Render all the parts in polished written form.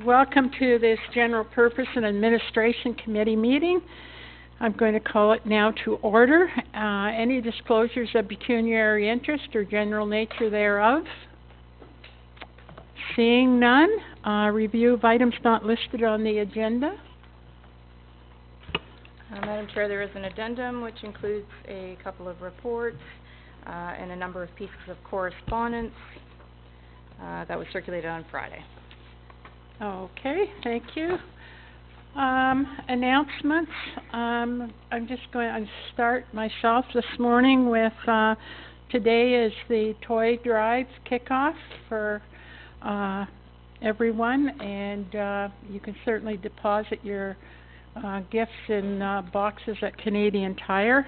Welcome to this General Purpose and Administration Committee meeting. I'm going to call it now to order. Any disclosures of pecuniary interest or general nature thereof? Seeing none, review of items not listed on the agenda. Madam Chair, there is an addendum which includes a couple of reports and a number of pieces of correspondence that was circulated on Friday. Okay, thank you. Announcements. I'm just going to start myself this morning with today is the toy drive kickoff for everyone, and you can certainly deposit your gifts in boxes at Canadian Tire.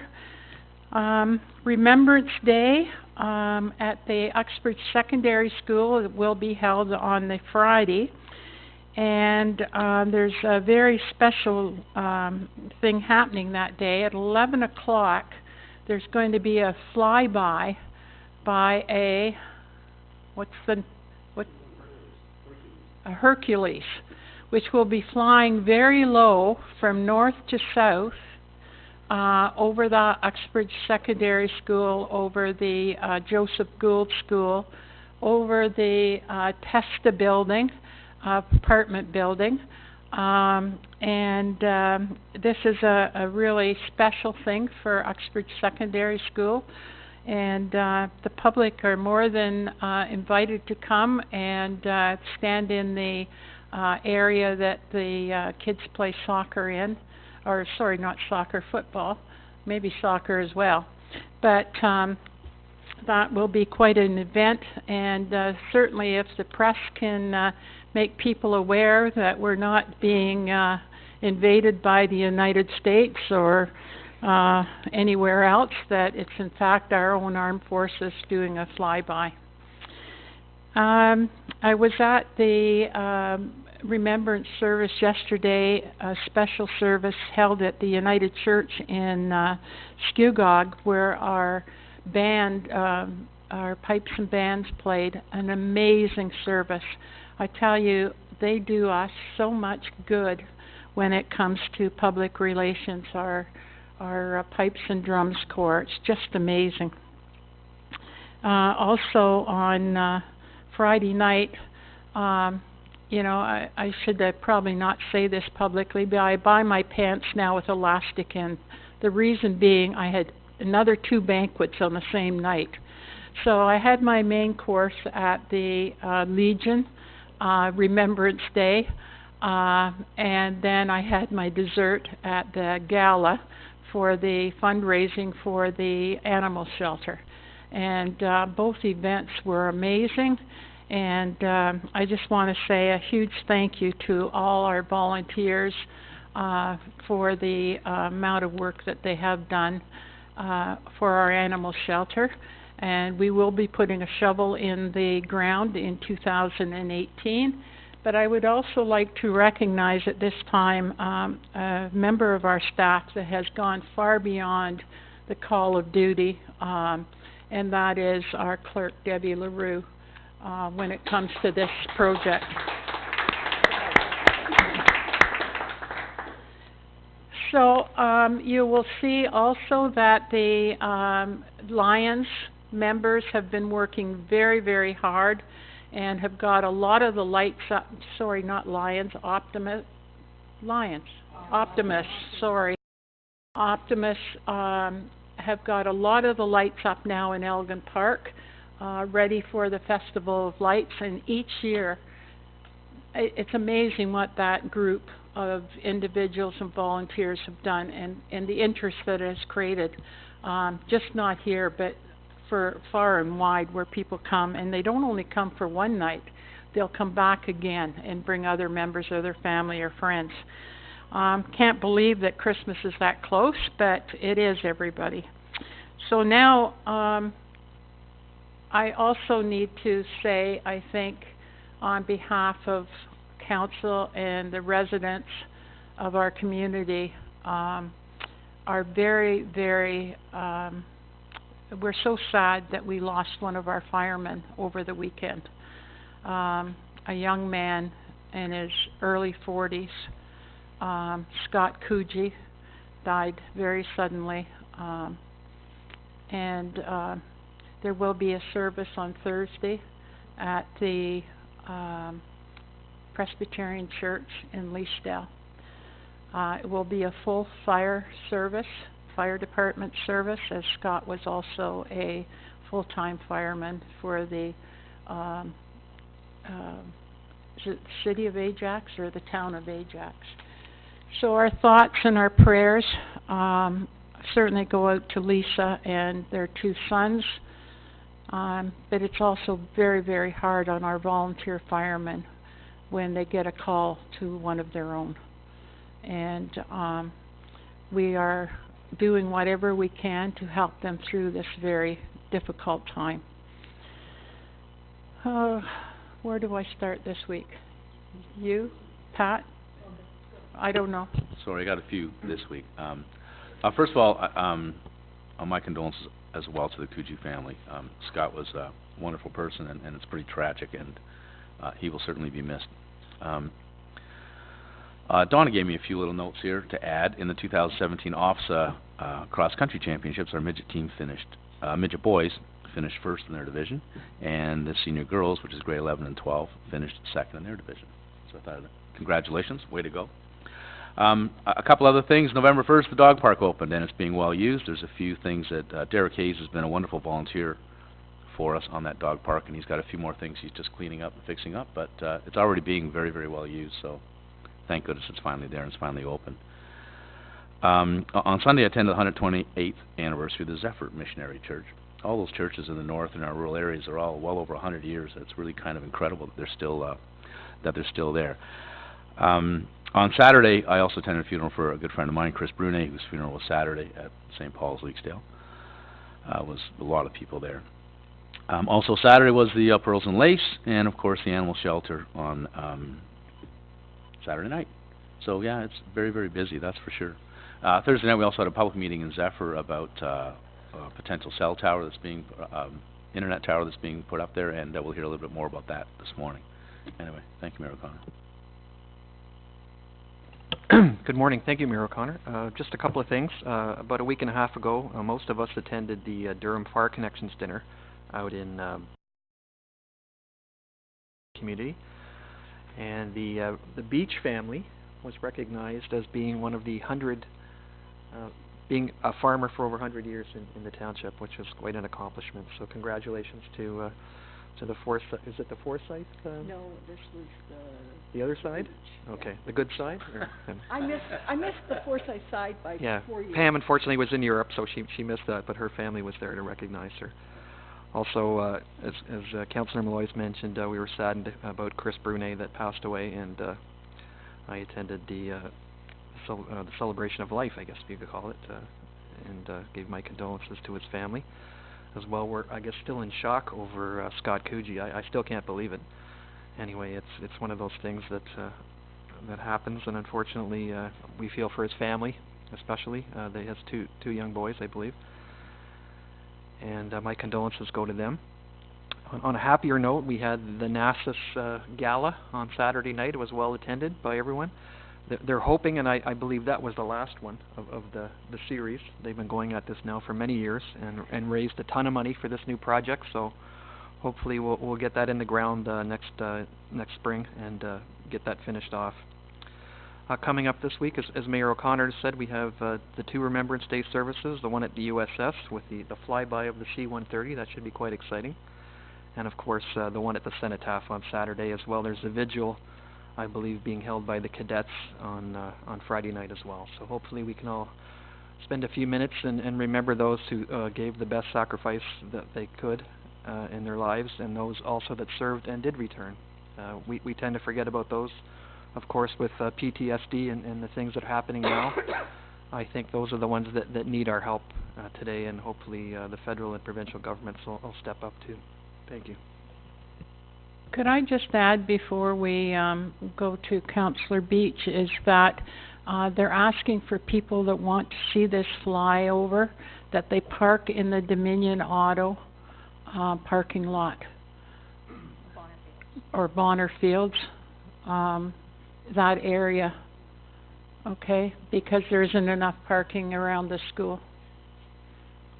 Remembrance Day at the Uxbridge Secondary School will be held on the Friday. And there's a very special thing happening that day. At 11 o'clock, there's going to be a flyby by a Hercules, which will be flying very low from north to south over the Uxbridge Secondary School, over the Joseph Gould School, over the Testa building, apartment building, and this is a really special thing for Uxbridge Secondary School, and the public are more than invited to come and stand in the area that the kids play soccer in, or sorry, not soccer, football, maybe soccer as well, but that will be quite an event, and certainly if the press can make people aware that we're not being invaded by the United States or anywhere else, that it's in fact our own armed forces doing a flyby. I was at the Remembrance service yesterday, a special service held at the United Church in Skugog, where our band, our pipes and bands played an amazing service. I tell you, they do us so much good when it comes to public relations, our pipes and drums corps. It's just amazing. Also on Friday night, you know, I should probably not say this publicly, but I buy my pants now with elastic in. The reason being I had another 2 banquets on the same night. So I had my main course at the Legion, Remembrance Day, and then I had my dessert at the gala for the fundraising for the animal shelter. And both events were amazing, and I just want to say a huge thank you to all our volunteers for the amount of work that they have done for our animal shelter. And we will be putting a shovel in the ground in 2018. But I would also like to recognize at this time a member of our staff that has gone far beyond the call of duty, and that is our clerk, Debbie LaRue, when it comes to this project. So you will see also that the Lions members have been working very, very hard and have got a lot of the lights up. Sorry, not Lions, Optimus, sorry. Optimus have got a lot of the lights up now in Elgin Park, ready for the Festival of Lights, and each year it's amazing what that group of individuals and volunteers have done, and the interest that it has created, just not here, but for far and wide, where people come, and they don't only come for one night, they'll come back again and bring other members of their family or friends. Can't believe that Christmas is that close, but it is, everybody. So now, I also need to say, I think, on behalf of Council and the residents of our community, are very, very we're so sad that we lost one of our firemen over the weekend. A young man in his early 40s. Scott Coogee died very suddenly. And there will be a service on Thursday at the Presbyterian Church in Leashdale. It will be a full fire department service, as Scott was also a full-time fireman for the is it city of Ajax or the town of Ajax. So our thoughts and our prayers certainly go out to Lisa and their 2 sons, but it's also very, very hard on our volunteer firemen when they get a call to one of their own. And we are doing whatever we can to help them through this very difficult time. Where do I start this week? You? Pat? I don't know. Sorry, I got a few this week. First of all, my condolences as well to the Coogee family. Scott was a wonderful person, and it's pretty tragic, and he will certainly be missed. Donna gave me a few little notes here to add. In the 2017 OFSA cross-country championships, our midget team midget boys finished first in their division, and the senior girls, which is grade 11 and 12, finished second in their division. So I thought, congratulations, way to go. A couple other things. November 1st, the dog park opened, and it's being well used. There's a few things that Derek Hayes has been a wonderful volunteer for us on that dog park, and he's got a few more things he's just cleaning up and fixing up, but it's already being very, very well used, so thank goodness it's finally there and it's finally open. On Sunday, I attended the 128th anniversary of the Zephyr Missionary Church. All those churches in the north and our rural areas are all well over 100 years. It's really kind of incredible that they're still there. On Saturday, I also attended a funeral for a good friend of mine, Chris Brunet, whose funeral was Saturday at St. Paul's, Leaksdale. Was a lot of people there. Also Saturday was the Pearls and Lace, and of course the animal shelter on Saturday night. So yeah, it's very, very busy, that's for sure. Thursday night we also had a public meeting in Zephyr about a potential cell tower that's being, internet tower that's being put up there, and we'll hear a little bit more about that this morning. Anyway, thank you, Mayor O'Connor. Good morning. Thank you, Mayor O'Connor. Just a couple of things. About a week and a half ago, most of us attended the Durham Fire Connections dinner out in community, and the Beach family was recognized as being one of the 100, being a farmer for over 100 years in the township, which was quite an accomplishment. So congratulations to the Forsyth. Is it the Forsyth? No, this was the other side? Beach, Okay, yeah. the good side? Or, I missed the Forsyth side by yeah. 4 years. Pam unfortunately was in Europe, so she missed that, but her family was there to recognize her. Also, as Councillor Malloy's mentioned, we were saddened about Chris Brunet that passed away, and I attended the celebration of life, I guess you could call it, and gave my condolences to his family. As well, we're, I guess, still in shock over Scott Coogee. I still can't believe it. Anyway, it's one of those things that that happens, and unfortunately, we feel for his family, especially. They has two young boys, I believe, and my condolences go to them. On a happier note, we had the NASA's gala on Saturday night. It was well attended by everyone. They're hoping, and I believe that was the last one of the series. They've been going at this now for many years and raised a ton of money for this new project. So hopefully we'll get that in the ground next spring and get that finished off. Coming up this week, as Mayor O'Connor said, we have the 2 Remembrance Day services, the one at the USS with the flyby of the C-130. That should be quite exciting. And of course, the one at the Cenotaph on Saturday as well. There's a vigil, I believe, being held by the cadets on Friday night as well. So hopefully we can all spend a few minutes and remember those who gave the best sacrifice that they could in their lives, and those also that served and did return. We tend to forget about those, of course, with PTSD and the things that are happening now. I think those are the ones that need our help today, and hopefully the federal and provincial governments will step up too. Thank you. Could I just add before we go to Councillor Beach is that they're asking for people that want to see this flyover that they park in the Dominion Auto parking lot or Bonner Fields. that area, okay? Because there isn't enough parking around the school.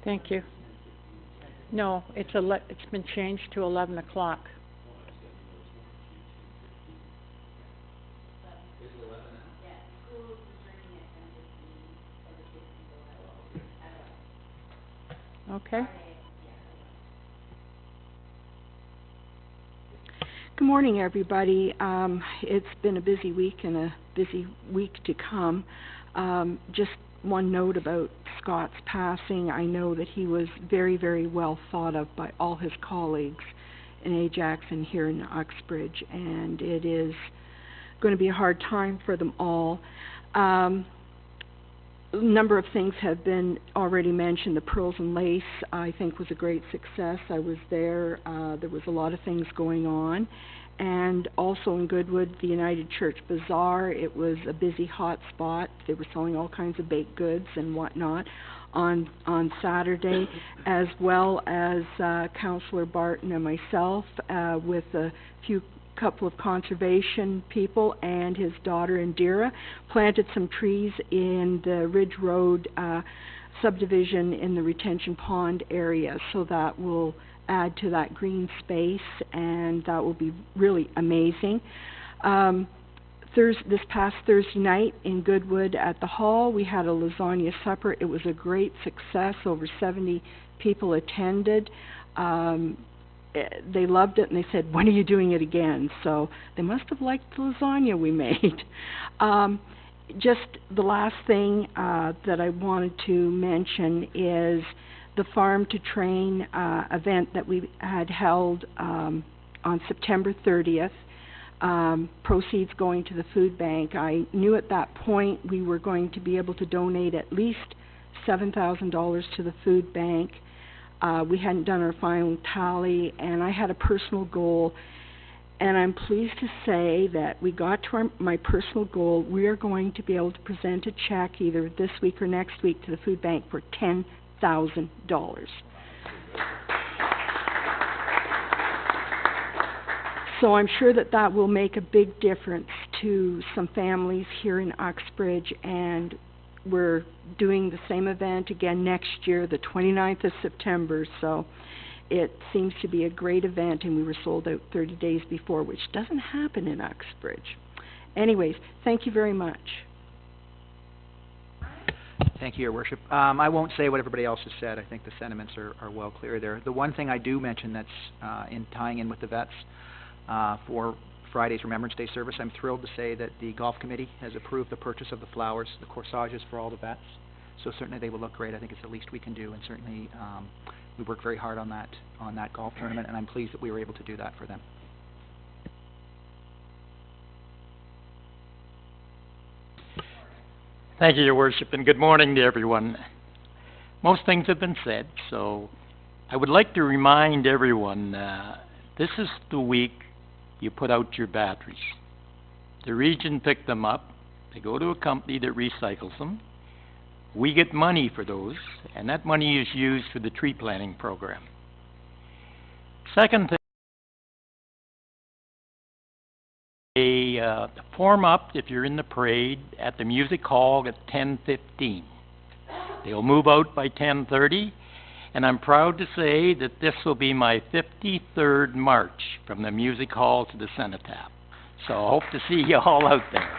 Thank you. No, it's been changed to 11 o'clock. Okay. Good morning, everybody. It's been a busy week and a busy week to come. Just one note about Scott's passing. I know that he was very, very well thought of by all his colleagues in Ajax and here in Uxbridge, and it is going to be a hard time for them all. A number of things have been already mentioned. The Pearls and Lace, I think, was a great success. I was there. There was a lot of things going on. And also in Goodwood, the United Church Bazaar, it was a busy hot spot. They were selling all kinds of baked goods and whatnot on Saturday, as well as Councillor Barton and myself with a couple of conservation people and his daughter Indira planted some trees in the Ridge Road subdivision in the retention pond area, so that will add to that green space, and that will be really amazing. This past Thursday night in Goodwood at the Hall, we had a lasagna supper. It was a great success. Over 70 people attended. They loved it, and they said, "When are you doing it again?" So they must have liked the lasagna we made. Just the last thing that I wanted to mention is the Farm to Train event that we had held on September 30th. Proceeds going to the food bank. I knew at that point we were going to be able to donate at least $7,000 to the food bank. We hadn't done our final tally, and I had a personal goal, and I'm pleased to say that we got to my personal goal. We are going to be able to present a check either this week or next week to the food bank for $10,000. So I'm sure that that will make a big difference to some families here in Uxbridge, and we're doing the same event again next year, the 29th of September, so it seems to be a great event, and we were sold out 30 days before, which doesn't happen in Uxbridge. Anyways, thank you very much. Thank you, Your Worship. I won't say what everybody else has said. I think the sentiments are well clear there. The one thing I do mention that's in tying in with the vets for Friday's Remembrance Day service, I'm thrilled to say that the golf committee has approved the purchase of the flowers, the corsages for all the vets. So certainly they will look great. I think it's the least we can do, and certainly we worked very hard on that golf tournament, and I'm pleased that we were able to do that for them. Thank you, Your Worship, and good morning to everyone. Most things have been said, so I would like to remind everyone this is the week you put out your batteries. The region picked them up. They go to a company that recycles them. We get money for those, and that money is used for the tree planting program. Second thing, form up if you're in the parade at the music hall at 10:15. They'll move out by 10:30, and I'm proud to say that this will be my 53rd march from the music hall to the cenotaph. So I hope to see you all out there.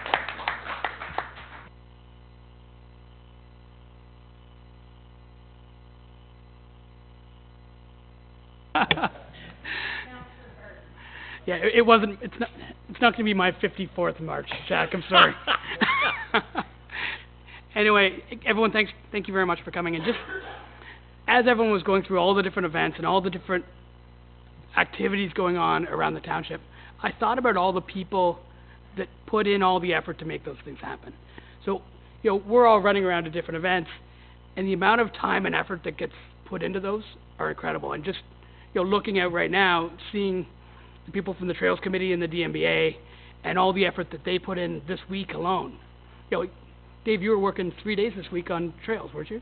Yeah, it wasn't. It's not going to be my 54th March, Jack. I'm sorry. Anyway, everyone, thank you very much for coming. And just as everyone was going through all the different events and all the different activities going on around the township, I thought about all the people that put in all the effort to make those things happen. So, we're all running around to different events, and the amount of time and effort that gets put into those are incredible. And just, looking out right now, seeing the people from the Trails Committee and the DMBA and all the effort that they put in this week alone. Dave, you were working 3 days this week on trails, weren't you?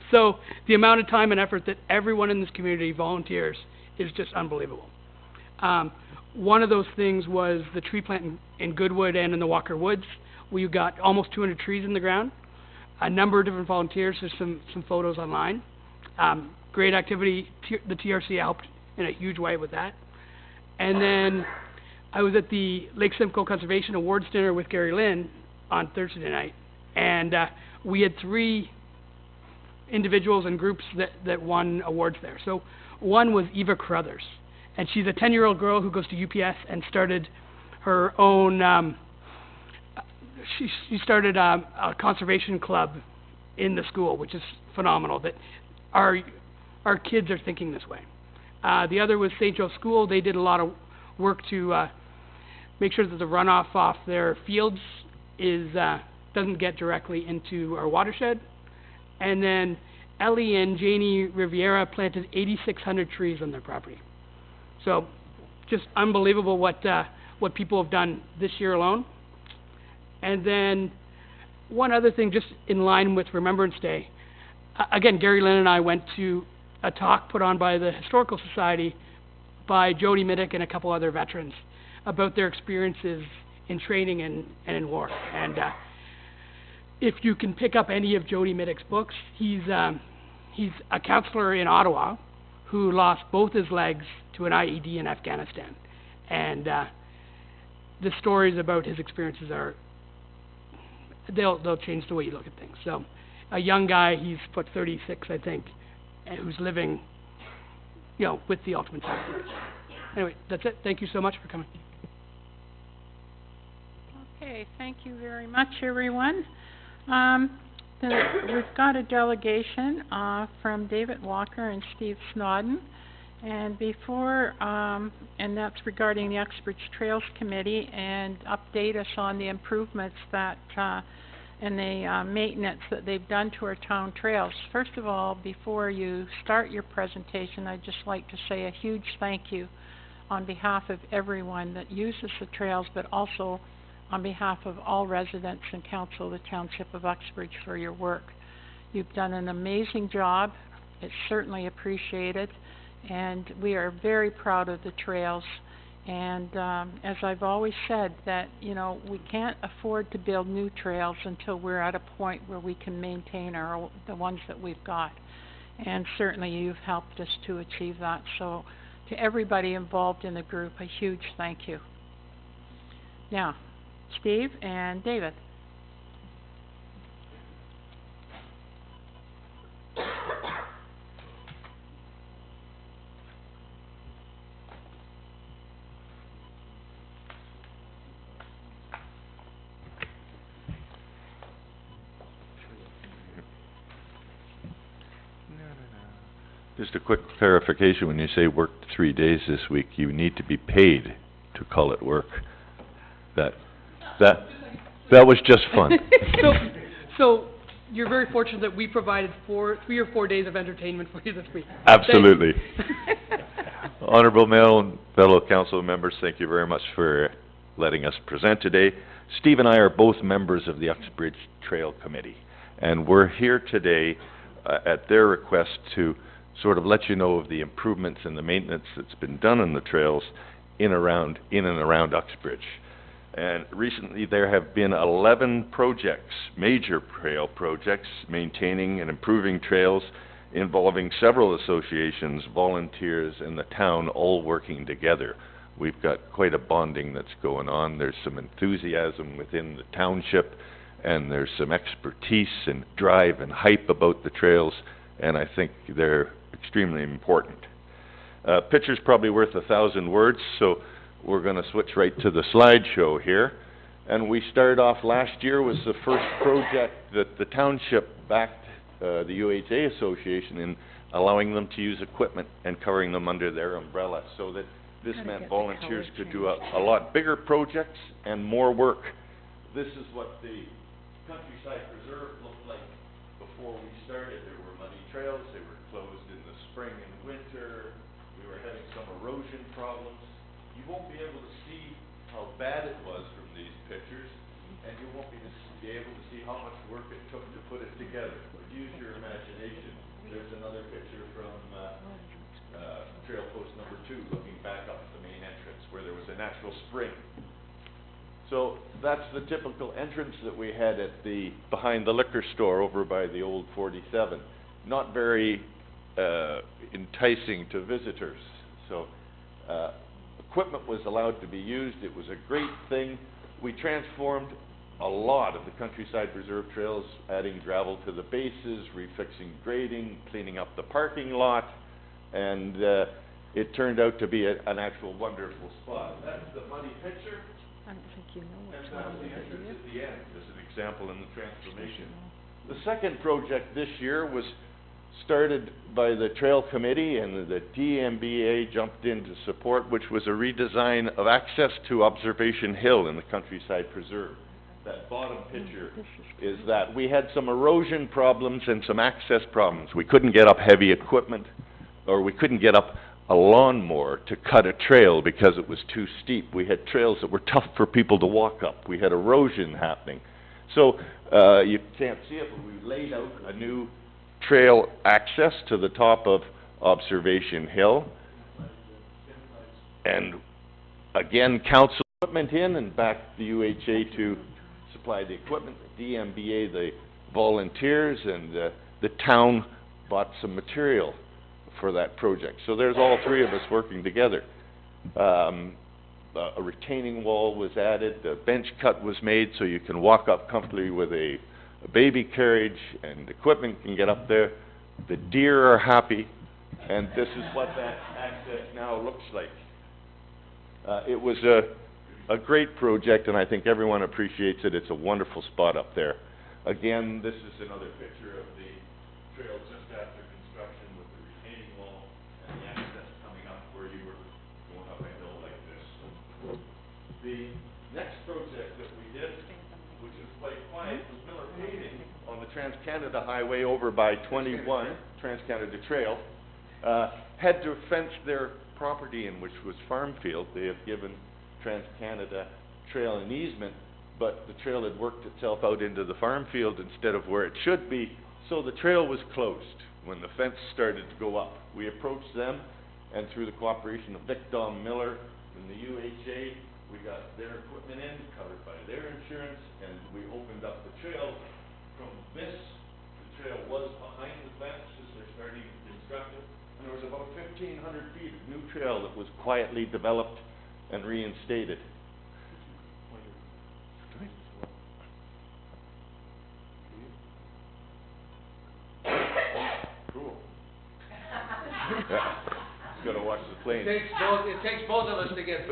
So the amount of time and effort that everyone in this community volunteers is just unbelievable. one of those things was the tree plant in Goodwood and in the Walker Woods. We got almost 200 trees in the ground. A number of different volunteers. There's some photos online. Great activity. The TRC helped in a huge way with that. And then I was at the Lake Simcoe Conservation Awards dinner with Gary Lynn on Thursday night, and we had 3 individuals and groups that won awards there. So one was Eva Carruthers, and she's a 10-year-old girl who goes to UPS and started her own. She started a conservation club in the school, which is phenomenal. That our kids are thinking this way. The other was St. Joe School. They did a lot of work to make sure that the runoff off their fields doesn't get directly into our watershed. And then Ellie and Janie Riviera planted 8,600 trees on their property. So, just unbelievable what people have done this year alone. And then one other thing, just in line with Remembrance Day. Again, Gary Lynn and I went to a talk put on by the Historical Society by Jody Middick and a couple other veterans about their experiences in training and in war. And if you can pick up any of Jody Middick's books, he's a counselor in Ottawa who lost both his legs to an IED in Afghanistan. And the stories about his experiences they'll change the way you look at things. So a young guy, he's 36, I think, and who's living, with the ultimate sacrifice. Anyway, that's it. Thank you so much for coming. Okay, thank you very much, everyone. We've got a delegation from David Walker and Steve Snodden. And and that's regarding the Uxbridge Trails Committee, and update us on the improvements that and the maintenance that they've done to our town trails. First of all, before you start your presentation, I'd just like to say a huge thank you on behalf of everyone that uses the trails, but also on behalf of all residents and council of the Township of Uxbridge for your work. You've done an amazing job. It's certainly appreciated. And we are very proud of the trails. And as I've always said, that we can't afford to build new trails until we're at a point where we can maintain the ones that we've got. And certainly you've helped us to achieve that. So to everybody involved in the group, a huge thank you. Now, Steve and David. Just a quick clarification, when you say worked 3 days this week, you need to be paid to call it work. That was just fun. So you're very fortunate that we provided 3 or 4 days of entertainment for you this week. Absolutely. Honorable Mayor and fellow council members, thank you very much for letting us present today. Steve and I are both members of the Uxbridge Trail Committee, and we're here today at their request to sort of let you know of the improvements and the maintenance that's been done on the trails in and around Uxbridge. And recently there have been 11 projects, major trail projects, maintaining and improving trails involving several associations, volunteers, and the town all working together. We've got quite a bonding that's going on. There's some enthusiasm within the township, and there's some expertise and drive and hype about the trails, and I think they're extremely important. Picture's probably worth 1,000 words, so we're going to switch right to the slideshow here. And we started off last year was the first project that the township backed the UHA Association in allowing them to use equipment and covering them under their umbrella, so that this meant volunteers could do a lot bigger projects and more work. This is what the Countryside Preserve looked like before we started. There were muddy trails. They were closed in the spring and winter. We were having some erosion problems. You won't be able to see how bad it was from these pictures, and you won't be able to see how much work it took to put it together. But use your imagination. There's another picture from trail post number 2, looking back up at the main entrance where there was a natural spring. So that's the typical entrance that we had at behind the liquor store over by the old 47. Not very enticing to visitors. So equipment was allowed to be used. It was a great thing. We transformed a lot of the Countryside Reserve trails, adding gravel to the bases, refixing grading, cleaning up the parking lot, and it turned out to be an actual wonderful spot. That's the muddy picture. I don't think you know what's And wrong that's the with it, do entrance you? at the end, as an example in the transformation. The second project this year was started by the Trail Committee, and the DMBA jumped in to support, which was a redesign of access to Observation Hill in the Countryside Preserve. That bottom picture is that we had some erosion problems and some access problems. We couldn't get up heavy equipment, or we couldn't get up a lawnmower to cut a trail because it was too steep. We had trails that were tough for people to walk up. We had erosion happening. So you can't see it, but we laid out a new trail access to the top of Observation Hill. And again, council equipment in and back the UHA to supply the equipment, the DMBA, the volunteers, and the town bought some material for that project. So there's all three of us working together. A retaining wall was added, a bench cut was made so you can walk up comfortably with a baby carriage, and equipment can get up there. The deer are happy, and this is what that access now looks like. It was a great project, and I think everyone appreciates it. It's a wonderful spot up there. Again, this is another picture of the trail just after construction with the retaining wall and the access coming up where you were going up a hill like this. The next project that we did, which is quite quiet, was Miller Paving on the Trans-Canada Highway over by 21, Trans-Canada Trail. Had to fence their property in, which was farm field. They have given Trans-Canada Trail an easement, but the trail had worked itself out into the farm field instead of where it should be, so the trail was closed when the fence started to go up. We approached them, and through the cooperation of Vic Dom Miller and the UHA, we got their equipment in, covered by their insurance, and we opened up the trail. From this, the trail was behind the fence as they're starting to construct it, and there was about 1,500 feet of new trail that was quietly developed and reinstated. Cool. Yeah. Gotta watch the plane. It takes both of us to get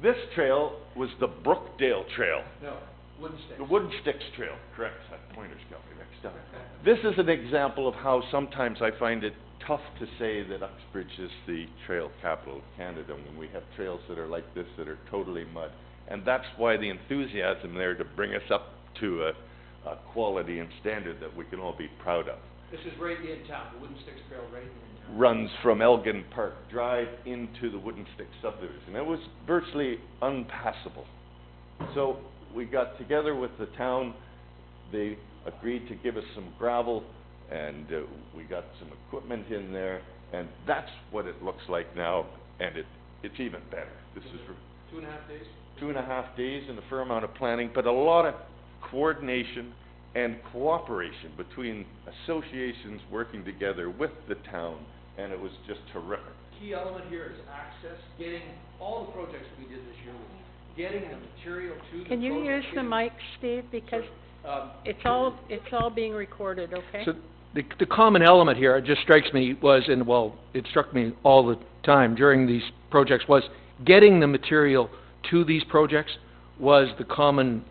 This trail was the Brookdale Trail. No, Wooden Sticks. The Wooden Sticks Trail, correct. That pointer's got me mixed up. This is an example of how sometimes I find it tough to say that Uxbridge is the trail capital of Canada when we have trails that are like this that are totally mud. And that's why the enthusiasm there to bring us up to a quality and standard that we can all be proud of. This is right in town, the Wooden Sticks Trail right in town. Runs from Elgin Park Drive into the Wooden Stick subdivision. It was virtually unpassable. So we got together with the town. They agreed to give us some gravel, and we got some equipment in there, and that's what it looks like now, and it's even better. This is 2.5 days? 2.5 days and a fair amount of planning, but a lot of coordination and cooperation between associations working together with the town, and it was just terrific. Key element here is access, getting all the projects we did this year, was getting the material to the Can you use the mic, Steve, because it's all being recorded, okay? So the common element here, it just strikes me, was, and well, it struck me all the time during these projects, was getting the material to these projects was the common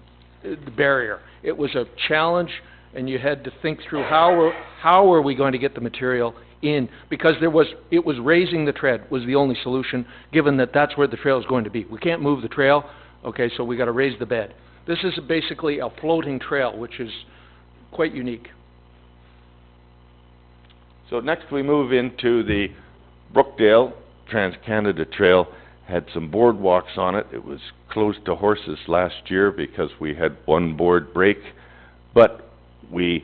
barrier. It was a challenge, and you had to think through how are we going to get the material in, because it was raising the tread was the only solution, given that that's where the trail is going to be. We can't move the trail, okay, so we got to raise the bed. This is basically a floating trail, which is quite unique. So next we move into the Brookdale Trans-Canada Trail. Had some boardwalks on it. It was closed to horses last year because we had one board break, but we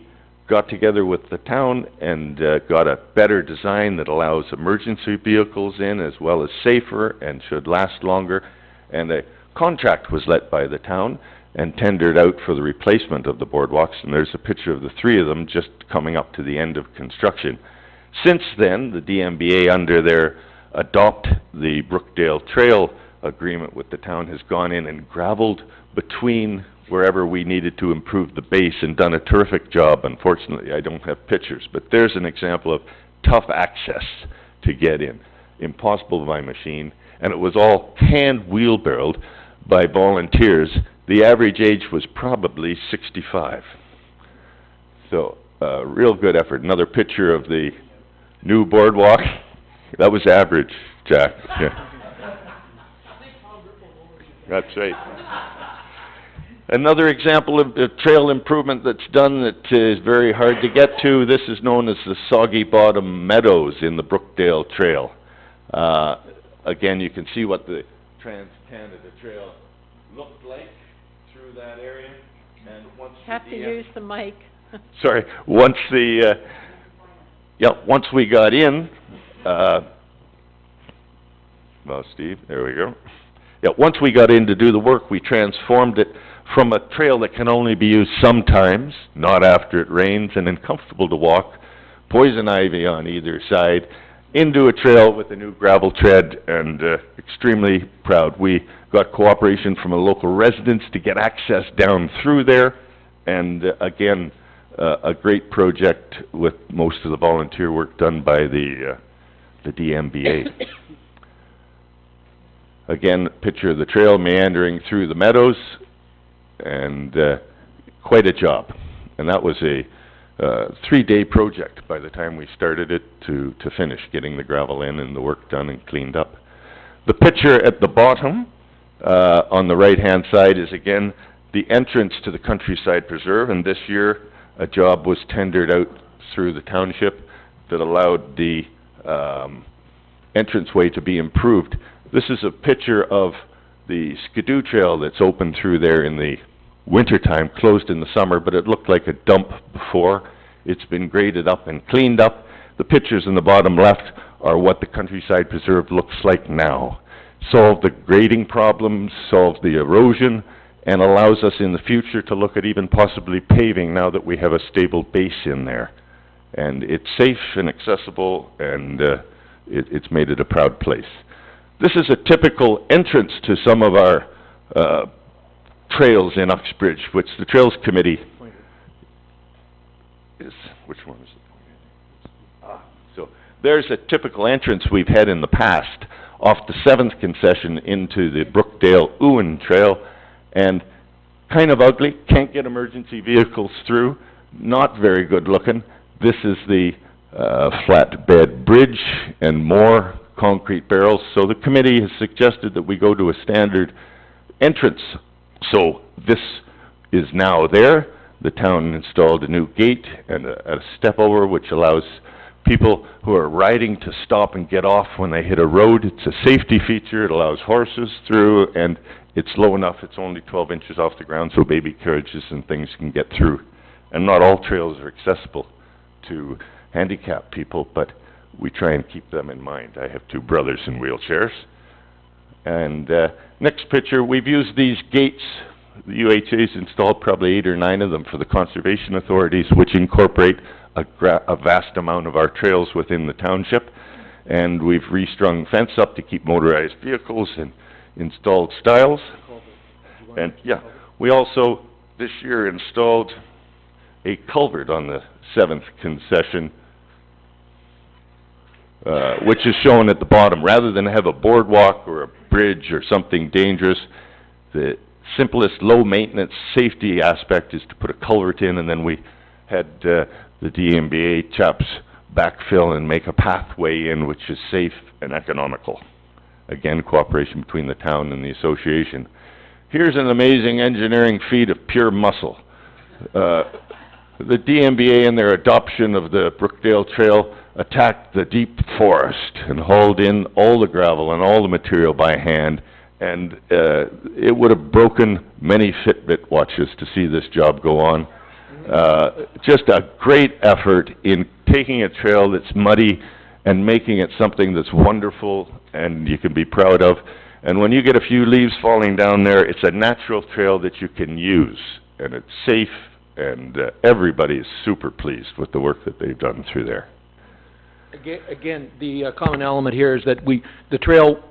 got together with the town and got a better design that allows emergency vehicles in as well as safer and should last longer. And a contract was let by the town and tendered out for the replacement of the boardwalks, and there's a picture of the three of them just coming up to the end of construction. Since then, the DMBA, under their Adopt the Brookdale Trail agreement with the town, has gone in and gravelled between wherever we needed to improve the base and done a terrific job. Unfortunately, I don't have pictures, but there's an example of tough access to get in, impossible by machine, and it was all hand wheelbarrowed by volunteers. The average age was probably 65. So, real good effort. Another picture of the new boardwalk. That was average, Jack. Yeah. That's right. Another example of the trail improvement that's done that is very hard to get to. This is known as the Soggy Bottom Meadows in the Brookdale Trail. Again, you can see what the Trans-Canada Trail looked like through that area. And once Have to use the mic. sorry, once the once we got in, well, Steve, there we go. Yeah, once we got in to do the work, we transformed it from a trail that can only be used sometimes, not after it rains, and uncomfortable to walk, poison ivy on either side, into a trail with a new gravel tread, and extremely proud. We got cooperation from a local residents to get access down through there, and again, a great project with most of the volunteer work done by the DMBA. Again, picture of the trail meandering through the meadows, and quite a job. And that was a 3-day project by the time we started it to finish, getting the gravel in and the work done and cleaned up. The picture at the bottom on the right-hand side is again the entrance to the Countryside Preserve, and this year a job was tendered out through the township that allowed the entranceway to be improved. This is a picture of the Skidoo Trail that's open through there in the wintertime, closed in the summer, but it looked like a dump before. It's been graded up and cleaned up. The pictures in the bottom left are what the Countryside Preserve looks like now. Solved the grading problems, solved the erosion, and allows us in the future to look at even possibly paving now that we have a stable base in there. And it's safe and accessible, and it's made it a proud place. This is a typical entrance to some of our trails in Uxbridge, which the Trails Committee is. Which one is it? So there's a typical entrance we've had in the past off the 7th concession into the Brookdale-Ewan Trail, and kind of ugly, can't get emergency vehicles through, not very good looking. This is the flatbed bridge and more concrete barrels. So the committee has suggested that we go to a standard entrance. So this is now there. The town installed a new gate and a step over, which allows people who are riding to stop and get off when they hit a road. It's a safety feature. It allows horses through, and it's low enough. It's only 12 inches off the ground, so baby carriages and things can get through. And not all trails are accessible to handicapped people, but we try and keep them in mind. I have 2 brothers in wheelchairs. And next picture, we've used these gates. The UHA's installed probably 8 or 9 of them for the conservation authorities, which incorporate a vast amount of our trails within the township. And we've restrung fence up to keep motorized vehicles and installed stiles. And yeah, we also this year installed a culvert on the 7th concession, which is shown at the bottom. Rather than have a boardwalk or a bridge or something dangerous, the simplest low-maintenance safety aspect is to put a culvert in, and then we had the DMBA chaps backfill and make a pathway in, which is safe and economical. Again, cooperation between the town and the association. Here's an amazing engineering feat of pure muscle. The DMBA, in their adoption of the Brookdale Trail, attacked the deep forest and hauled in all the gravel and all the material by hand, and it would have broken many Fitbit watches to see this job go on. Just a great effort in taking a trail that's muddy and making it something that's wonderful and you can be proud of. And when you get a few leaves falling down there, it's a natural trail that you can use, and it's safe, and everybody is super pleased with the work that they've done through there. Again, the common element here is that the trail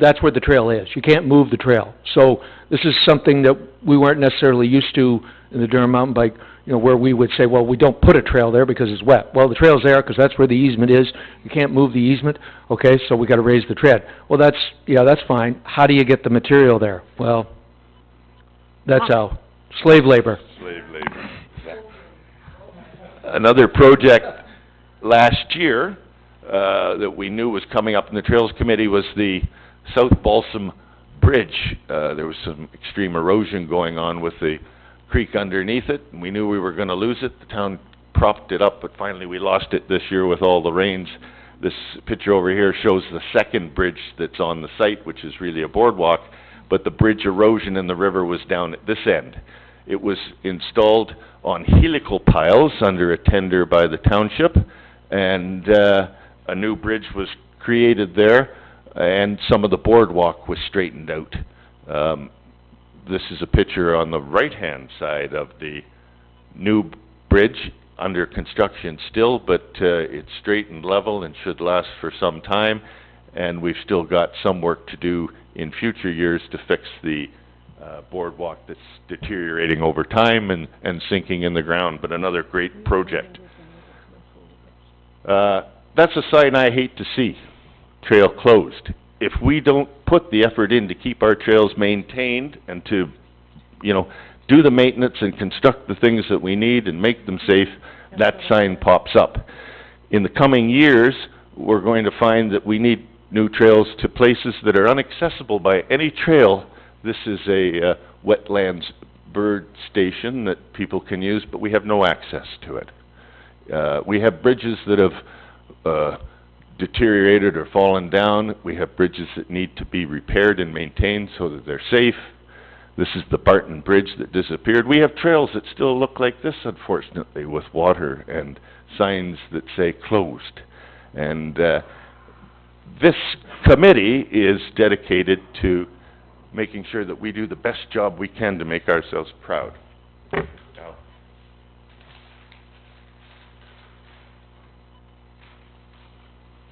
that's where the trail is. You can't move the trail. So this is something that we weren't necessarily used to in the Durham Mountain Bike, where we would say, well, we don't put a trail there because it's wet. Well, the trail's there because that's where the easement is. You can't move the easement. Okay, so we got to raise the tread. Well, that's fine. How do you get the material there? Well, that's how. Slave labor. Slave labor. Another project last year that we knew was coming up in the Trails Committee was the South Balsam Bridge. There was some extreme erosion going on with the creek underneath it, and we knew we were going to lose it. The town propped it up, but finally we lost it this year with all the rains. This picture over here shows the second bridge that's on the site, which is really a boardwalk, but the bridge erosion in the river was down at this end. It was installed on helical piles under a tender by the township, and a new bridge was created there, and some of the boardwalk was straightened out. This is a picture on the right-hand side of the new bridge, under construction still, but it's straight and level and should last for some time, and we've still got some work to do in future years to fix the boardwalk that's deteriorating over time and sinking in the ground, but another great project. That's a sign I hate to see, trail closed. If we don't put the effort in to keep our trails maintained and to, do the maintenance and construct the things that we need and make them safe, that sign pops up. In the coming years, we're going to find that we need new trails to places that are inaccessible by any trail. This is a wetlands bird station that people can use, but we have no access to it. We have bridges that have deteriorated or fallen down. We have bridges that need to be repaired and maintained so that they're safe. This is the Barton Bridge that disappeared. We have trails that still look like this, unfortunately, with water and signs that say closed. And this committee is dedicated to making sure that we do the best job we can to make ourselves proud. Now,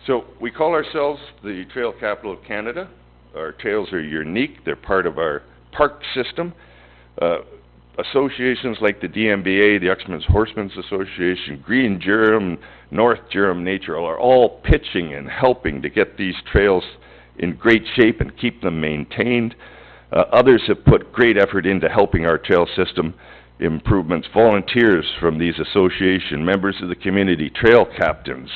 so we call ourselves the Trail Capital of Canada. Our trails are unique. They're part of our park system. Associations like the DMBA, the Uxman's Horsemen's Association, Green Durham, North Durham Nature are all pitching and helping to get these trails in great shape and keep them maintained. Others have put great effort into helping our trail system improvements. Volunteers from these associations, members of the community, trail captains,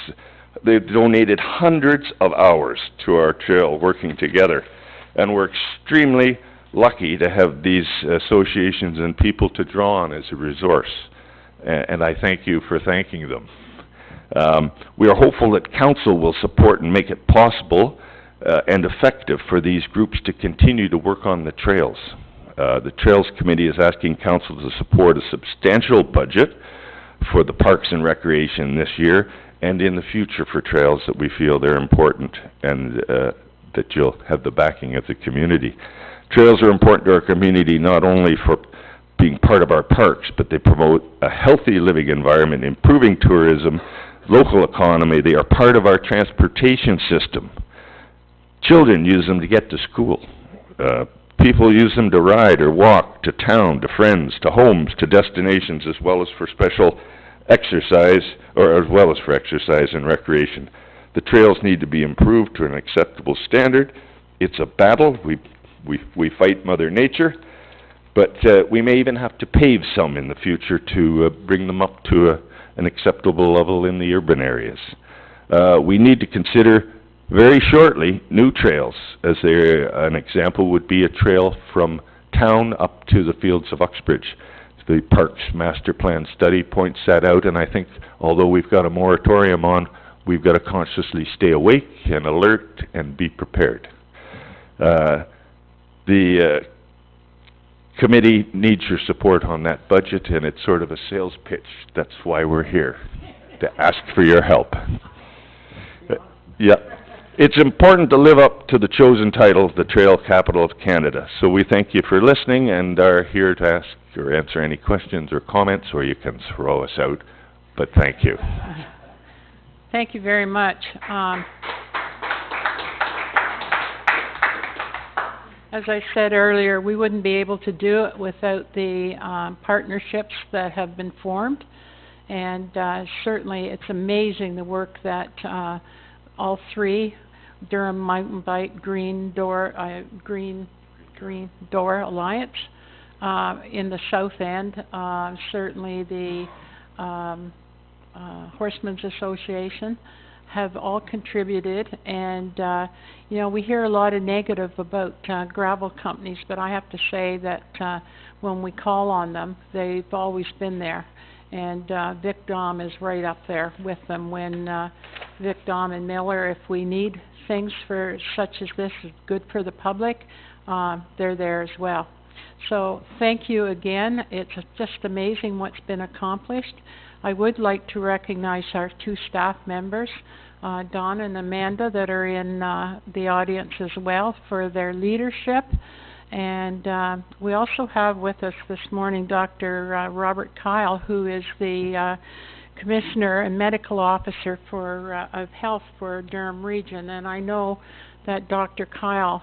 they've donated hundreds of hours to our trail working together, and we're extremely lucky to have these associations and people to draw on as a resource, and I thank you for thanking them. We are hopeful that Council will support and make it possible and effective for these groups to continue to work on the trails. The Trails Committee is asking Council to support a substantial budget for the Parks and Recreation this year and in the future for trails that we feel they're important, and that you'll have the backing of the community. Trails are important to our community not only for being part of our parks, but they promote a healthy living environment, improving tourism, local economy. They are part of our transportation system. Children use them to get to school. People use them to ride or walk to town, to friends, to homes, to destinations, as well as for special exercise, or as well as for exercise and recreation. The trails need to be improved to an acceptable standard. It's a battle. We fight Mother Nature, but we may even have to pave some in the future to bring them up to an acceptable level in the urban areas. We need to consider very shortly new trails, as an example would be a trail from town up to the fields of Uxbridge. The Parks Master Plan study points that out, and I think although we've got a moratorium on, we've got to consciously stay awake and alert and be prepared. The committee needs your support on that budget, and it's sort of a sales pitch. That's why we're here, to ask for your help. Yeah. It's important to live up to the chosen title, the Trail Capital of Canada. So we thank you for listening and are here to ask or answer any questions or comments, or you can throw us out. But thank you. Thank you very much. As I said earlier, we wouldn't be able to do it without the partnerships that have been formed. And certainly it's amazing the work that all three, Durham Mountain Bike, Green Door Alliance in the South End, certainly the Horsemen's Association, have all contributed. And you know, we hear a lot of negative about gravel companies, but I have to say that when we call on them, they've always been there. And Vic Dom is right up there with them. When Vic Dom and Miller, if we need things for such as this, good for the public, they're there as well. So thank you again. It's just amazing what's been accomplished. I would like to recognize our two staff members, Don and Amanda, that are in the audience as well, for their leadership. And we also have with us this morning Dr. Robert Kyle, who is the Commissioner and Medical Officer for of Health for Durham Region. And I know that Dr. Kyle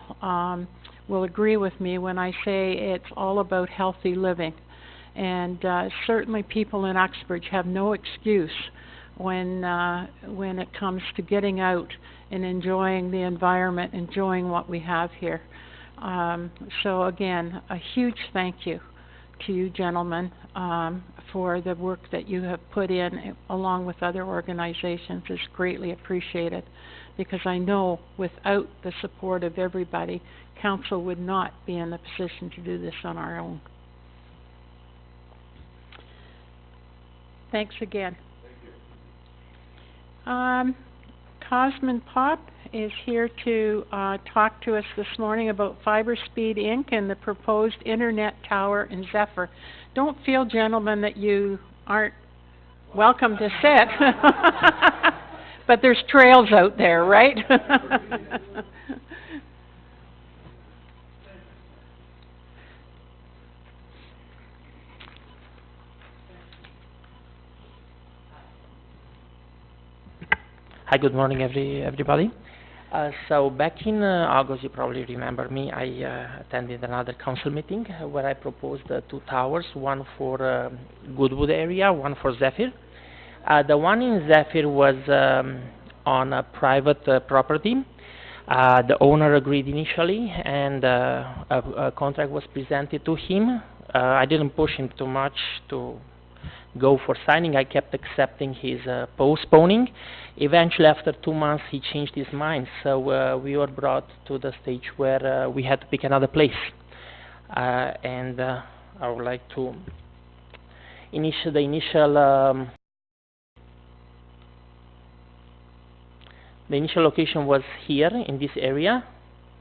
will agree with me when I say it's all about healthy living. And certainly people in Uxbridge have no excuse when it comes to getting out and enjoying the environment, enjoying what we have here. So again, a huge thank you to you gentlemen for the work that you have put in along with other organizations. It's greatly appreciated, because I know without the support of everybody, Council would not be in the position to do this on our own. Thanks again. Thank you. Cosman Pop is here to talk to us this morning about FiberSpeed Inc. and the proposed internet tower in Zephyr. Don't feel, gentlemen, that you aren't welcome to sit. But there's trails out there, right? Hi, good morning everybody. So back in August, you probably remember me, I attended another council meeting where I proposed two towers, one for Goodwood area, one for Zephyr. The one in Zephyr was on a private property. The owner agreed initially, and a contract was presented to him. I didn't push him too much to go for signing. I kept accepting his postponing. Eventually, after 2 months, he changed his mind, so we were brought to the stage where we had to pick another place. And I would like to the initial location was here in this area,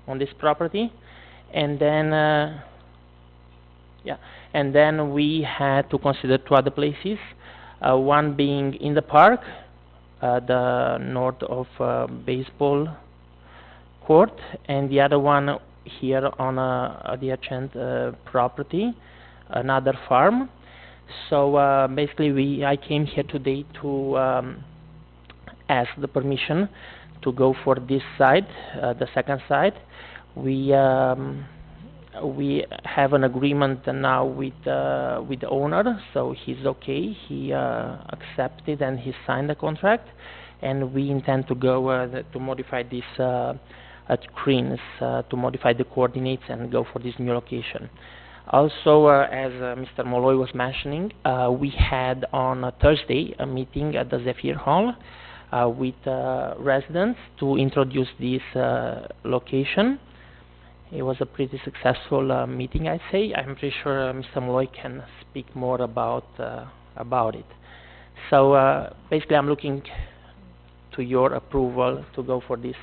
on this property, and then and then we had to consider two other places, one being in the park, the north of baseball court, and the other one here on the adjacent property, another farm. So basically I came here today to ask the permission to go for this side, the second side. We have an agreement now with the owner, so he's okay. He accepted and he signed the contract, and we intend to go to modify this at screens, to modify the coordinates and go for this new location. Also, as Mr. Molloy was mentioning, we had on Thursday a meeting at the Zephyr Hall with residents to introduce this location. It was a pretty successful meeting, I'd say. I'm pretty sure Mr. Molloy can speak more about it. So basically, I'm looking to your approval to go for this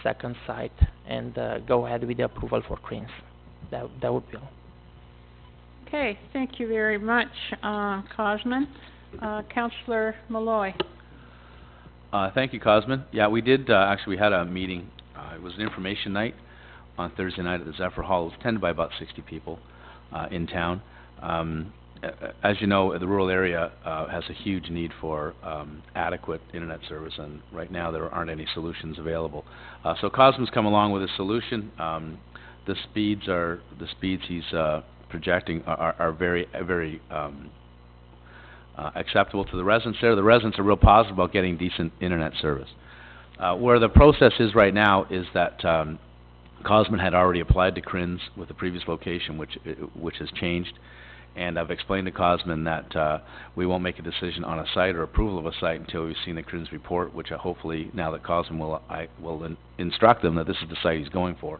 second site and go ahead with the approval for cranes. That would be all. Okay, thank you very much, Cosman. Councillor Malloy. Thank you, Cosman. Yeah, we did, actually, we had a meeting, it was an information night on Thursday night at the Zephyr Hall. It was attended by about 60 people, in town. As you know, the rural area, has a huge need for, adequate internet service, and right now there aren't any solutions available. So Cosman's come along with a solution. The speeds he's, projecting are very, very, acceptable to the residents there. The residents are real positive about getting decent internet service. Where the process is right now is that Cosman had already applied to CRINS with the previous location, which has changed. And I've explained to Cosman that we won't make a decision on a site or approval of a site until we've seen the CRINS report, which hopefully, now that Cosman I will instruct them that this is the site he's going for,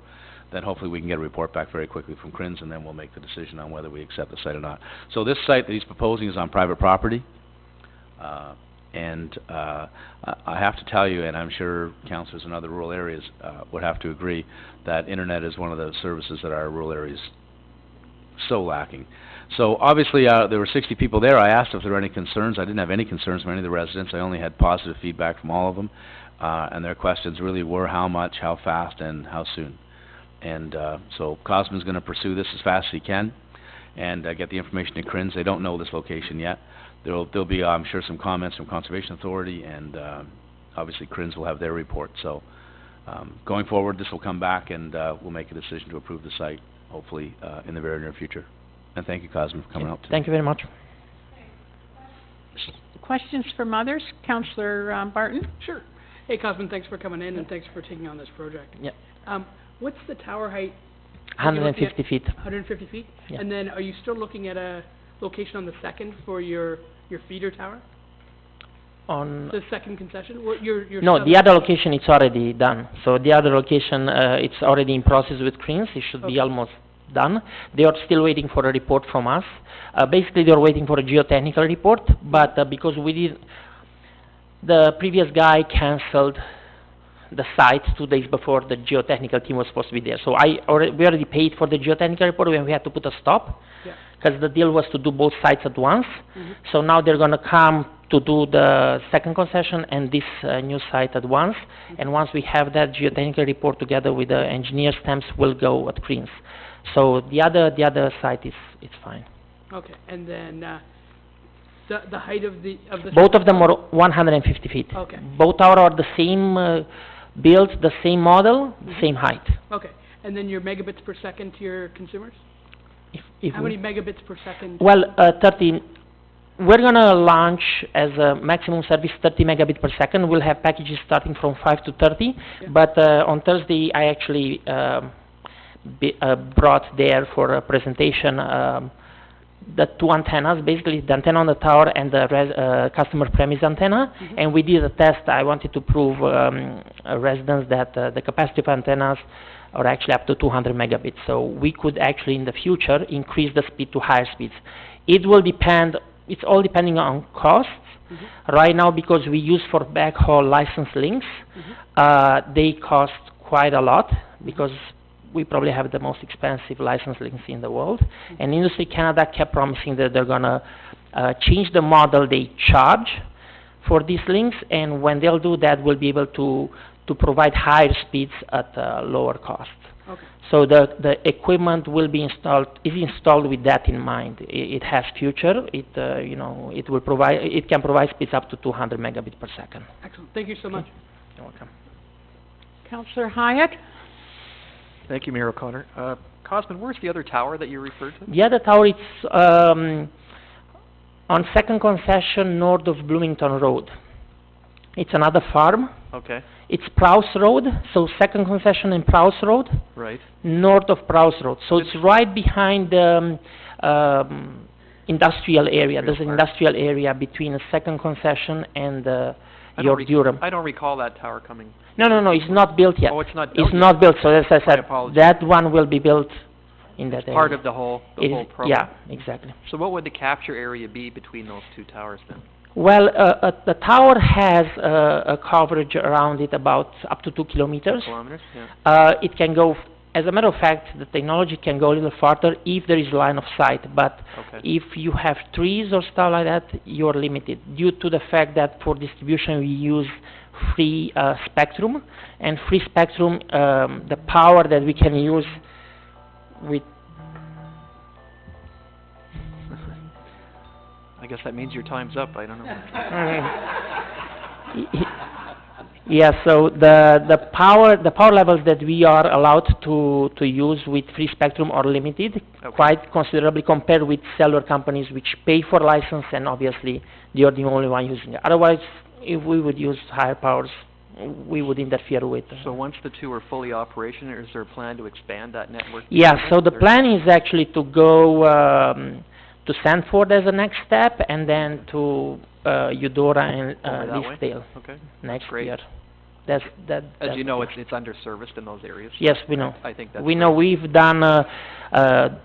then hopefully we can get a report back very quickly from CRINS, and then we'll make the decision on whether we accept the site or not. So this site that he's proposing is on private property, and I have to tell you, and I'm sure councillors in other rural areas would have to agree, that internet is one of the services that our rural areas so lacking. So obviously there were 60 people there. I asked if there were any concerns. I didn't have any concerns from any of the residents. I only had positive feedback from all of them, and their questions really were how much, how fast, and how soon. And so Cosman's going to pursue this as fast as he can and get the information to CRINS. They don't know this location yet. There'll be, I'm sure, some comments from Conservation Authority, and obviously CRINS will have their report. So going forward, this will come back, and we'll make a decision to approve the site, hopefully in the very near future. And thank you, Cosman, for coming out today. Thank you very much. Questions from others? Councillor Barton? Sure. Hey, Cosman, thanks for coming in and thanks for taking on this project. Yep. What's the tower height? 150 feet. 150 feet? Yeah. And then are you still looking at a location on the second for your feeder tower? On The second concession? What, no, the other location it's already done. So the other location it's already in process with CRINS. It should be almost done. They are still waiting for a report from us. Basically, they are waiting for a geotechnical report, but because the previous guy cancelled the site 2 days before the geotechnical team was supposed to be there. So we already paid for the geotechnical report when we had to put a stop, because the deal was to do both sites at once. So now they're going to come to do the second concession and this new site at once. And once we have that geotechnical report together with the engineer stamps, we'll go at CRINS. So the other site it's fine. Okay, and then the height of the both of them are 150 feet. Okay. Both are the same build, the same model, the same height. Okay, and then your megabits per second to your consumers? If How many megabits per second? Well, 30. We're gonna launch as a maximum service 30 megabit per second. We'll have packages starting from 5 to 30. But on Thursday, I actually brought there for a presentation the two antennas, basically the antenna on the tower and the customer premise antenna. And we did a test. I wanted to prove residents that the capacity of antennas are actually up to 200 megabits. So we could actually in the future increase the speed to higher speeds. It will depend, it's all depending on costs. Right now, because we use for backhaul license links, they cost quite a lot because we probably have the most expensive license links in the world. And Industry Canada kept promising that they're gonna change the model they charge for these links, and when they'll do that, we'll be able to provide higher speeds at lower cost. Okay. So the equipment will be is installed with that in mind. It has future. It will provide. It can provide speeds up to 200 megabits per second. Excellent. Thank you so much. You're welcome. Councillor Hyatt? Thank you, Mayor O'Connor. Cosman, where's the other tower that you referred to? The other tower, it's on second concession north of Bloomington Road. It's another farm. Okay. It's Prowse Road, so second concession in Prowse Road. Right. North of Prowse Road. So it's right behind the industrial area. There's an industrial area between the second concession and your Durham. I don't recall that tower coming. No, it's not built yet. Oh, it's not built It's not built, so as I said, apologize. that one will be built in that area. Part of the whole program. Yeah, exactly. So what would the capture area be between those two towers then? Well, the tower has a coverage around it about up to 2 kilometers. 2 kilometers, yeah. It can go as a matter of fact, the technology can go a little farther if there is line of sight, but Okay. if you have trees or stuff like that, you're limited due to the fact that for distribution we use free spectrum, and free spectrum, the power that we can use with I guess that means your time's up, I don't know. yeah, so the power levels that we are allowed to use with free spectrum are limited, Okay. quite considerably compared with cellular companies which pay for license, and obviously they are the only one using it. Otherwise, if we would use higher powers, we would interfere with. So once the two are fully operational, is there a plan to expand that network? Yeah, further, so the or- plan is actually to go to Sanford as a next step, and then to Eudora and Over that way? Leesdale Okay. next great. year. That's As you know, it's underserviced in those areas. Yes, we know. I think that's We know great. we've done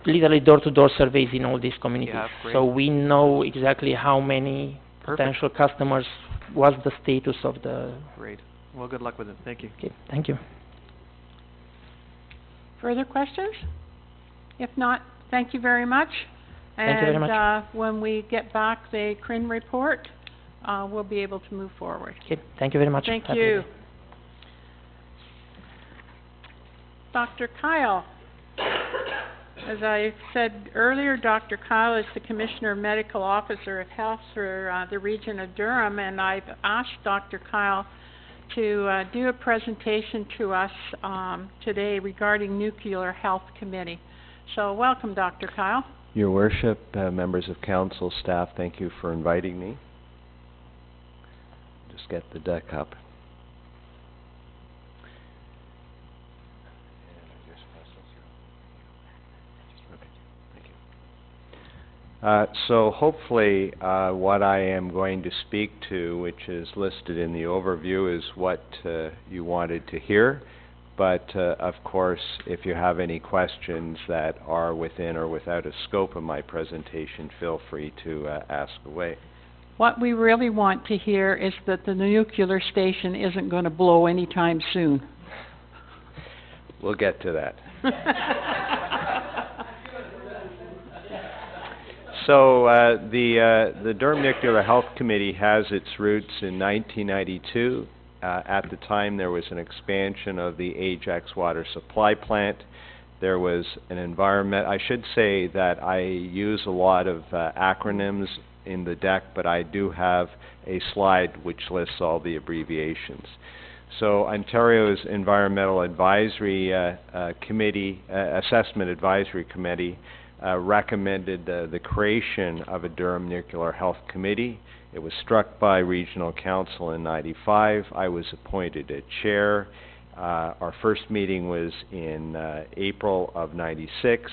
literally door-to-door surveys in all these communities. have, great. So we know exactly how many Perfect. potential customers, what's the status of the... Great. Well, good luck with it. Thank you. Okay, thank you. Further questions? If not, thank you very much. Thank you very much. And, when we get back the CRIN report, we'll be able to move forward. Okay, thank you very much. Thank Have a good you. day. Dr. Kyle. As I said earlier, Dr. Kyle is the Commissioner Medical Officer of Health for the region of Durham, and I've asked Dr. Kyle to do a presentation to us today regarding Nuclear Health Committee. So welcome, Dr. Kyle. Your Worship, members of council, staff, thank you for inviting me. Just get the deck up. So hopefully what I am going to speak to, which is listed in the overview, is what you wanted to hear. But of course, if you have any questions that are within or without a scope of my presentation, feel free to ask away. What we really want to hear is that the nuclear station isn't going to blow anytime soon. We'll get to that. So the Durham Nuclear Health Committee has its roots in 1992. At the time, there was an expansion of the Ajax water supply plant. There was an environment. I should say that I use a lot of acronyms in the deck, but I do have a slide which lists all the abbreviations. So Ontario's Environmental Advisory Committee, Assessment Advisory Committee, recommended the creation of a Durham Nuclear Health Committee. It was struck by Regional Council in '95. I was appointed a chair. Our first meeting was in April of '96,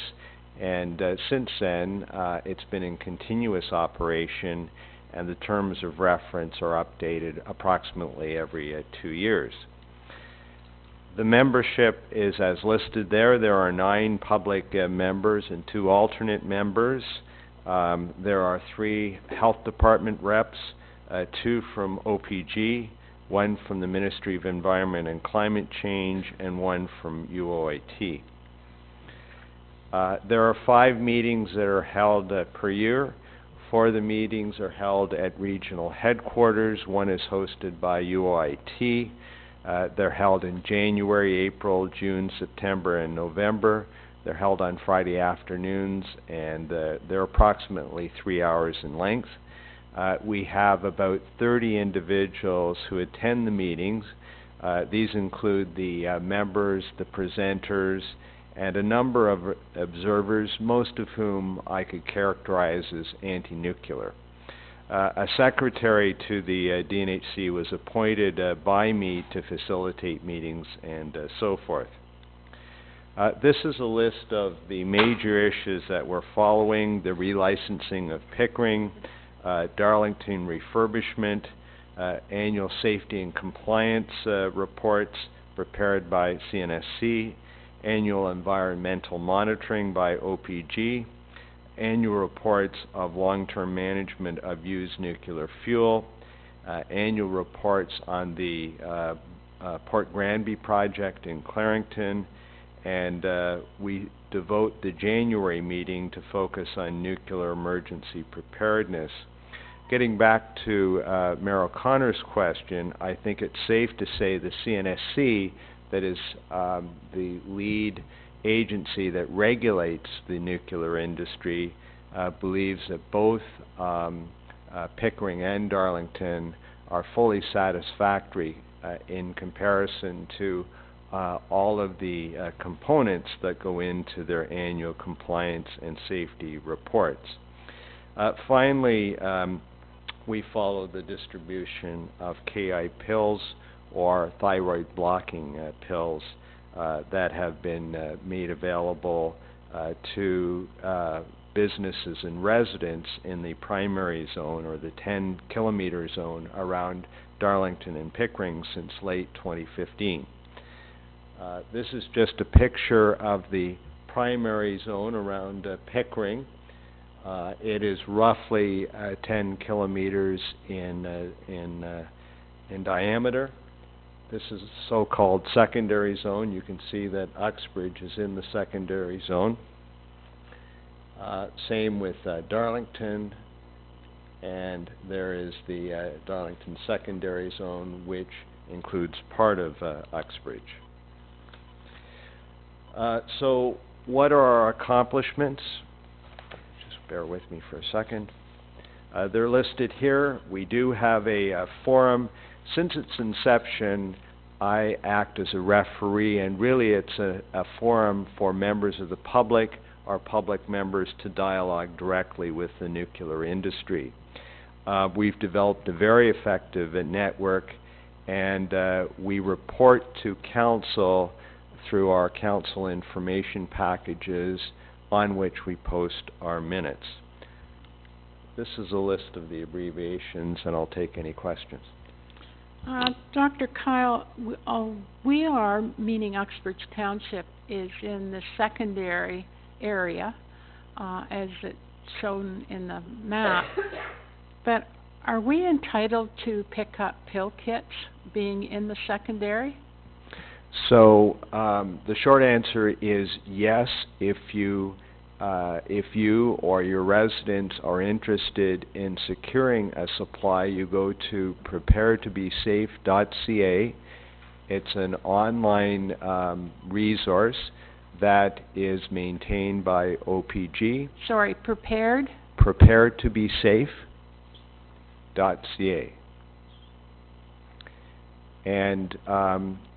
and since then it's been in continuous operation, and the terms of reference are updated approximately every 2 years. The membership is as listed there. There are 9 public members and 2 alternate members. There are 3 health department reps, 2 from OPG, 1 from the Ministry of Environment and Climate Change, and 1 from UOIT. There are 5 meetings that are held per year. 4 of the meetings are held at regional headquarters. 1 is hosted by UOIT. They're held in January, April, June, September, and November. They're held on Friday afternoons, and they're approximately 3 hours in length. We have about 30 individuals who attend the meetings. These include the members, the presenters, and a number of observers, most of whom I could characterize as anti-nuclear. A secretary to the DNHC was appointed by me to facilitate meetings and so forth. This is a list of the major issues that we're following: the relicensing of Pickering, Darlington refurbishment, annual safety and compliance reports prepared by CNSC, annual environmental monitoring by OPG, annual reports of long-term management of used nuclear fuel, annual reports on the Port Granby project in Clarington, and we devote the January meeting to focus on nuclear emergency preparedness. Getting back to Mayor O'Connor's question, I think it's safe to say the CNSC, that is the lead agency that regulates the nuclear industry, believes that both Pickering and Darlington are fully satisfactory in comparison to all of the components that go into their annual compliance and safety reports. Finally, we follow the distribution of KI pills or thyroid blocking pills that have been made available to businesses and residents in the primary zone or the 10-kilometer zone around Darlington and Pickering since late 2015. This is just a picture of the primary zone around Pickering. It is roughly 10 kilometers in diameter. This is a so-called secondary zone. You can see that Uxbridge is in the secondary zone. Same with Darlington, and there is the Darlington secondary zone, which includes part of Uxbridge. So what are our accomplishments? Just bear with me for a second. They're listed here. We do have a forum. Since its inception, I act as a referee, and really it's a forum for members of the public or public members to dialogue directly with the nuclear industry. We've developed a very effective network, and we report to council through our council information packages on which we post our minutes. This is a list of the abbreviations, and I'll take any questions. Dr. Kyle, we are, meaning Uxbridge Township, is in the secondary area, as it's shown in the map. But are we entitled to pick up pill kits being in the secondary? So the short answer is yes. If you or your residents are interested in securing a supply, you go to preparetobesafe.ca. It's an online resource that is maintained by OPG. Sorry, prepared? Preparetobesafe.ca. And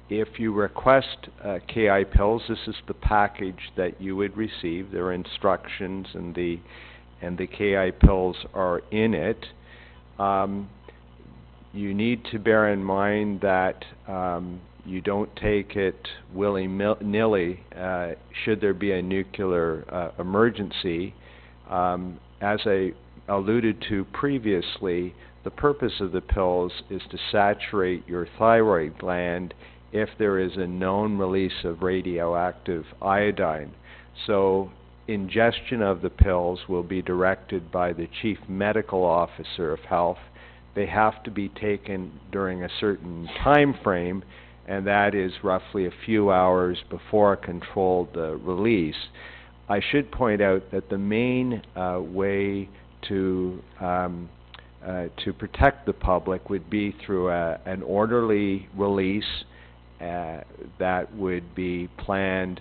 if you request KI pills, this is the package that you would receive. There are instructions, and the KI pills are in it. You need to bear in mind that you don't take it willy-nilly should there be a nuclear emergency. As I alluded to previously, the purpose of the pills is to saturate your thyroid gland if there is a known release of radioactive iodine. So ingestion of the pills will be directed by the Chief Medical Officer of Health. They have to be taken during a certain time frame, and that is roughly a few hours before a controlled release. I should point out that the main way to protect the public would be through an orderly release that would be planned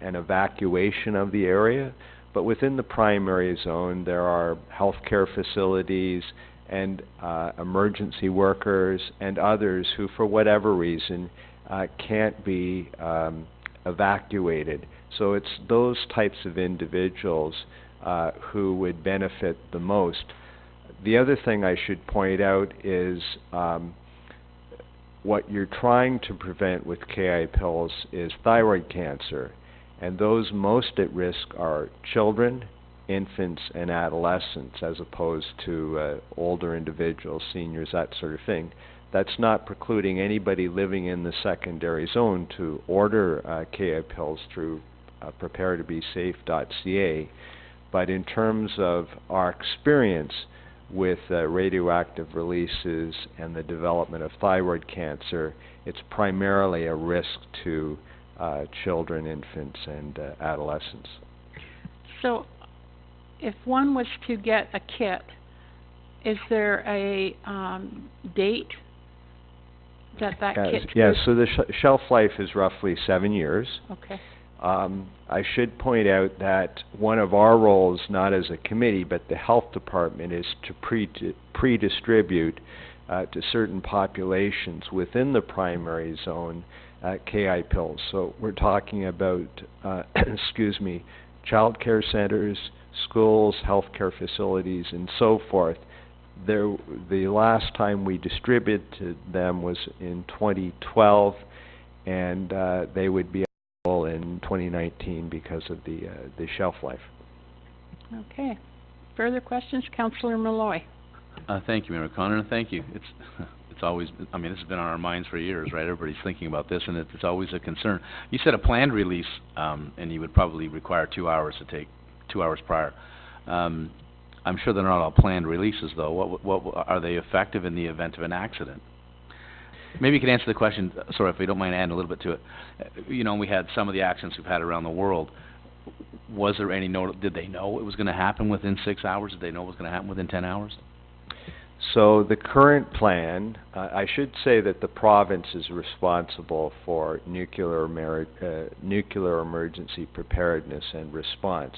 an evacuation of the area. But within the primary zone, there are healthcare facilities and emergency workers and others who, for whatever reason, can't be evacuated. So it's those types of individuals who would benefit the most. The other thing I should point out is what you're trying to prevent with KI pills is thyroid cancer, and those most at risk are children, infants, and adolescents, as opposed to older individuals, seniors, that sort of thing. That's not precluding anybody living in the secondary zone to order KI pills through preparetobesafe.ca, but in terms of our experience, with radioactive releases and the development of thyroid cancer, it's primarily a risk to children, infants, and adolescents. So, if one was to get a kit, is there a date that kit Yeah, so the shelf life is roughly 7 years. Okay. I should point out that one of our roles, not as a committee, but the health department, is to pre-distribute to certain populations within the primary zone KI pills. So we're talking about, excuse me, child care centers, schools, healthcare facilities, and so forth. The last time we distributed them was in 2012, and they would be available in 2019 because of the shelf life. Okay. Further questions? Councillor Malloy. Thank you, Mayor O'Connor, and thank you. It's always, I mean, this has been on our minds for years, right? Everybody's thinking about this, and it's always a concern. You said a planned release, and you would probably require 2 hours to take 2 hours prior. I'm sure they're not all planned releases, though. What are they effective in the event of an accident? Maybe you could answer the question, sorry, if you don't mind adding a little bit to it. You know, we had some of the accidents we've had around the world. Was there any did they know it was going to happen within 6 hours? Did they know it was going to happen within 10 hours? So the current plan, I should say that the province is responsible for nuclear emergency preparedness and response.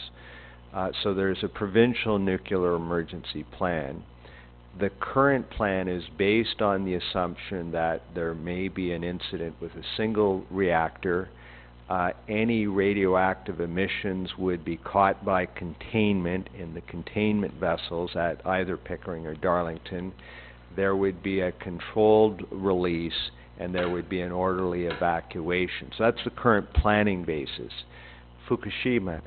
So there's a provincial nuclear emergency plan. The current plan is based on the assumption that there may be an incident with a single reactor. Any radioactive emissions would be caught by containment in the containment vessels at either Pickering or Darlington. There would be a controlled release, and there would be an orderly evacuation. So that's the current planning basis. Fukushima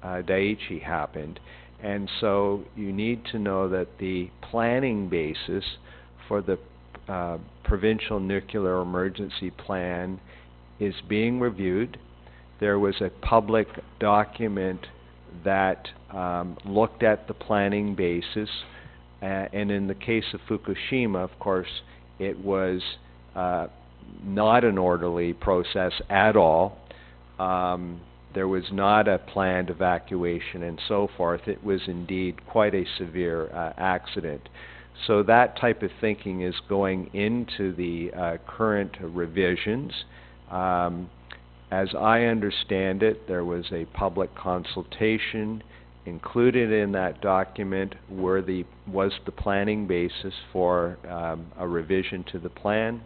Daiichi happened, and so you need to know that the planning basis for the provincial nuclear emergency plan is being reviewed. There was a public document that looked at the planning basis, and in the case of Fukushima, of course, it was not an orderly process at all. There was not a planned evacuation and so forth. It was indeed quite a severe accident. So that type of thinking is going into the current revisions. As I understand it, there was a public consultation. Included in that document was the planning basis for a revision to the plan.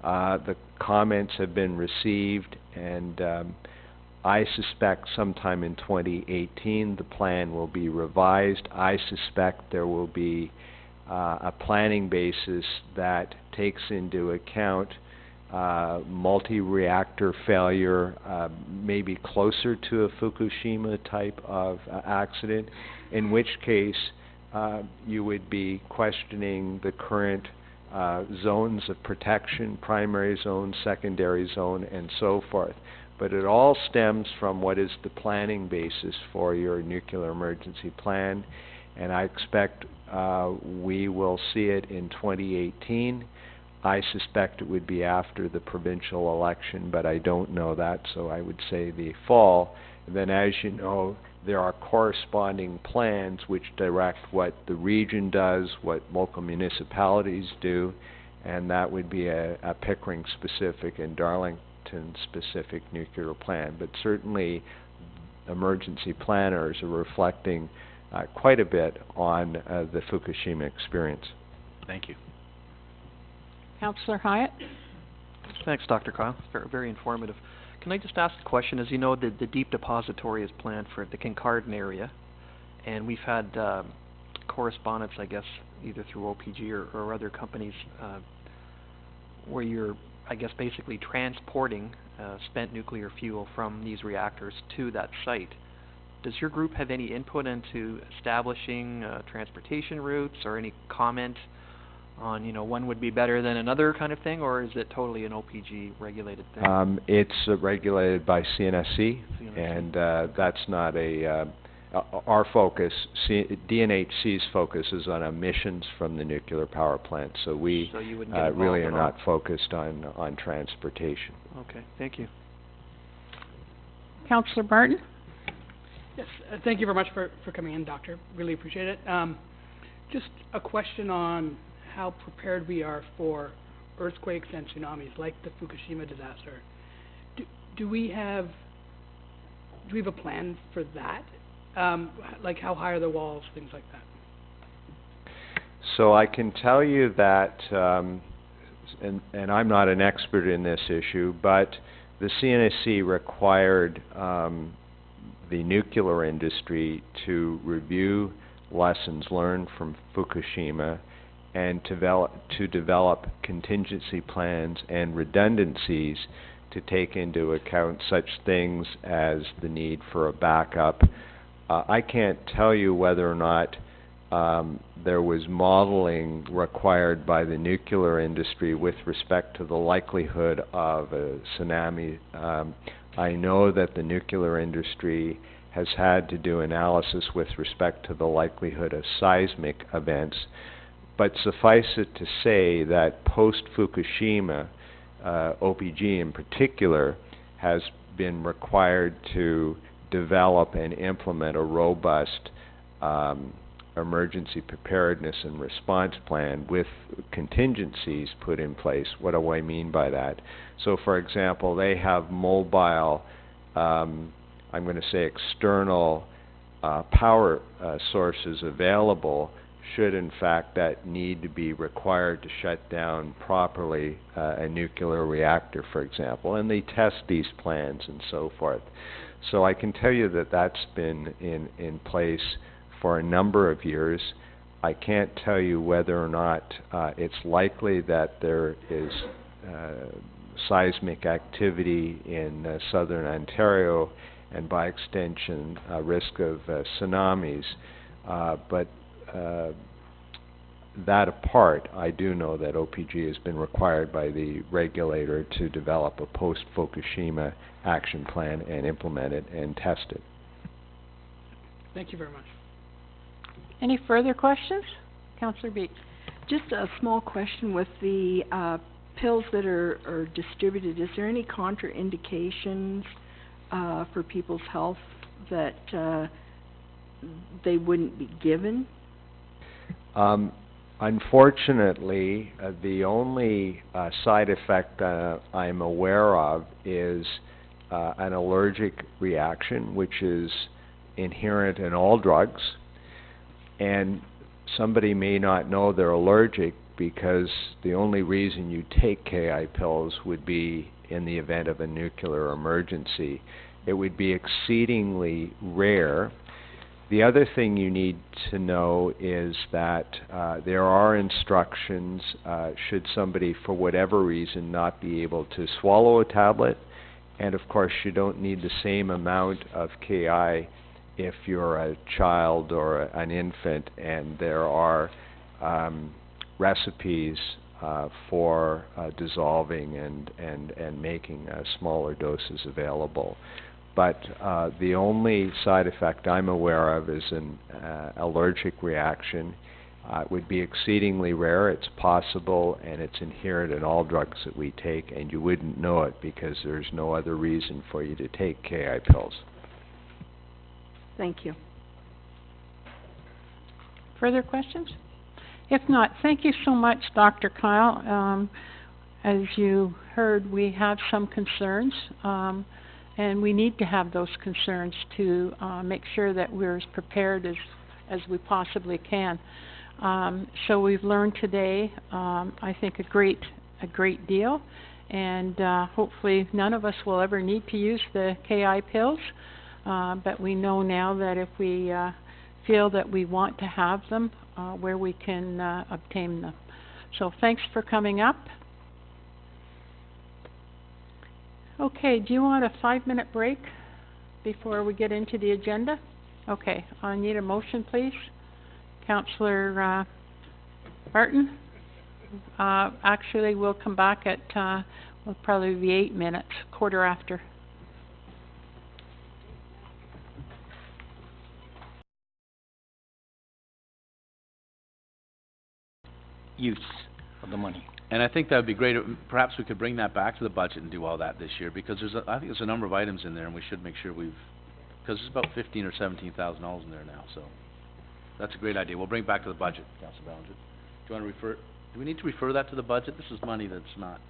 The comments have been received, and I suspect sometime in 2018 the plan will be revised. I suspect there will be a planning basis that takes into account multi-reactor failure, maybe closer to a Fukushima type of accident, in which case you would be questioning the current zones of protection, primary zone, secondary zone, and so forth. But it all stems from what is the planning basis for your nuclear emergency plan, and I expect we will see it in 2018. I suspect it would be after the provincial election, but I don't know that, so I would say the fall. And then, as you know, there are corresponding plans which direct what the region does, what local municipalities do, and that would be a Pickering-specific and Darlington-specific nuclear plan. But certainly, emergency planners are reflecting quite a bit on the Fukushima experience. Thank you. Councillor Hyatt. Thanks, Dr. Kyle. Very, very informative. Can I just ask a question? As you know, the deep depository is planned for the Kincardine area, and we've had correspondence, I guess, either through OPG or other companies, where you're, I guess, basically transporting spent nuclear fuel from these reactors to that site. Does your group have any input into establishing transportation routes, or any comment on, you know, one would be better than another kind of thing, or is it totally an OPG regulated thing? It's regulated by CNSC, and that's not a our focus, DNHC's focus is on emissions from the nuclear power plant, so we So you wouldn't get involved really at are all? not focused on transportation. Okay, thank you. Councillor Barton? Yes, thank you very much for coming in, Doctor. Really appreciate it. Just a question on how prepared we are for earthquakes and tsunamis, like the Fukushima disaster. Do we have a plan for that? Like how high are the walls, things like that? So I can tell you that, and I'm not an expert in this issue, but the CNSC required the nuclear industry to review lessons learned from Fukushima and to develop contingency plans and redundancies to take into account such things as the need for a backup. I can't tell you whether or not there was modeling required by the nuclear industry with respect to the likelihood of a tsunami. I know that the nuclear industry has had to do analysis with respect to the likelihood of seismic events, but suffice it to say that post-Fukushima, OPG in particular, has been required to develop and implement a robust emergency preparedness and response plan with contingencies put in place. What do I mean by that? So, for example, they have mobile, I'm going to say external power sources available should in fact that need to be required to shut down properly a nuclear reactor, for example, and they test these plans and so forth. So I can tell you that that's been in place for a number of years. I can't tell you whether or not it's likely that there is seismic activity in southern Ontario and by extension risk of tsunamis, but that apart, I do know that OPG has been required by the regulator to develop a post-Fukushima action plan and implement it and test it. Thank you very much. Any further questions? Councillor Beak. Just a small question with the pills that are distributed. Is there any contraindications for people's health that they wouldn't be given? Unfortunately, the only side effect I'm aware of is an allergic reaction, which is inherent in all drugs. And somebody may not know they're allergic because the only reason you take KI pills would be in the event of a nuclear emergency. It would be exceedingly rare. The other thing you need to know is that there are instructions should somebody for whatever reason not be able to swallow a tablet, and of course you don't need the same amount of KI if you're a child or an infant, and there are recipes for dissolving and making smaller doses available. But the only side effect I'm aware of is an allergic reaction. It would be exceedingly rare. It's possible, and it's inherent in all drugs that we take, and you wouldn't know it because there's no other reason for you to take KI pills. Thank you. Further questions? If not, thank you so much, Dr. Kyle. As you heard, we have some concerns, and we need to have those concerns to make sure that we're as prepared as we possibly can. So we've learned today, I think, a great deal, and hopefully none of us will ever need to use the KI pills, but we know now that if we feel that we want to have them, where we can obtain them. So thanks for coming up. Okay, do you want a 5-minute break before we get into the agenda? Okay, I need a motion, please. Councillor Barton? Actually, we'll come back at, will probably be 8 minutes, quarter after. use of the money. And I think that would be great. Perhaps we could bring that back to the budget and do all that this year, because I think there's a number of items in there, and we should make sure because there's about $15,000 or $17,000 in there now, so that's a great idea. We'll bring it back to the budget, Councilor Bellinger. Do you want to do we need to refer that to the budget? This is money that's not,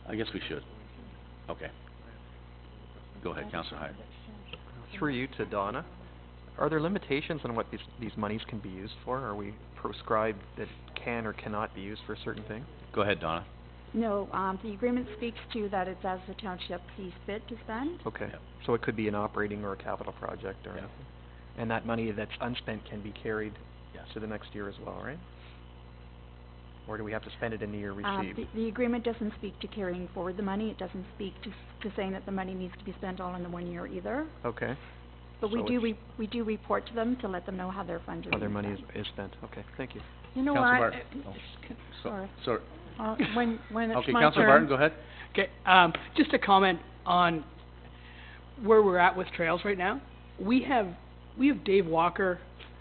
I guess we should. Okay. Go ahead, Councilor Hyatt. Through you to Donna, are there limitations on what these monies can be used for? Are we prescribed that can or cannot be used for certain things? Go ahead, Donna. No, the agreement speaks to that it's as the township sees fit to spend. Okay, Yep. so it could be an operating or a capital project or Yep. anything? And that money that's unspent can be carried Yes. to the next year as well, right? Or do we have to spend it in the year received? The agreement doesn't speak to carrying forward the money. It doesn't speak to saying that the money needs to be spent all in the 1 year either. Okay, But we So do, it's- we do report to them to let them know how their funds are being other money spent. is spent, okay, thank you. You know Councilor what? Barton. Oh. Sorry. Sorry. When it's Okay, my Councilor turn. Barton, go ahead. Okay, just a comment on where we're at with trails right now. We have Dave Walker,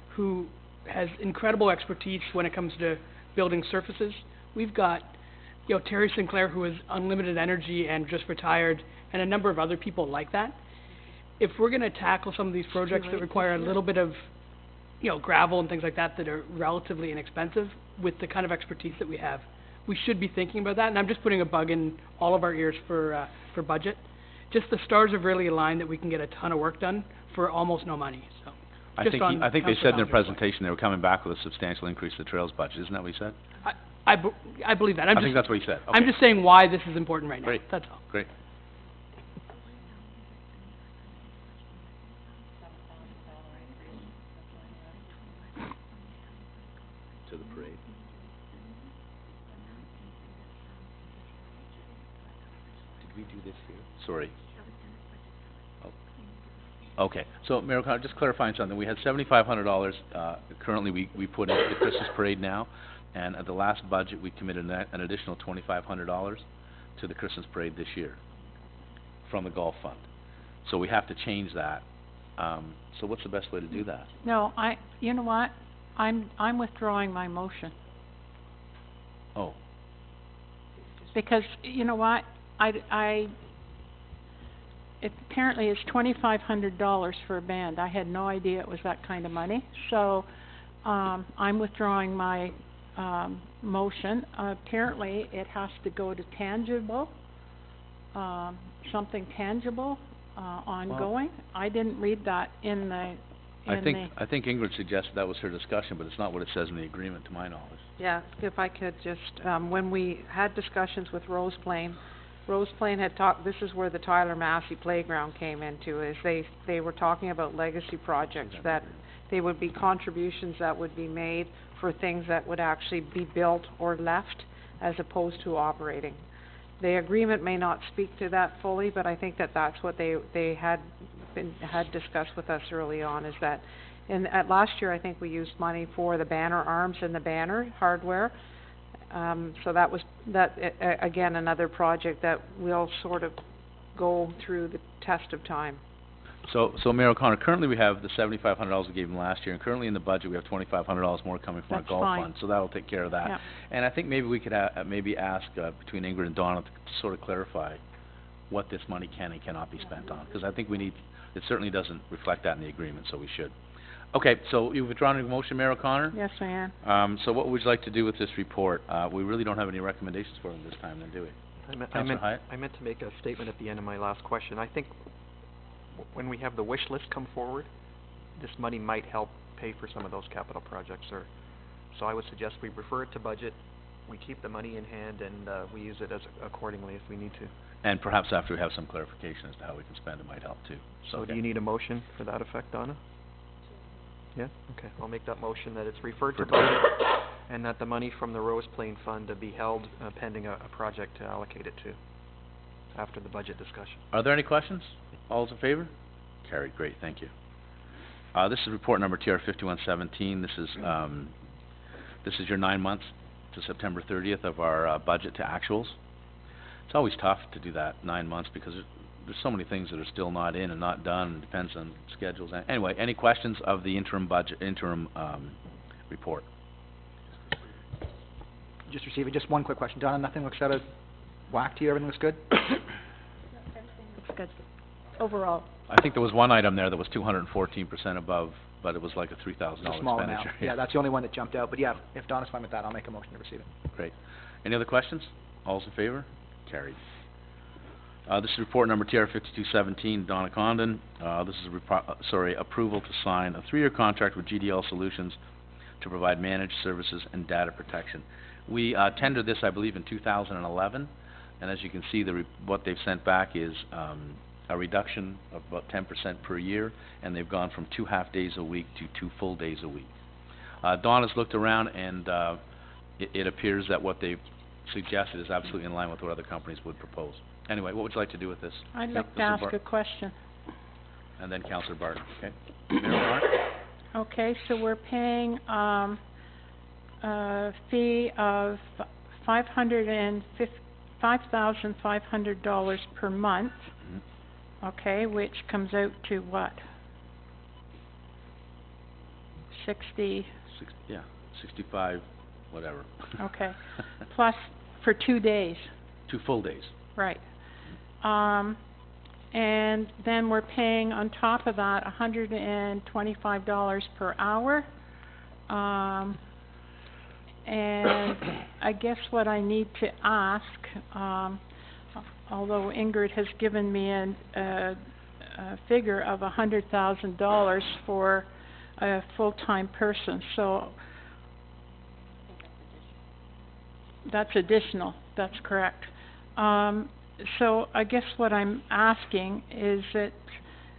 who has incredible expertise when it comes to building surfaces. We've got, Terry Sinclair, who is Unlimited Energy and just retired, and a number of other people like that. If we're gonna tackle some of these projects that require a little bit of, gravel and things like that that are relatively inexpensive, with the kind of expertise that we have, we should be thinking about that, and I'm just putting a bug in all of our ears for budget. Just the stars have really aligned that we can get a ton of work done for almost no money, so. I Just think on I think they Councilor said in their Bellinger's point. presentation they were coming back with a substantial increase to the trails budget. Isn't that what he said? I believe that, I think that's what he said. I'm Okay. just saying why this is important right now, Great. that's all. Great. To the parade. Did we do this here? Sorry. Oh. Okay, so Mayor O'Connor, just clarifying something. We had $7,500, currently we put into the Christmas parade now, and at the last budget, we committed an additional $2,500 to the Christmas parade this year from the golf fund. So we have to change that. So what's the best way to do that? No, you know what? I'm withdrawing my motion. Oh, Because, you know what? It apparently is $2,500 for a band. I had no idea it was that kind of money. So, I'm withdrawing my, motion. Apparently, it has to go to tangible, something tangible, ongoing. I didn't read that in the, I think Ingrid suggested that was her discussion, but it's not what it says in the agreement, to my knowledge. Yeah, if I could just, when we had discussions with Rose Plain had talked, this is where the Tyler Massey Playground came into, is they were talking about legacy projects, that they would be contributions that would be made for things that would actually be built or left, as opposed to operating. The agreement may not speak to that fully, but I think that that's what they had discussed with us early on, is that at last year, I think we used money for the banner arms and the banner hardware. So that was, again, another project that will sort of go through the test of time. So Mayor O'Connor, currently we have the $7,500 we gave them last year, and currently in the budget we have $2,500 more coming from our That's golf fine. fund, so that'll take care of that. Yeah. And I think maybe we could maybe ask between Ingrid and Donna to sort of clarify what this money can and cannot be spent on, because I think it certainly doesn't reflect that in the agreement, so we should. Okay, so you've withdrawn your motion, Mayor O'Connor? Yes, I am. So what would you like to do with this report? We really don't have any recommendations for them this time, then, do we? Councilor Hyatt? I meant to make a statement at the end of my last question. I think when we have the wish list come forward, this money might help pay for some of those capital projects, so I would suggest we refer it to budget, we keep the money in hand, and we use it accordingly if we need to. And perhaps after we have some clarification as to how we can spend it might help too. So do you need a motion for that effect, Donna? Yeah, okay, I'll make that motion that it's referred to budget, and that the money from the Rose Plain Fund to be held pending a project to allocate it to after the budget discussion. Are there any questions? All those in favor? Carried, great, thank you. This is report number TR 5117. This is your 9 months to September 30th of our budget to actuals. It's always tough to do that 9 months because there's so many things that are still not in and not done, and depends on schedules. Anyway, any questions of the interim budget, report? just receive it. Just one quick question. Donna, nothing looks out of whack to you? Everything looks good? Looks good, overall. I think there was one item there that was 214% above, but it was like a $3,000 It's a small amount. expenditure. Yeah, that's the only one that jumped out. But yeah, if Donna's fine with that, I'll make a motion to receive it. Great. Any other questions? All's in favor? Carried. This is report number TR 5217, Donna Condon. This is approval to sign a 3-year contract with GDL Solutions to provide managed services and data protection. We tendered this, I believe, in 2011, and as you can see, what they've sent back is a reduction of about 10% per year, and they've gone from 2 half-days a week to 2 full days a week. Donna's looked around, and it appears that what they've suggested is absolutely in line with what other companies would propose. Anyway, what would you like to do with this? I'd Yep, like to Mr. ask a question. And then Councillor Barton, okay? Mayor Barton? Okay, so we're paying, a fee of $5,500 per month, okay, which comes out to what? 60, 65, whatever. okay, plus for 2 days, 2 full days. right. And then we're paying on top of that $125 per hour. And I guess what I need to ask, although Ingrid has given me a figure of $100,000 for a full-time person, so that's additional, that's correct. So I guess what I'm asking is that,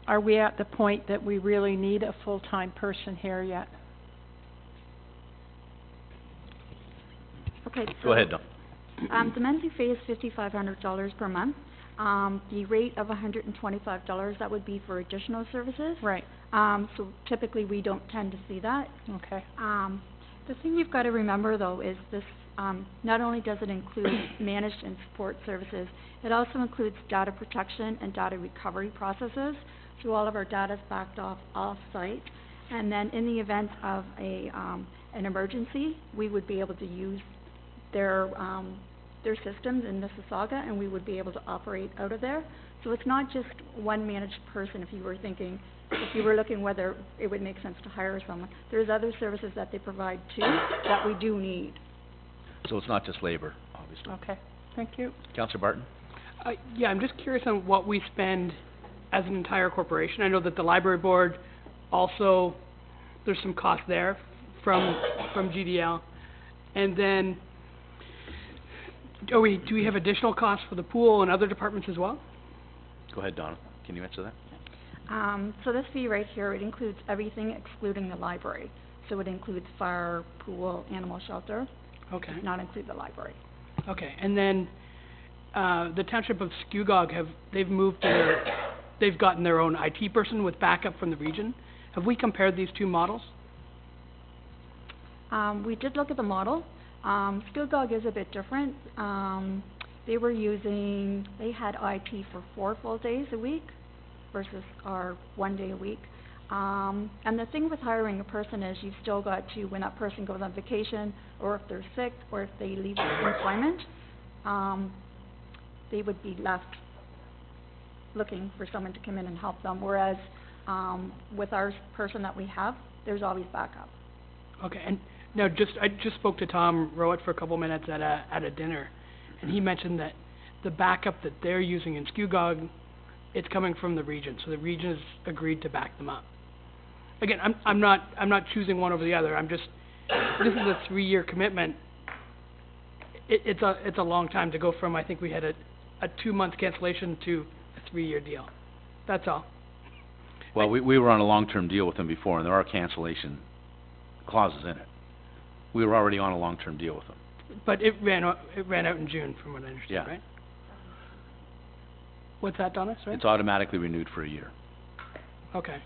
are we at the point that we really need a full-time person here yet? Okay, so... Go ahead, Don. The monthly fee is $5,500 per month. The rate of $125, that would be for additional services. Right. So typically we don't tend to see that. Okay. The thing you've got to remember though is this, not only does it include managed and support services, it also includes data protection and data recovery processes. So all of our data is backed off-site. And then in the event of an emergency, we would be able to use their systems in Mississauga, and we would be able to operate out of there. So it's not just one managed person. If you were looking whether it would make sense to hire someone, there's other services that they provide too that we do need. So it's not just labor, obviously. Okay, thank you. Councillor Barton? Yeah, I'm just curious on what we spend as an entire corporation. I know that the library board also, there's some cost there from GDL. And then, do we have additional costs for the pool and other departments as well? Go ahead, Donna. Can you answer that? So this fee right here, it includes everything excluding the library. So it includes fire, pool, animal shelter. Okay. Does not include the library. Okay, and then, the township of Scugog they've gotten their own IT person with backup from the region. Have we compared these two models? We did look at the model. Scugog is a bit different. They had IT for 4 full days a week versus our 1 day a week. And the thing with hiring a person is you've still got to, when that person goes on vacation, or if they're sick, or if they leave employment, they would be left looking for someone to come in and help them. Whereas with our person that we have, there's always backup. Okay, and now I just spoke to Tom Rowett for a couple minutes at a dinner, and he mentioned that the backup that they're using in Scugog, it's coming from the region, so the region has agreed to back them up. Again, I'm not choosing one over the other. This is a 3-year commitment. It's a long time to go from, I think we had a 2-month cancellation to a 3-year deal. That's all. Well, we were on a long-term deal with them before, and there are cancellation clauses in it. We were already on a long-term deal with them. But it ran out in June, from what I understand, Yeah. right? What's that, Donna? Sorry? It's automatically renewed for a year. Okay.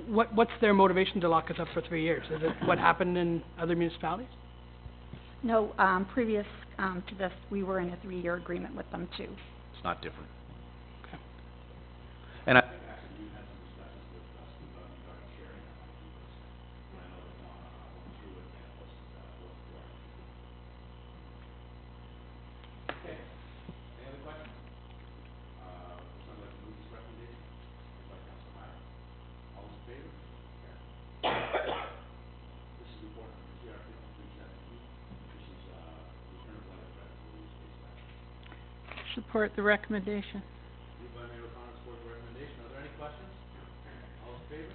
What's their motivation to lock us up for 3 years? Is it what happened in other municipalities? No, previous to this, we were in a 3-year agreement with them too. It's not different. Okay. And Support the recommendation. Moved by Mayor O'Connor, support the recommendation. Are there any questions? All in favor?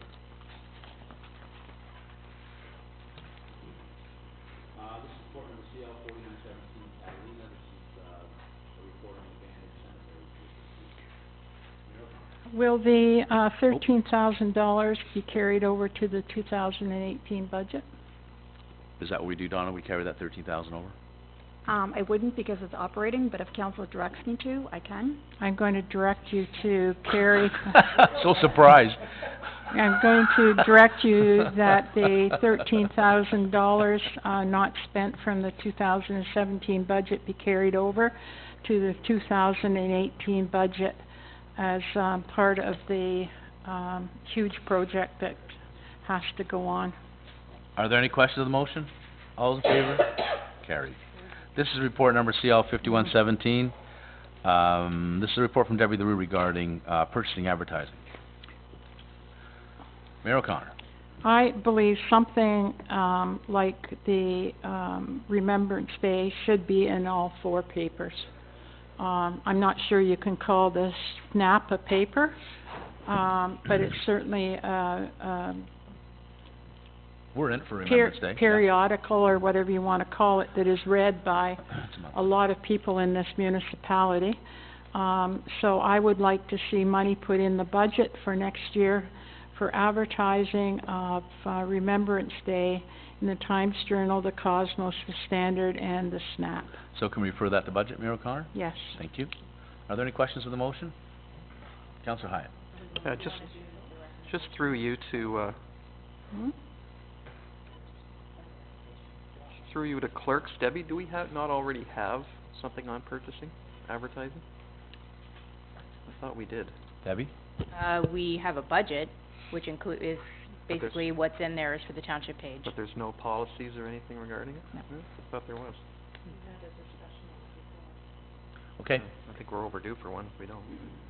This is report number CL 4917, Catalina. This is, a report on the abandoned cemetery. Mayor O'Connor. Will the, $13,000 be carried over to the 2018 budget? Is that what we do, Donna? We carry that 13,000 over? I wouldn't because it's operating, but if council directs me to, I can. I'm going to direct you to carry, So surprised. I'm going to direct you that the $13,000, not spent from the 2017 budget be carried over to the 2018 budget as, part of the, huge project that has to go on. Are there any questions of the motion? All those in favor? Carried. This is report number CL 5117. This is a report from Debbie LaRue regarding, purchasing advertising. Mayor O'Connor. I believe something, like the, Remembrance Day should be in all 4 papers. I'm not sure you can call this SNAP a paper, but it's certainly, We're in for Remembrance Day. periodical or whatever you want to call it, that is read by a lot of people in this municipality. So I would like to see money put in the budget for next year for advertising of, Remembrance Day in the Times Journal, the Cosmos, the Standard, and the SNAP. So can we refer that to budget, Mayor O'Connor? Yes. Thank you. Are there any questions of the motion? Councillor Hyatt. Just through you to, through you to clerks, Debbie, do we not already have something on purchasing, advertising? I thought we did. Debbie? We have a budget, which is there's- basically what's in there is for the township page. But there's no policies or anything regarding it? No. I thought there was. Okay. I think we're overdue for one if we don't.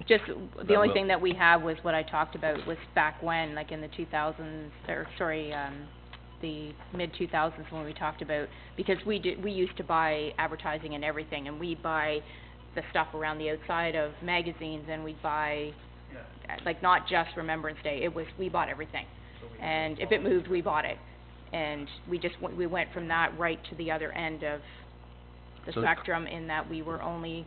Just, That the only will- thing that we have was what I talked about was back when, like in the 2000s, or sorry, the mid-2000s when we talked about, because we used to buy advertising and everything, and we buy the stuff around the outside of magazines, and we buy, like, not just Remembrance Day, we bought everything. And if it moved, we bought it. And we went from that right to the other end of the So- spectrum in that we were only,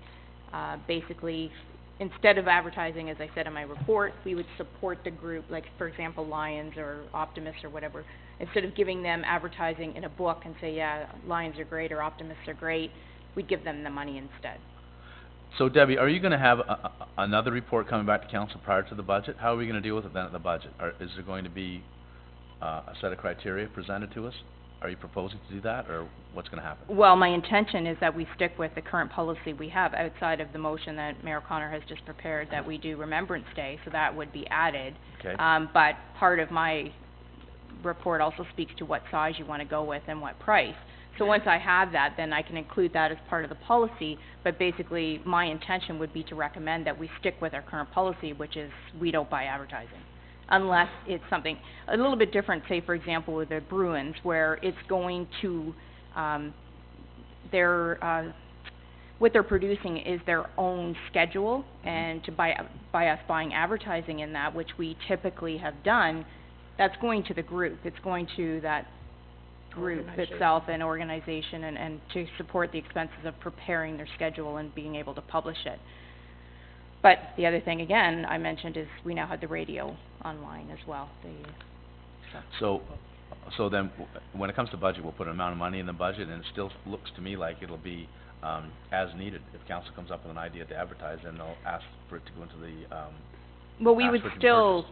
basically, instead of advertising, as I said in my report, we would support the group, like, for example, Lions or Optimists or whatever. Instead of giving them advertising in a book and say, yeah, Lions are great or Optimists are great, we'd give them the money instead. So Debbie, are you gonna have another report coming back to council prior to the budget? How are we gonna deal with it then at the budget? Is there going to be, a set of criteria presented to us? Are you proposing to do that, or what's gonna happen? Well, my intention is that we stick with the current policy we have outside of the motion that Mayor O'Connor has just prepared, that we do Remembrance Day, so that would be added. Okay. But part of my report also speaks to what size you want to go with and what price. So once I have that, then I can include that as part of the policy, but basically, my intention would be to recommend that we stick with our current policy, which is we don't buy advertising. Unless it's something a little bit different, say for example with the Bruins, where it's going to, what they're producing is their own schedule, and to by us buying advertising in that, which we typically have done, that's going to the group, it's going to that group itself and organization, and to support the expenses of preparing their schedule and being able to publish it. But the other thing, again, I mentioned is we now have the radio online as well. So then, when it comes to budget, we'll put an amount of money in the budget, and it still looks to me like it'll be, as needed. If council comes up with an idea to advertise, then they'll ask for it to go into the, Well, we ask would for it to be still,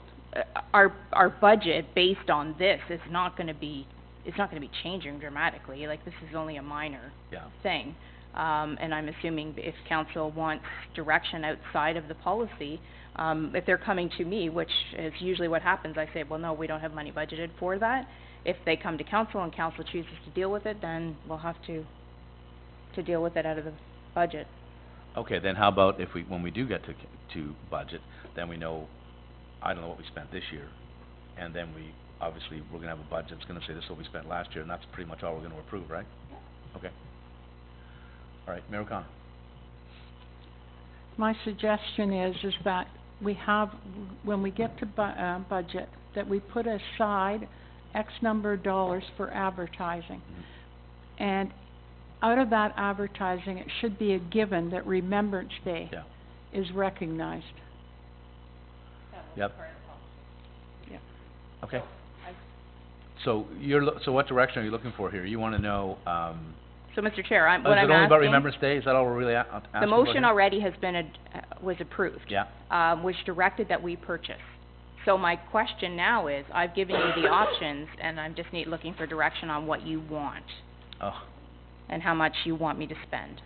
our budget based on this is not gonna be, it's not gonna be changing dramatically, like this is only a minor yeah. thing. And I'm assuming if council wants direction outside of the policy, if they're coming to me, which is usually what happens, I say, well, no, we don't have money budgeted for that. If they come to council and council chooses to deal with it, then we'll have to deal with it out of the budget. Okay, then how about if when we do get to budget, then we know, I don't know what we spent this year, and then obviously, we're gonna have a budget that's gonna say this is what we spent last year, and that's pretty much all we're gonna approve, right? Okay. All right, Mayor O'Connor. My suggestion is that we have, when we get to budget, that we put aside X number of dollars for advertising. And out of that advertising, it should be a given that Remembrance Day Yeah. is recognized. Yep. Yeah. Okay. So so what direction are you looking for here? You wanna know, So, Mr. Chair, what is I'm it only about asking, Remembrance Day? Is that all we're really asking the about motion here? already has been, was approved. Yeah. Which directed that we purchase. So my question now is, I've given you the options, and I'm just looking for direction on what you want, Oh, and how much you want me to spend.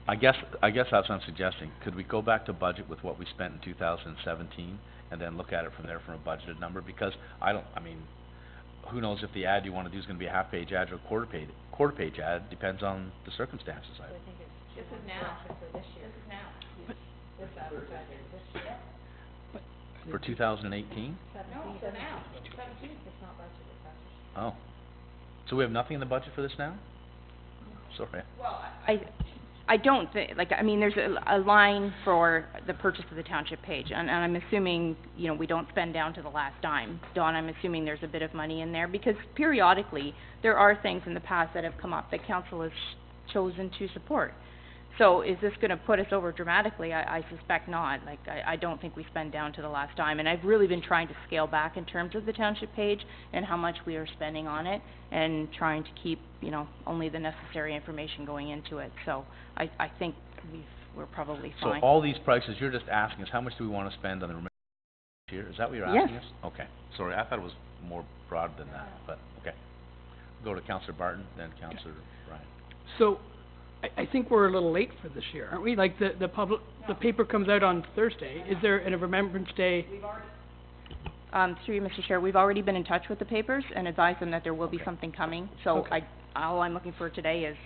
I guess that's what I'm suggesting. Could we go back to budget with what we spent in 2017 and then look at it from there from a budgeted number? Because who knows if the ad you wanna do is gonna be a half-page ad or a quarter-page ad, depends on the circumstances. This is now. This is now. This advertising, this year. For 2018? No, for now. 17, it's not budgeted, Oh. So we have nothing in the budget for this now? Sorry. Well, I don't think, there's a line for the purchase of the township page, and I'm assuming, we don't spend down to the last dime. Dawn, I'm assuming there's a bit of money in there, because periodically, there are things in the past that have come up that council has chosen to support. So is this gonna put us over dramatically? I suspect not. I don't think we spend down to the last dime, and I've really been trying to scale back in terms of the township page and how much we are spending on it, and trying to keep, only the necessary information going into it. So I think we're probably So fine. all these prices, you're just asking us, how much do we wanna spend on the remainder year? Is that what you're asking us? Yes. Okay. Sorry, I thought it was more broad than that, but, okay. Go to Councillor Barton, then Councillor Bryan. So, I think we're a little late for this year, aren't we? Like, the paper comes out on Thursday. Is there a Remembrance Day? Through you, Mr. Chair, we've already been in touch with the papers and advised them that there will be something coming. So Okay. all I'm looking for today is,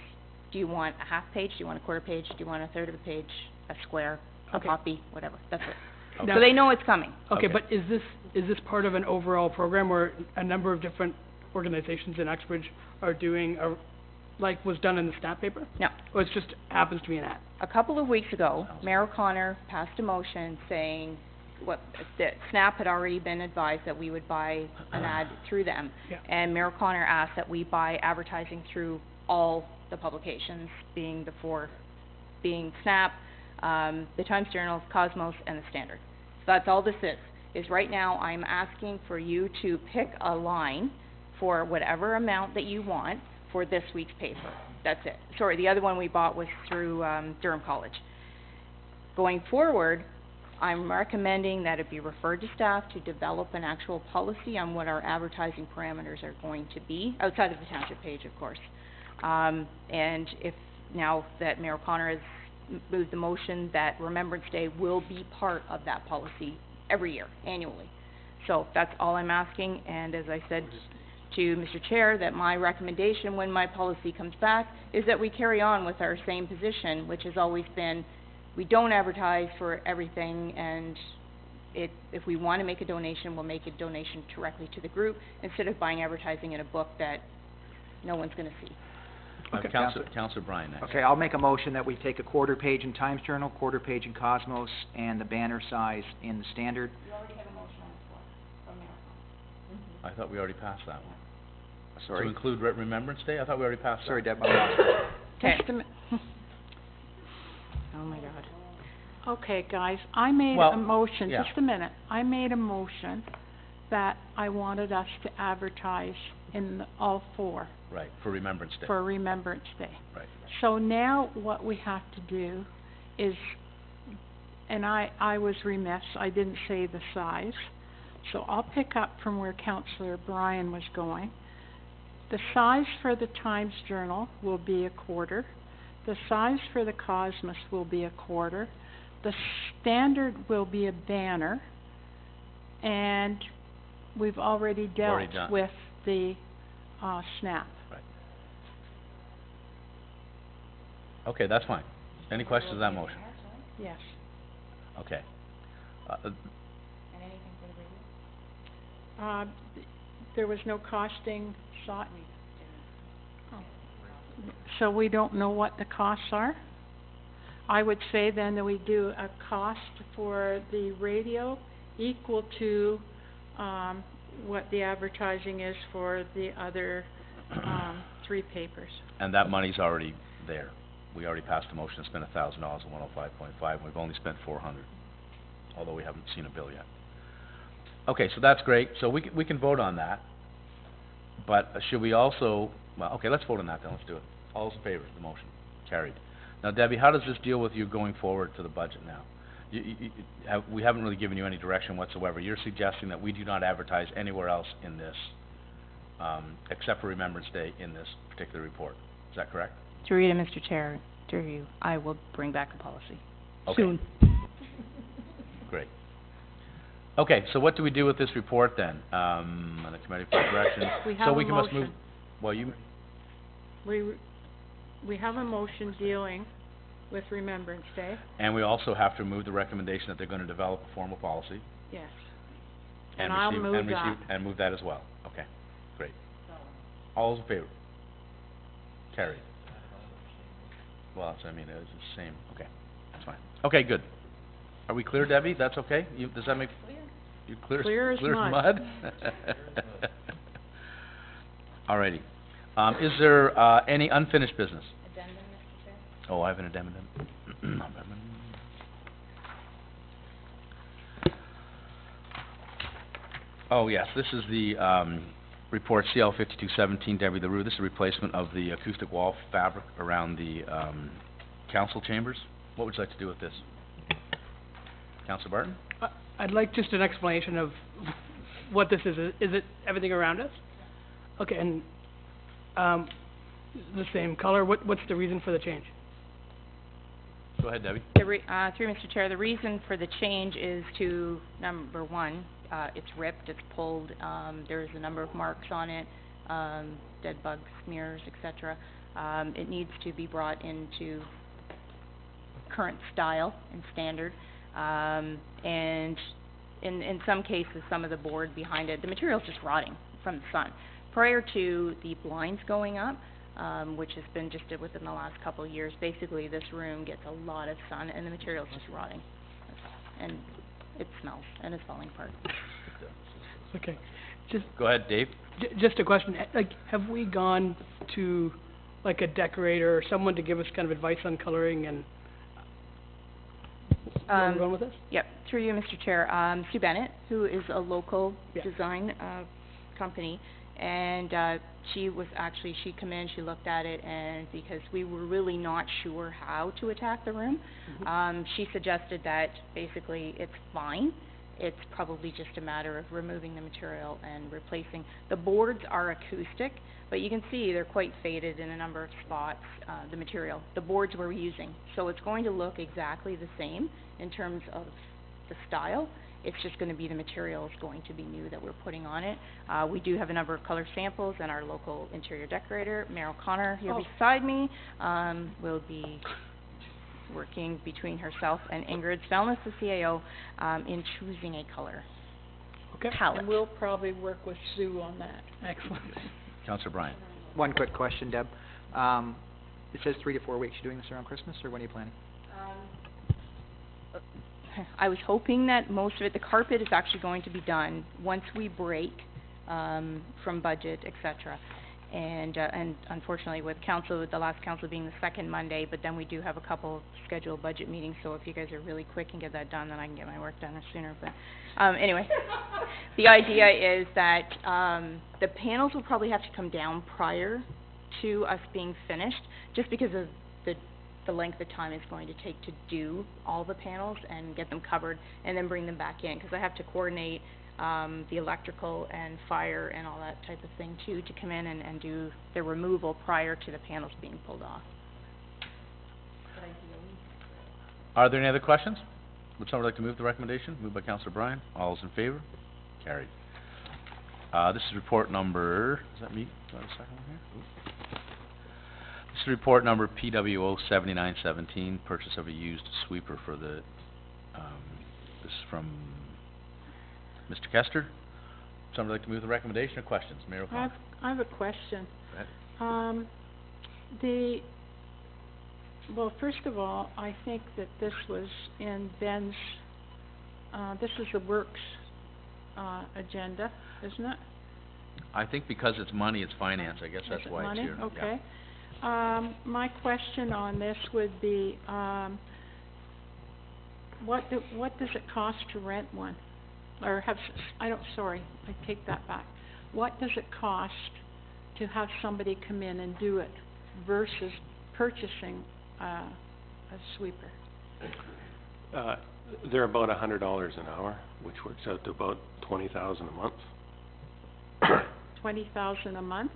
do you want a half page, do you want a quarter page, do you want a third of a page, a square, a Okay. copy, whatever, that's it. Okay. So they know it's coming. Okay, Okay. but is this part of an overall program where a number of different organizations in Uxbridge are doing like was done in the SNAP paper? No. Or it just happens to be an ad? A couple of weeks ago, Mayor O'Connor passed a motion saying that SNAP had already been advised that we would buy an ad through them. Yeah. And Mayor O'Connor asked that we buy advertising through all the publications, being SNAP, the Times-Journal, Cosmos, and the Standard. So that's all this is right now I'm asking for you to pick a line for whatever amount that you want for this week's paper. That's it. Sorry, the other one we bought was through Durham College. Going forward, I'm recommending that it be referred to staff to develop an actual policy on what our advertising parameters are going to be, outside of the township page, of course. And if, now that Mayor O'Connor has moved the motion, that Remembrance Day will be part of that policy every year, annually. So that's all I'm asking, and as I said to Mr. Chair, that my recommendation when my policy comes back is that we carry on with our same position, which has always been, we don't advertise for everything, and if we want to make a donation, we'll make a donation directly to the group, instead of buying advertising in a book that no one's gonna see. Okay. Councillor Bryan next. Okay, I'll make a motion that we take a quarter page in Times-Journal, quarter page in Cosmos, and the banner size in the Standard. You already have a motion on the floor from Mayor O'Connor. I thought we already passed that one. Sorry. To include Remembrance Day? I thought we already passed that. Sorry, Deb, I lost it. Okay. Just a minute. Oh my God. Okay, guys, I made Well, a motion, yeah. just a minute. I made a motion that I wanted us to advertise in all four Right, for Remembrance Day. for Remembrance Day. Right. So now what we have to do is, and I was remiss, I didn't say the size, so I'll pick up from where Councillor Bryan was going. The size for the Times-Journal will be a quarter. The size for the Cosmos will be a quarter. The Standard will be a banner. And we've already dealt Already done. with the, SNAP. Okay, that's fine. Any questions on that motion? Yes. Okay. And anything for the radio? There was no costing sought. Oh. So we don't know what the costs are? I would say then that we do a cost for the radio equal to, what the advertising is for the other, 3 papers. And that money's already there. We already passed a motion to spend $1,000 on 105.5, and we've only spent $400, although we haven't seen a bill yet. Okay, so that's great. So we can vote on that. But should we also, well, okay, let's vote on that then. Let's do it. All those in favor of the motion? Carried. Now, Debbie, how does this deal with you going forward to the budget now? We haven't really given you any direction whatsoever. You're suggesting that we do not advertise anywhere else in this, except for Remembrance Day in this particular report. Is that correct? Through you to Mr. Chair, through you, I will bring back a policy. Okay. Soon. Great. Okay, so what do we do with this report then? On the committee for direction. We So have we a can must move, motion. well, you, We have a motion dealing with Remembrance Day, and we also have to move the recommendation that they're gonna develop a formal policy. yes. And And I'll receive- move and receive- that. And move that as well. Okay, great. All those in favor? Carried. Well, it's, I mean, it's the same, okay, that's fine. Okay, good. Are we clear, Debbie? That's okay? Does that make? You clear? Clear as mud. mud? Alrighty. Is there, any unfinished business? Addendum, Mr. Chair? Oh, I have an addendum. Oh, yes, this is the, report CL 5217, Debbie LaRue. This is a replacement of the acoustic wall fabric around the, council chambers. What would you like to do with this? Councilor Barton? I'd like just an explanation of what this is. Is it everything around us? Okay, and, the same color, what's the reason for the change? Go ahead, Debbie. Through Mr. Chair, the reason for the change is to, number one, it's ripped, it's pulled, there's a number of marks on it, dead bug smears, et cetera. It needs to be brought into current style and standard. And in some cases, some of the board behind it, the material's just rotting from the sun. Prior to the blinds going up, which has been just within the last couple of years, basically this room gets a lot of sun and the material's just rotting. And it smells and it's falling apart. Okay, just, Go ahead, Dave. just a question, like, have we gone to, like, a decorator or someone to give us kind of advice on coloring and, where we're going with this? Yep, through you, Mr. Chair. Sue Bennett, who is a local Yeah. design company, and she come in, she looked at it, and because we were really not sure how to attack the room, she suggested that basically it's fine. It's probably just a matter of removing the material and replacing. The boards are acoustic, but you can see they're quite faded in a number of spots, the material. The boards we're using. So it's going to look exactly the same in terms of the style. It's just going to be the material is going to be new that we're putting on it. We do have a number of color samples, and our local interior decorator, Meryl Connor, here beside me, will be working between herself and Ingrid Stelness, the CAO, in choosing a color Okay. palette. And we'll probably work with Sue on that. Excellent. Councilor Bryant. One quick question, Deb. It says 3 to 4 weeks. You doing this around Christmas, or when are you planning? I was hoping that most of it, the carpet is actually going to be done once we break, from budget, et cetera. And unfortunately with council, the last council being the second Monday, but then we do have a couple scheduled budget meetings, so if you guys are really quick and get that done, then I can get my work done sooner, but, anyway. The idea is that, the panels will probably have to come down prior to us being finished, just because of the length of time it's going to take to do all the panels and get them covered, and then bring them back in, because I have to coordinate the electrical and fire and all that type of thing too, to come in and do the removal prior to the panels being pulled off. Are there any other questions? Would someone like to move the recommendation? Moved by Councilor Bryan. All those in favor? Carried. This is report number, does that meet? Do I have a second one here? Ooh. This is report number PWO 7917, purchase of a used sweeper for the, this is from Mr. Kester. Someone like to move the recommendation or questions? Mayor O'Connor. I have a question. Go ahead. The Well, first of all, I think that this was in Ben's, this is the works, agenda, isn't it? I think because it's money, it's finance, I guess Is that's it why it's money? here. Yeah. Okay. My question on this would be, what does it cost to rent one? Or have, sorry, I take that back. What does it cost to have somebody come in and do it versus purchasing, a sweeper? They're about $100 an hour, which works out to about $20,000 a month. 20,000 a month?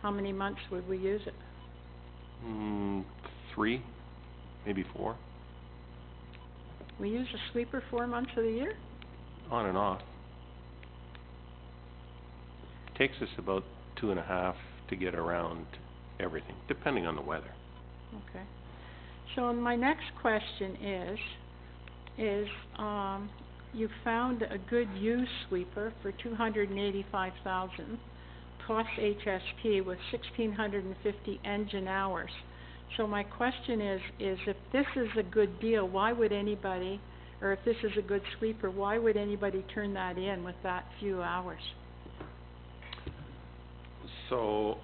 How many months would we use it? 3, maybe 4, We use a sweeper 4 months of the year? on and off. Takes us about 2.5 to get around everything, depending on the weather. Okay. So my next question is, you found a good used sweeper for $285,000 plus HST with 1,650 engine hours. So my question is if this is a good deal, why would anybody, or if this is a good sweeper, why would anybody turn that in with that few hours? So,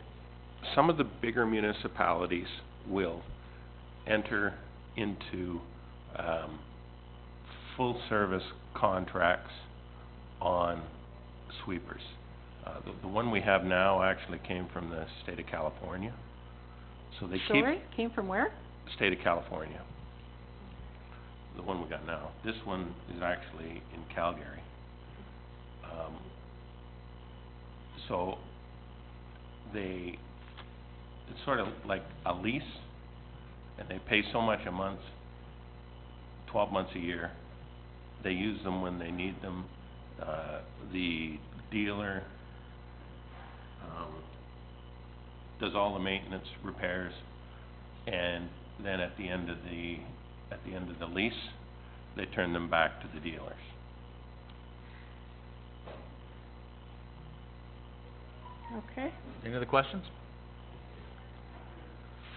some of the bigger municipalities will enter into full-service contracts on sweepers. The one we have now actually came from the state of California. So they Sorry? Came from where? State of California. The one we got now. This one is actually in Calgary. So it's sort of like a lease, and they pay so much a month, 12 months a year. They use them when they need them. The dealer does all the maintenance, repairs, and then at the end of the lease, they turn them back to the dealers. Okay. Any other questions?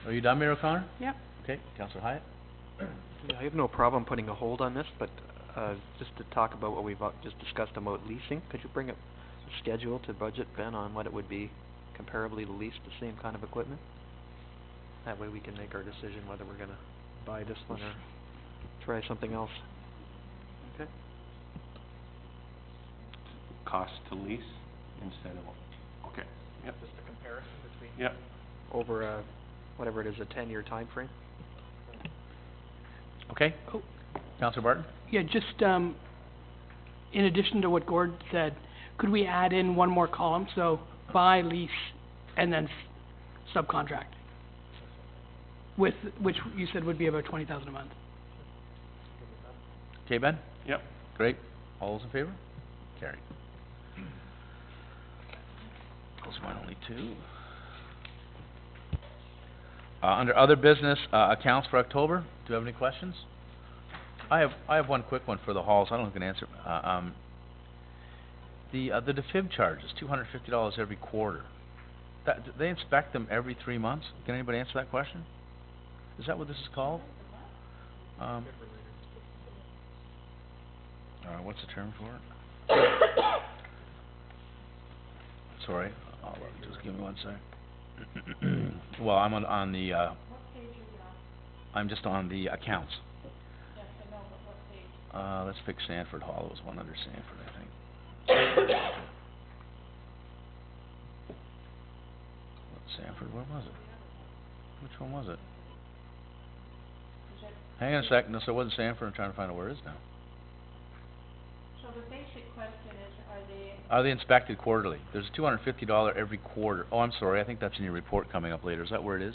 Are you done, Mayor O'Connor? Yep. Okay, Councillor Hyatt? Yeah, I have no problem putting a hold on this, but just to talk about what we've just discussed about leasing, could you bring up a schedule to budget, Ben, on what it would be comparably to lease the same kind of equipment? That way we can make our decision whether we're gonna buy this one or try something else. Okay. Cost to lease instead of, okay, yep, Just a comparison between yep. over whatever it is, a 10-year time frame. Okay. Oh. Councillor Barton? Yeah, just, in addition to what Gord said, could we add in one more column? So buy, lease, and then subcontract? With, which you said would be about 20,000 a month. Okay, Ben? Yep. Great. All those in favor? Carried. Those are my only two. Under other business, accounts for October, do you have any questions? I have one quick one for the halls, I don't know who can answer. The defib charge is $250 every quarter. Do they inspect them every 3 months? Can anybody answer that question? Is that what this is called? What's the term for it? Sorry, just give me 1 sec. Well, I'm on the, I'm just on the accounts. Yes, I know, but what page? Let's pick Sanford Hall, it was one under Sanford, I think. Sanford, where was it? Which one was it? Hang on a second, no, so it wasn't Sanford, I'm trying to find out where it is now. So the basic question is, Are they inspected quarterly? There's a $250 every quarter. Oh, I'm sorry, I think that's in your report coming up later. Is that where it is?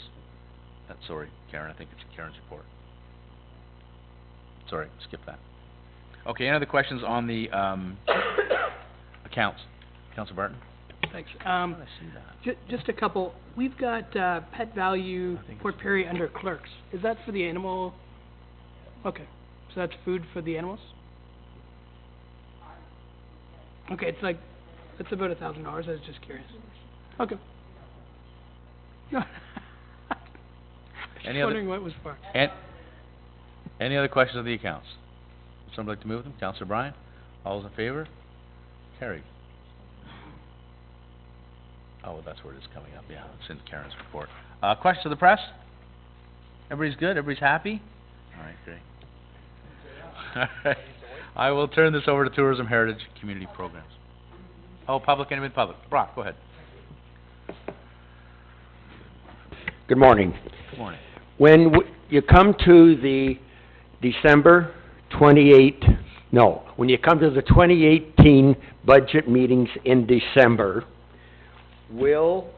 Sorry, Karen, I think it's Karen's report. Sorry, skip that. Okay, any other questions on the, accounts? Councillor Barton? Thanks. How did I see that? Just a couple. We've got, Pet Value, Port Perry under clerks. Is that for the animal? Okay, so that's food for the animals? Okay, it's like, it's about $1,000, I was just curious. Okay. Just Any other, wondering what was for. any other questions on the accounts? Would somebody like to move them? Councillor Bryan? All those in favor? Carried. Oh, well, that's where it is coming up, yeah, it's in Karen's report. Questions of the press? Everybody's good? Everybody's happy? All right, great. All right. I will turn this over to Tourism, Heritage, Community Programs. Oh, public, anyone in public? Brock, go ahead. Good morning. Good morning. When you come to the when you come to the 2018 budget meetings in December, we'll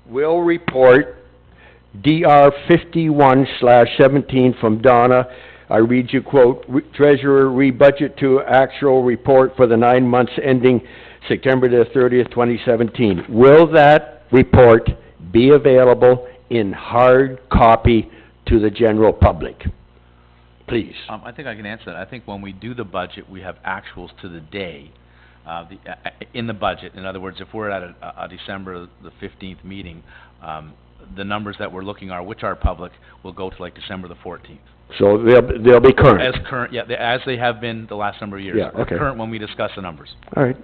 report DR 51/17 from Donna. I read you, quote, Treasurer, re-budget to actual report for the 9 months ending September the 30th, 2017. Will that report be available in hard copy to the general public? Please. I think I can answer that. I think when we do the budget, we have actuals to the day, in the budget. In other words, if we're at a December the 15th meeting, the numbers that we're looking are, which are public, will go to like December the 14th. So they'll be current? As current, yeah, as they have been the last number of years. Yeah, okay. Current when we discuss the numbers. All right.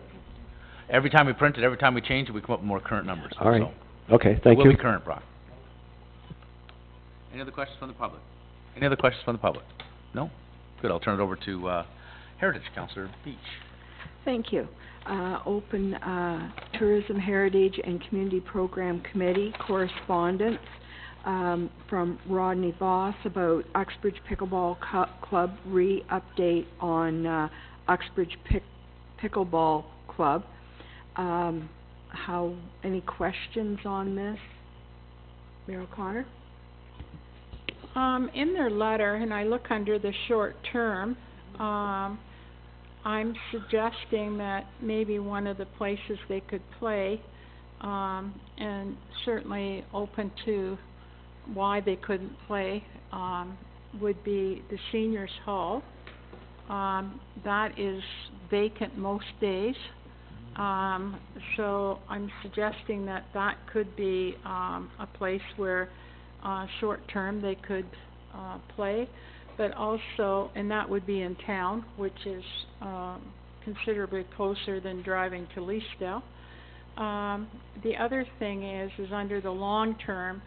Every time we print it, every time we change it, we come up with more current numbers. All right. So Okay, thank you. we'll be current, Brock. Any other questions from the public? Any other questions from the public? No? Good, I'll turn it over to Heritage, Councillor Beach. Thank you. Open Tourism, Heritage, and Community Program Committee correspondence from Rodney Voss about Uxbridge Pickleball Club re-update on Uxbridge Pickleball Club. Any questions on this? Mayor O'Connor? In their letter, and I look under the short term, I'm suggesting that maybe one of the places they could play, and certainly open to why they couldn't play, would be the seniors hall. That is vacant most days. So I'm suggesting that that could be a place where short term they could play, but also, and that would be in town, which is considerably closer than driving to Leesdale. The other thing is under the long term,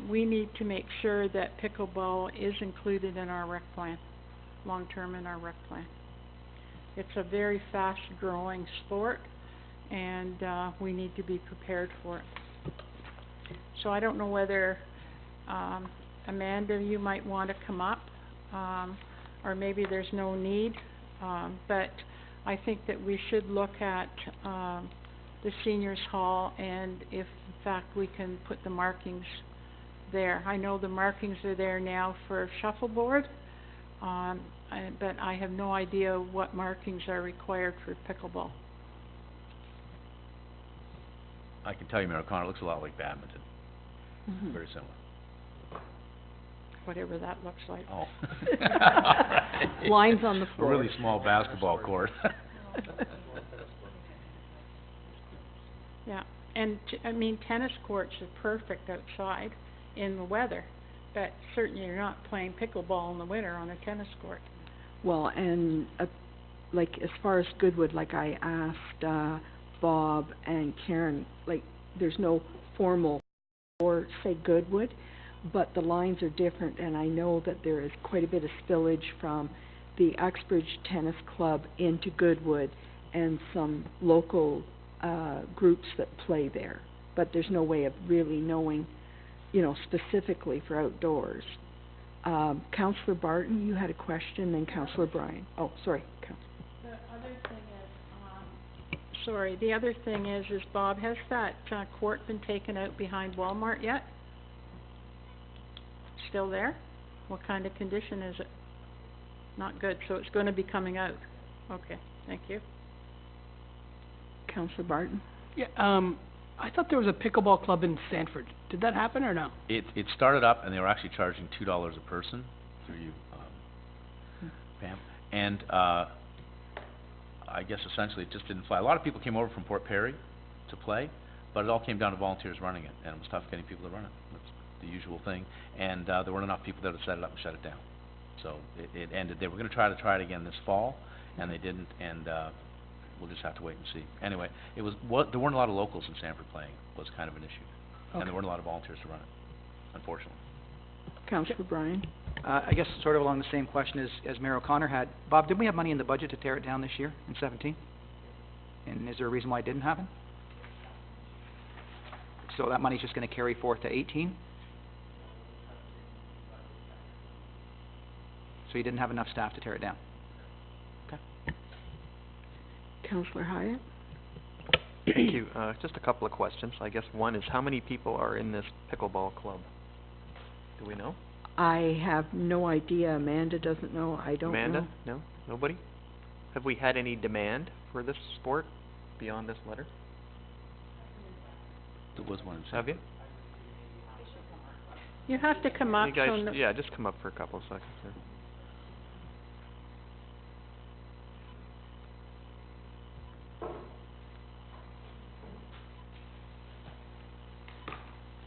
we need to make sure that pickleball is included in our rec plan, long term in our rec plan. It's a very fast growing sport, and we need to be prepared for it. So I don't know whether Amanda, you might want to come up, or maybe there's no need, but I think that we should look at the seniors hall, and if in fact we can put the markings there. I know the markings are there now for shuffleboard, but I have no idea what markings are required for pickleball. I can tell you, Mayor O'Connor, it looks a lot like badminton. Mm-hmm. Very similar. Whatever that looks like. Oh. Lines on the A floor. really small basketball court. Yeah, and I mean, tennis courts are perfect outside in the weather, but certainly you're not playing pickleball in the winter on a tennis court. Well, and like as far as Goodwood, like I asked Bob and Karen, like there's no formal or say Goodwood, but the lines are different, and I know that there is quite a bit of spillage from the Uxbridge Tennis Club into Goodwood and some local groups that play there, but there's no way of really knowing, you know, specifically for outdoors. Councillor Barton, you had a question, then Councillor Bryan. Oh, sorry. The other thing is Bob, has that court been taken out behind Walmart yet? Still there? What kind of condition is it? Not good, so it's going to be coming out. Okay, thank you. Councillor Barton? Yeah, I thought there was a pickleball club in Sanford. Did that happen or no? It started up, and they were actually charging $2 a person through you, Pam. And I guess essentially it just didn't fly. A lot of people came over from Port Perry to play, but it all came down to volunteers running it, and it was tough getting people to run it. the usual thing, and, there weren't enough people there to set it up and shut it down. So it ended, they were gonna try it again this fall, and they didn't, and, we'll just have to wait and see. Anyway, there weren't a lot of locals in Sanford playing, was kind of an issue. And Okay. there weren't a lot of volunteers to run it, unfortunately. Councillor Bryan? I guess sort of along the same question as Mayor O'Connor had. Bob, didn't we have money in the budget to tear it down this year, in 17? And is there a reason why it didn't happen? So that money's just gonna carry forth to 18? So you didn't have enough staff to tear it down? Okay. Councillor Hyatt? Thank you. Just a couple of questions. I guess one is, how many people are in this pickleball club? Do we know? I have no idea. Amanda doesn't know. I don't know. Amanda? No? Nobody? Have we had any demand for this sport beyond this letter? There was one in Have you? You have to come up, You guys, so no- yeah, just come up for a couple of seconds there.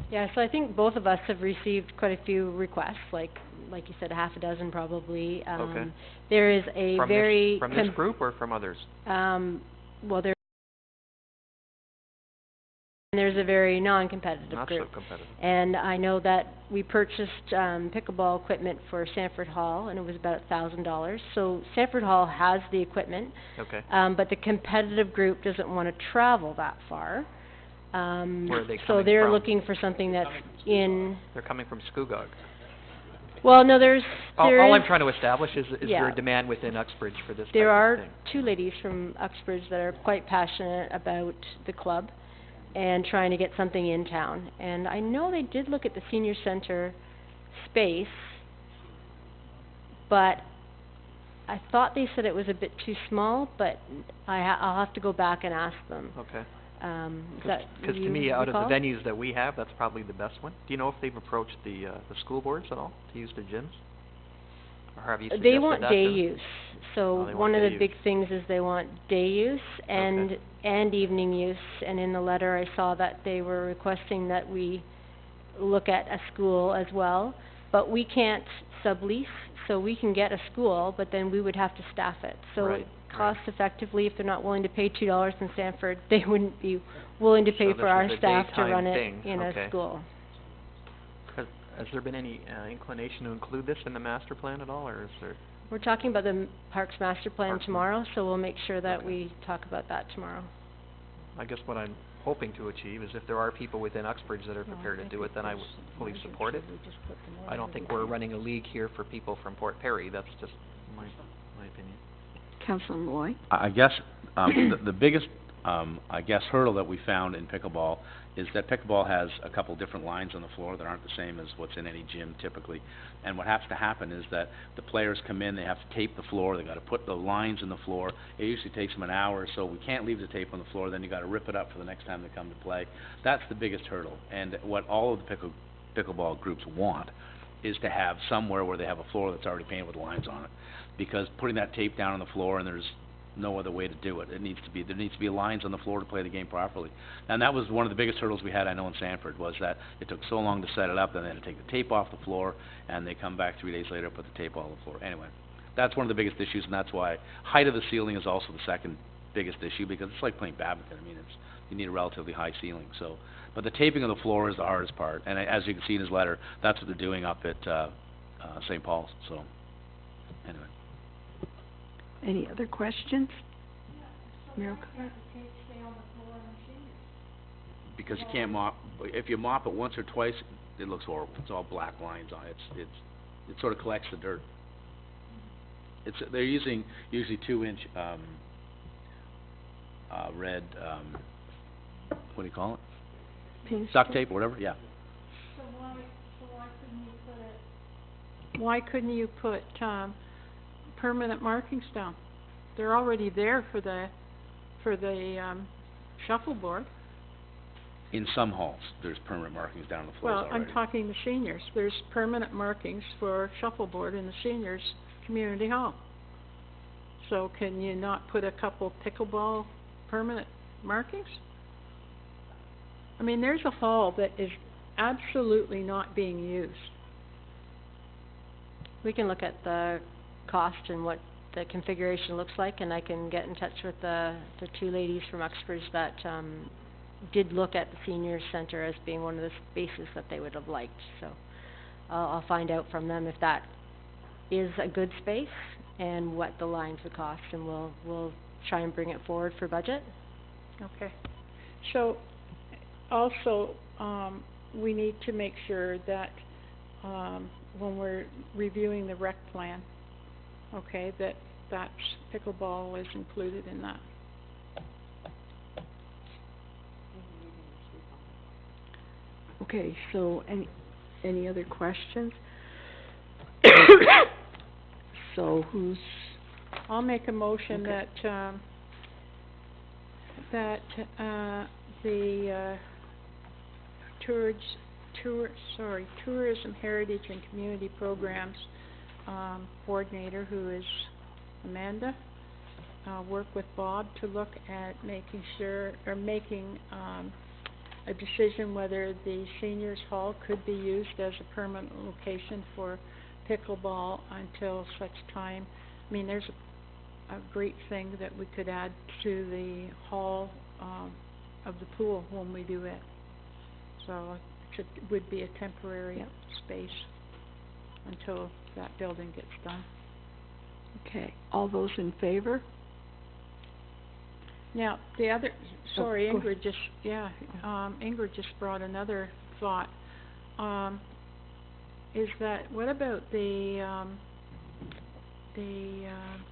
Yeah, so I think both of us have received quite a few requests, like you said, a half a dozen probably. Okay. There is a From very this, from this group or from others? Well, there's a very non-competitive Not group. so competitive. And I know that we purchased pickleball equipment for Sanford Hall, and it was about $1,000. So Sanford Hall has the equipment, Okay. but the competitive group doesn't want to travel that far. Where are they So coming they're from? looking for something that's in, They're coming from Scugog. well, no, there All is, I'm trying to establish is there yeah. a demand within Uxbridge for this there type are of thing? two ladies from Uxbridge that are quite passionate about the club and trying to get something in town. And I know they did look at the senior center space, but I thought they said it was a bit too small, but I'll have to go back and ask them. Okay. Is that Because to you me, out of recall? the venues that we have, that's probably the best one. Do you know if they've approached the school boards at all to use the gyms? Or have you suggested They want that day to them? use. So Oh, they want one of day the big use. things is they want day use and evening use. And in the letter, I saw that they were requesting that we look at a school as well. But we can't sublease, so we can get a school, but then we would have to staff it. So Right, cost effectively, if they're not willing to pay $2 in Sanford, they wouldn't be willing to pay So for this our is a staff to daytime run it thing, in okay. a school. Has there been any inclination to include this in the master plan at all, or is there? We're talking about the Parks Master Plan Parks tomorrow, so we'll make sure that Okay. we talk about that tomorrow. I guess what I'm hoping to achieve is if there are people within Uxbridge that are prepared to do it, then I would fully support it. I don't think we're running a league here for people from Port Perry, that's just my opinion. Councillor Malloy? I guess, the biggest, I guess hurdle that we found in pickleball is that pickleball has a couple different lines on the floor that aren't the same as what's in any gym typically. And what has to happen is that the players come in, they have to tape the floor, they gotta put the lines in the floor. It usually takes them an hour or so. We can't leave the tape on the floor, then you gotta rip it up for the next time they come to play. That's the biggest hurdle. And what all of the pickleball groups want is to have somewhere where they have a floor that's already painted with lines on it. Because putting that tape down on the floor and there's no other way to do it. There needs to be lines on the floor to play the game properly. And that was one of the biggest hurdles we had, I know, in Sanford, was that it took so long to set it up, then they had to take the tape off the floor, and they come back 3 days later, put the tape on the floor. Anyway, that's one of the biggest issues, and that's why height of the ceiling is also the second biggest issue, because it's like playing badminton. I mean, you need a relatively high ceiling, so. But the taping of the floor is the hardest part, and as you can see in his letter, that's what they're doing up at, St. Paul's, so, anyway. Any other questions? Mayor O'Connor? Because you can't mop, if you mop it once or twice, it looks horrible. It's all black lines on it. It sort of collects the dirt. They're using usually 2-inch, red, what do you call it? Pink Duct tape or whatever, yeah. why couldn't you put, permanent markings down? They're already there for the shuffleboard. In some halls, there's permanent markings down the floors Well, already. I'm talking the seniors. There's permanent markings for shuffleboard in the seniors' community hall. So can you not put a couple pickleball permanent markings? I mean, there's a hall that is absolutely not being used. We can look at the cost and what the configuration looks like, and I can get in touch with the two ladies from Uxbridge that, did look at the senior center as being one of the spaces that they would have liked, so I'll find out from them if that is a good space and what the lines would cost, and we'll try and bring it forward for budget. Okay. So, also, we need to make sure that, when we're reviewing the rec plan, okay, that's pickleball is included in that. Okay, so any other questions? So who's, I'll make a motion Okay. that the Tourism, Heritage and Community Programs coordinator, who is Amanda, work with Bob to look at making a decision whether the seniors hall could be used as a permanent location for pickleball until such time. I mean, there's a great thing that we could add to the hall of the pool when we do it. So it would be a temporary space until that building gets done. okay, all those in favor? Now, the other, sorry, go Ingrid just, Ingrid just brought another thought. Is that, what about the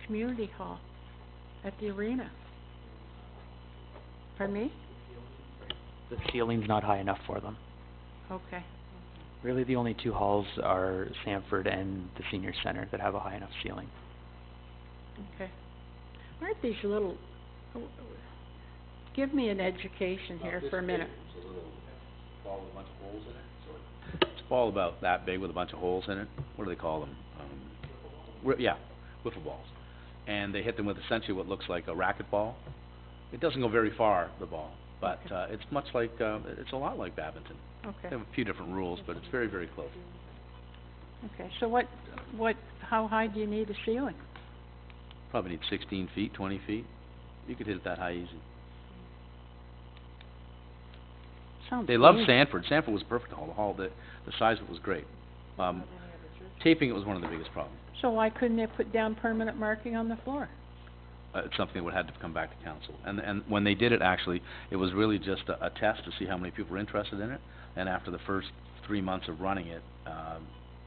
community hall at the arena? Pardon me? The ceiling's not high enough for them. Okay. Really, the only two halls are Sanford and the senior center that have a high enough ceiling. Okay. Aren't these little, give me an education here for a minute. It's a little ball with a bunch of holes in it. It's a ball about that big with a bunch of holes in it. What do they call them? Wiffle balls. And they hit them with essentially what looks like a racquetball. It doesn't go very far, the ball, but it's much like, it's a lot like badminton. Okay. They have a few different rules, but it's very, very close. Okay, so how high do you need a ceiling? Probably need 16 feet, 20 feet. You could hit it that high easy. Sounds They loved great. Sanford. Sanford was perfect. The size of it was great. Taping it was one of the biggest problems. So why couldn't they put down permanent marking on the floor? It's something that would have to come back to council. And when they did it, actually, it was really just a test to see how many people were interested in it. And after the first 3 months of running it,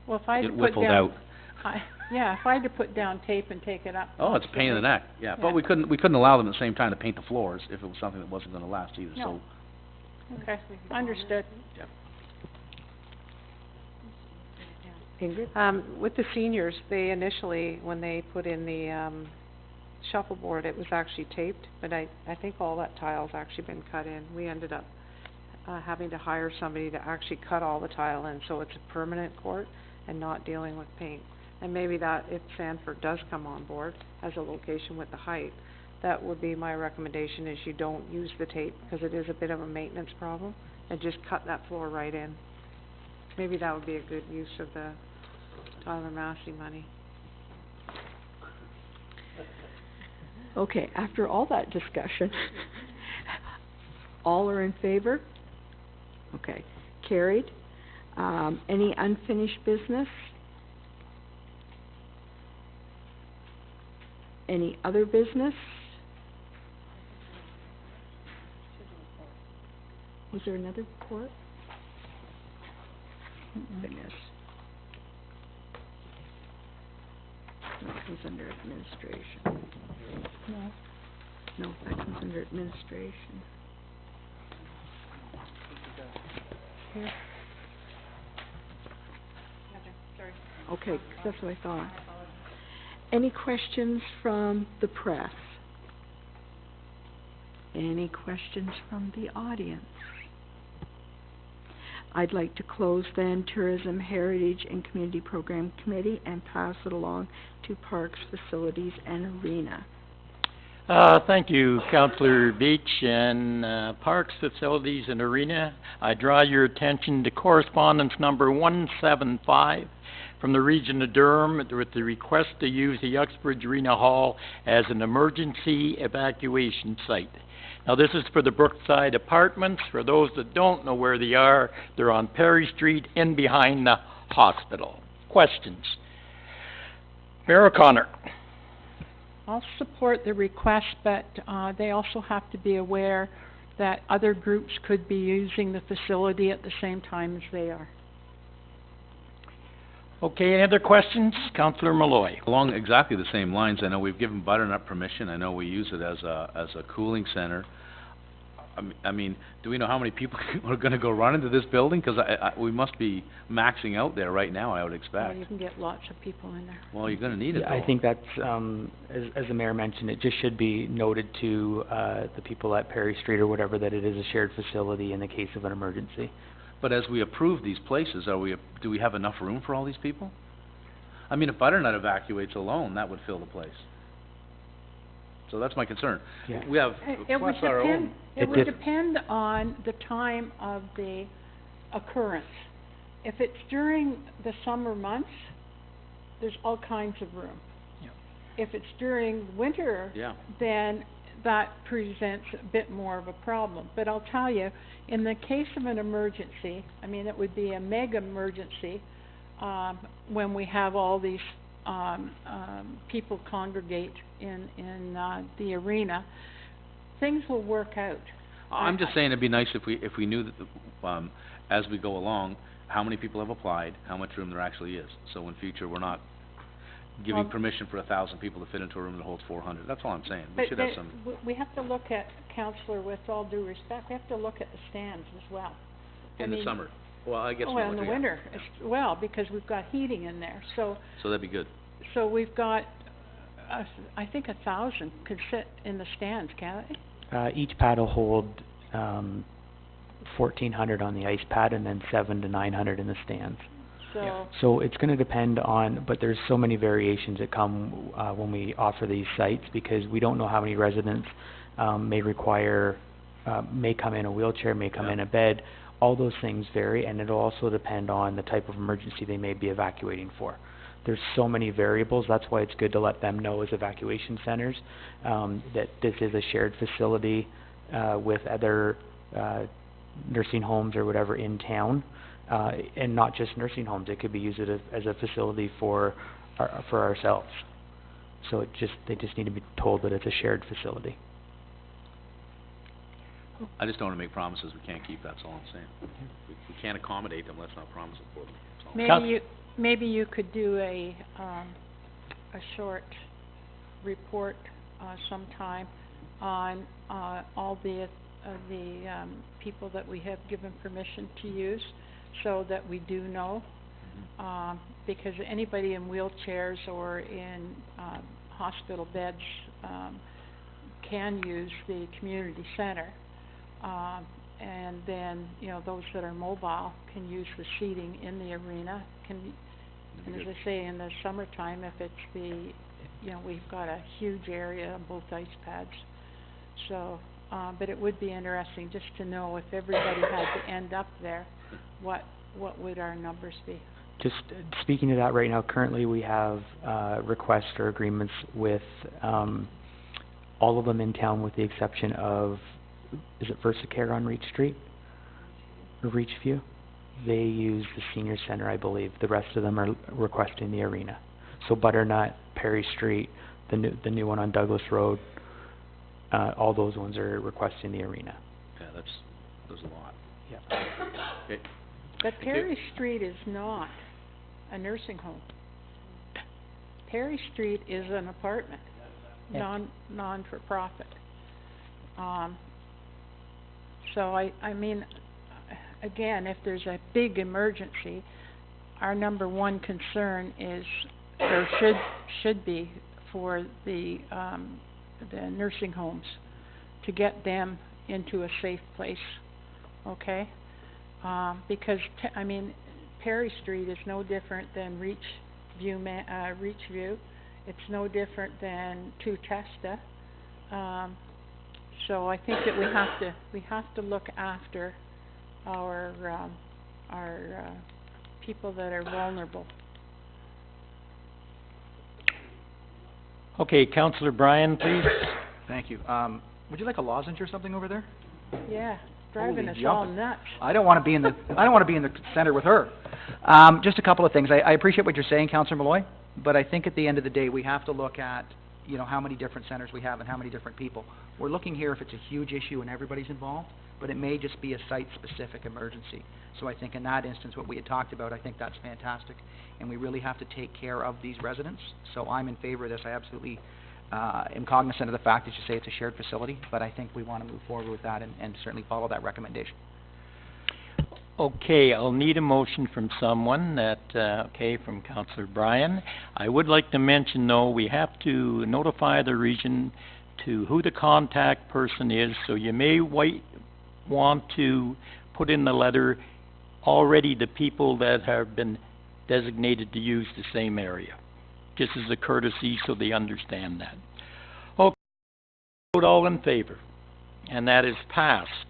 Well, if I had it to put whiffled down, out. if I had to put down tape and take it up. Oh, it's a pain in the neck, yeah. But we couldn't allow them at the same time to paint the floors if it was something that wasn't gonna last either, so. No. Okay, understood. Ingrid? With the seniors, they initially, when they put in the, shuffleboard, it was actually taped, but I think all that tile's actually been cut in. We ended up, having to hire somebody to actually cut all the tile in, so it's a permanent court and not dealing with paint. And maybe that, if Sanford does come on board as a location with the height, that would be my recommendation, is you don't use the tape, because it is a bit of a maintenance problem, and just cut that floor right in. Maybe that would be a good use of the Tyler Massey money. Okay, after all that discussion, all are in favor? Okay, carried. Any unfinished business? Any other business? Was there another report? Goodness. That comes under administration. No. No, that comes under administration. Here. Sorry. Okay, 'cause that's what I thought. Any questions from the press? Any questions from the audience? I'd like to close then Tourism, Heritage and Community Program Committee and pass it along to Parks, Facilities and Arena. Thank you, Councillor Beach. And, Parks, Facilities and Arena, I draw your attention to correspondence number 175 from the Region of Durham with the request to use the Uxbridge Arena Hall as an emergency evacuation site. Now, this is for the Brookside Apartments. For those that don't know where they are, they're on Perry Street in behind the hospital. Questions? Mayor O'Connor. I'll support the request, but they also have to be aware that other groups could be using the facility at the same time as they are. Okay, any other questions? Councillor Malloy. Along exactly the same lines, I know we've given Butternut permission, I know we use it as a cooling center. I mean, do we know how many people are gonna go run into this building? 'Cause we must be maxing out there right now, I would Well, expect. you can get lots of people in there. Well, you're gonna need it Yeah, though. I think that's, as the mayor mentioned, it just should be noted to, the people at Perry Street or whatever that it is a shared facility in the case of an emergency. But as we approve these places, do we have enough room for all these people? I mean, if Butternut evacuates alone, that would fill the place. So that's my concern. Yeah. We have, It would plus our own. depend, it would depend on the time of the occurrence. If it's during the summer months, there's all kinds of room. Yeah. If it's during winter, Yeah. then that presents a bit more of a problem. But I'll tell you, in the case of an emergency, I mean, it would be a mega emergency, when we have all these, people congregate in the arena, things will work out. I'm just saying it'd be nice if we knew that, as we go along, how many people have applied, how much room there actually is. So in future, we're not giving Well- permission for 1,000 people to fit into a room that holds 400. That's all I'm saying. We But should have some, we have to look at, Councillor, with all due respect, we have to look at the stands as well. I in the mean- summer. Well, I guess. Oh, well, in the winter, well, because we've got heating in there, so So that'd be good. we've got, I think 1,000 could sit in the stands, can't they? Each pad will hold, 1,400 on the ice pad and then 700 to 900 in the stands. So, So it's gonna depend on, but there's so many variations that come, when we offer these sites, because we don't know how many residents, may require, may come in a wheelchair, may come Yeah. in a bed. All those things vary, and it'll also depend on the type of emergency they may be evacuating for. There's so many variables, that's why it's good to let them know as evacuation centers, that this is a shared facility, with other, nursing homes or whatever in town. And not just nursing homes, it could be used as a facility for ourselves. So they just need to be told that it's a shared facility. I just don't wanna make promises we can't keep, that's all I'm saying. We can't accommodate them, let's not promise it for them. That's all. maybe you could do a short report, sometime on, all the people that we have given permission to use, so that we do know. Because anybody in wheelchairs or in, hospital beds, can use the community center. And then, those that are mobile can use the seating in the arena, and as I say, in the summertime, if it's we've got a huge area on both ice pads. So, but it would be interesting just to know if everybody had to end up there, what would our numbers be? Just speaking to that right now, currently we have, requests or agreements with, all of them in town with the exception of, is it VersaCare on Reach Street? Or Reachview? They use the senior center, I believe. The rest of them are requesting the arena. So Butternut, Perry Street, the new one on Douglas Road, all those ones are requesting the arena. Yeah, there's a lot. Yeah. Okay. But Perry Street is not a nursing home. Perry Street is an apartment, non-for-profit. So I mean, again, if there's a big emergency, our number one concern is, or should be, for the nursing homes, to get them into a safe place, okay? Because, Perry Street is no different than Reachview. It's no different than Two Testa. So I think that we have to look after our people that are vulnerable. Okay, Councillor Bryan, please. Thank you. Would you like a lozenge or something over there? Yeah, driving Holy us all jumping. nuts. I don't wanna be in the center with her. Just a couple of things. I appreciate what you're saying, Councillor Malloy, but I think at the end of the day, we have to look at, you know, how many different centers we have and how many different people. We're looking here if it's a huge issue and everybody's involved, but it may just be a site-specific emergency. So I think in that instance, what we had talked about, I think that's fantastic, and we really have to take care of these residents. So I'm in favor of this. I absolutely am cognizant of the fact that you say it's a shared facility, but I think we want to move forward with that and certainly follow that recommendation. Okay, I'll need a motion from someone that, from Councillor Bryan. I would like to mention, though, we have to notify the region to who the contact person is, so you may want to put in the letter already the people that have been designated to use the same area, just as a courtesy so they understand that. Okay, vote all in favor, and that is passed.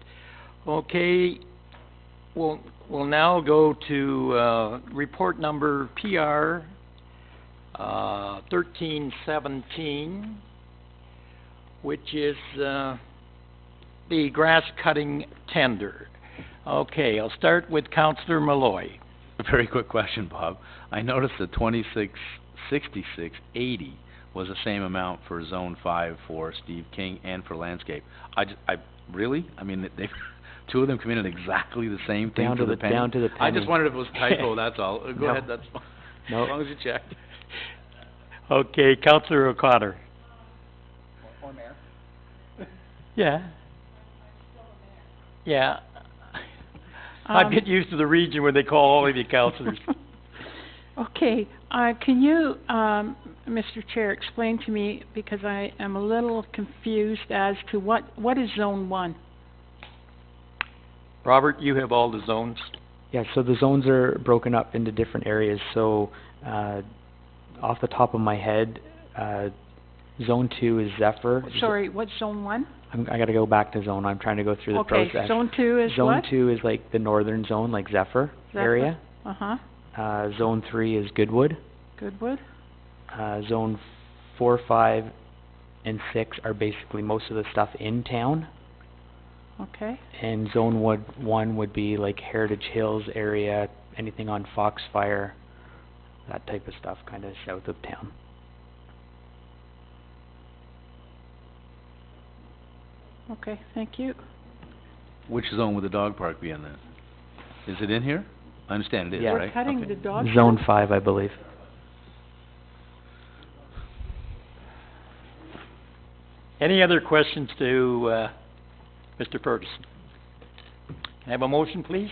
Okay, we'll now go to report number PR 1317, which is the grass cutting tender. Okay, I'll start with Councillor Malloy. A very quick question, Bob. I noticed that 266680 was the same amount for Zone 5 for Steve King and for landscape. Really? I mean, they've two of them come in at exactly the same thing Down to the penny. I just wondered if it was a typo, that's all. Go No. ahead, that's fine. No. As long as you checked. Okay, Councillor O'Connor. Or Mayor. Yeah. Yeah. I get used to the region when they call all of you councillors. Okay, can you, Mr. Chair, explain to me, because I am a little confused as to what is Zone 1? Robert, you have all the zones. Yeah, so the zones are broken up into different areas. So, off the top of my head, Zone 2 is Zephyr. Sorry, what's Zone 1? I gotta go back to zone. I'm trying to go through the process. Okay, Zone 2 is Zone what? 2 is like the northern zone, like Zephyr area. Uh-huh. Zone 3 is Goodwood. Goodwood. Zone 4, 5, and 6 are basically most of the stuff in town. Okay. And Zone 1 would be like Heritage Hills area, anything on Foxfire, that type of stuff, kind of south of town. Okay, thank you. Which zone would the dog park be in then? Is it in here? I understand it is, Yeah. right? Cutting Okay. the dog. Zone 5, I believe. Any other questions to Mr. Ferguson? Can I have a motion, please?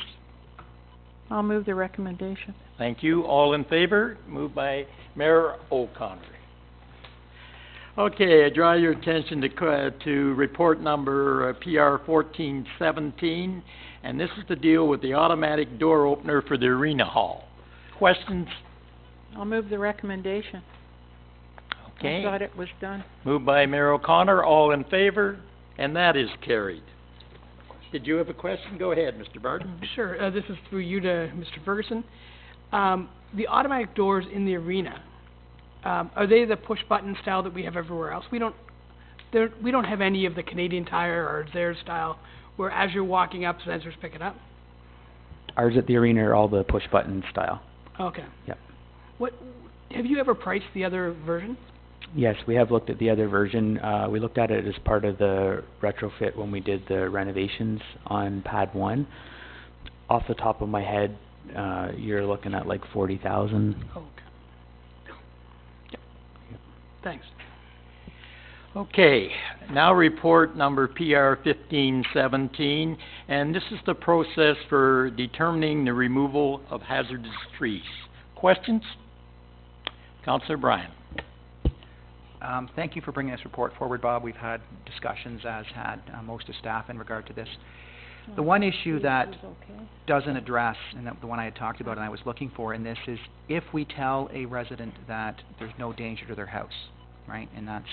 I'll move the recommendation. Thank you. All in favor? Moved by Mayor O'Connor. Okay, I draw your attention to report number PR 1417, and this is to deal with the automatic door opener for the arena hall. Questions? I'll move the recommendation. Okay. I thought it was done. Moved by Mayor O'Connor. All in favor? And that is carried. Did you have a question? Go ahead, Mr. Barton. Sure, this is through you to Mr. Ferguson. The automatic doors in the arena, are they the push-button style that we have everywhere else? We don't have any of the Canadian Tire or Zehrs style, where as you're walking up, sensors pick it up? Ours at the arena are all the push-button style. Okay. Yep. Have you ever priced the other version? Yes, we have looked at the other version. We looked at it as part of the retrofit when we did the renovations on Pad 1. Off the top of my head, you're looking at like 40,000. Okay. Thanks. Okay, now report number PR 1517, and this is the process for determining the removal of hazardous trees. Questions? Councillor Bryan. Thank you for bringing this report forward, Bob. We've had discussions, as had most of staff, in regard to this. The one issue that doesn't address, and the one I had talked about and I was looking for in this, is if we tell a resident that there's no danger to their house, right? And that's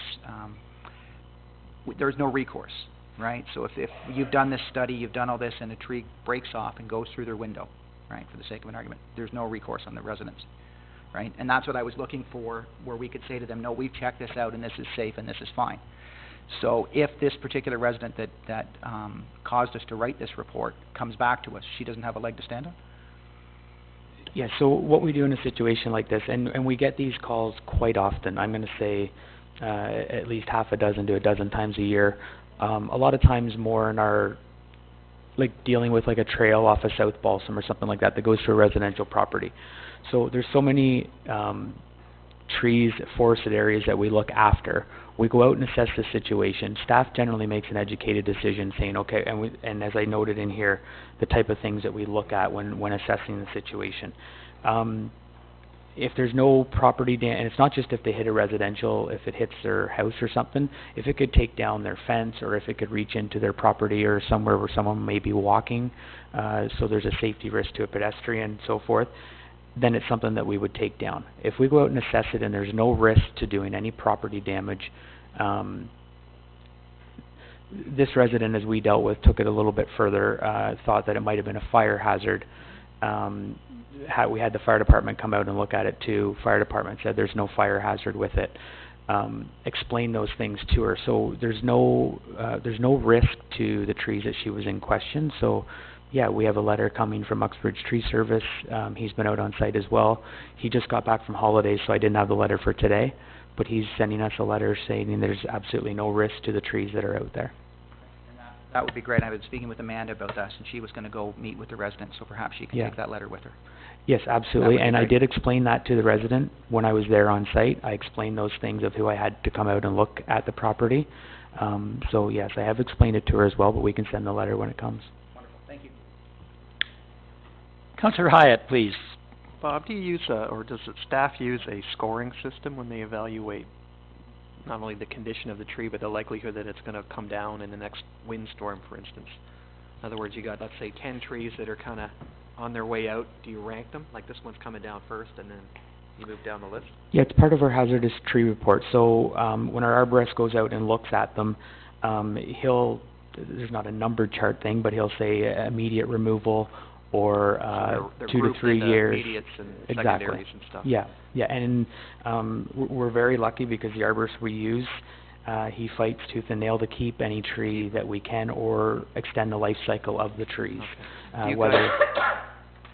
there's no recourse, right? So if you've done this study, you've done all this, and a tree breaks off and goes through their window, right, for the sake of an argument, there's no recourse on the residents, right? And that's what I was looking for, where we could say to them, no, we've checked this out, and this is safe, and this is fine. So if this particular resident that caused us to write this report comes back to us, she doesn't have a leg to stand on? Yeah, so what we do in a situation like this, and we get these calls quite often, I'm gonna say, at least half a dozen to a dozen times a year. A lot of times more in our, like, dealing with like a trail off of South Balsam or something like that goes through a residential property. So there's so many trees, forested areas that we look after. We go out and assess the situation. Staff generally makes an educated decision saying, okay, and as I noted in here, the type of things that we look at when assessing the situation. If there's no property and it's not just if they hit a residential, if it hits their house or something, if it could take down their fence or if it could reach into their property or somewhere where someone may be walking, so there's a safety risk to a pedestrian and so forth, then it's something that we would take down. If we go out and assess it and there's no risk to doing any property damage, this resident, as we dealt with, took it a little bit further, thought that it might have been a fire hazard. We had the fire department come out and look at it too. Fire department said there's no fire hazard with it. Explain those things to her. So there's no risk to the trees that she was in question. So yeah, we have a letter coming from Uxbridge Tree Service. He's been out on site as well. He just got back from holidays, so I didn't have the letter for today. But he's sending us a letter saying there's absolutely no risk to the trees that are out there. That would be great. I was speaking with Amanda about that, and she was going to go meet with the residents, so perhaps she can take that letter with her. Yes, absolutely. And I great. did explain that to the resident when I was there on site. I explained those things of who I had to come out and look at the property. So yes, I have explained it to her as well, but we can send the letter when it comes. Wonderful. Thank you. Councillor Hyatt, please. Bob, do you use, or does the staff use a scoring system when they evaluate not only the condition of the tree, but the likelihood that it's going to come down in the next windstorm, for instance? In other words, you got, let's say, 10 trees that are kind of on their way out. Do you rank them? Like this one's coming down first, and then you move down the list? Yeah, it's part of our hazardous tree report. So when our arborist goes out and looks at them, there's not a numbered chart thing, but he'll say immediate removal or they're 2 to 3 years. Immediates and Exactly. secondaries and stuff. Yeah, yeah, and we're very lucky because the arborist we use, he fights tooth and nail to keep any tree that we can or extend the life cycle of the trees. Okay.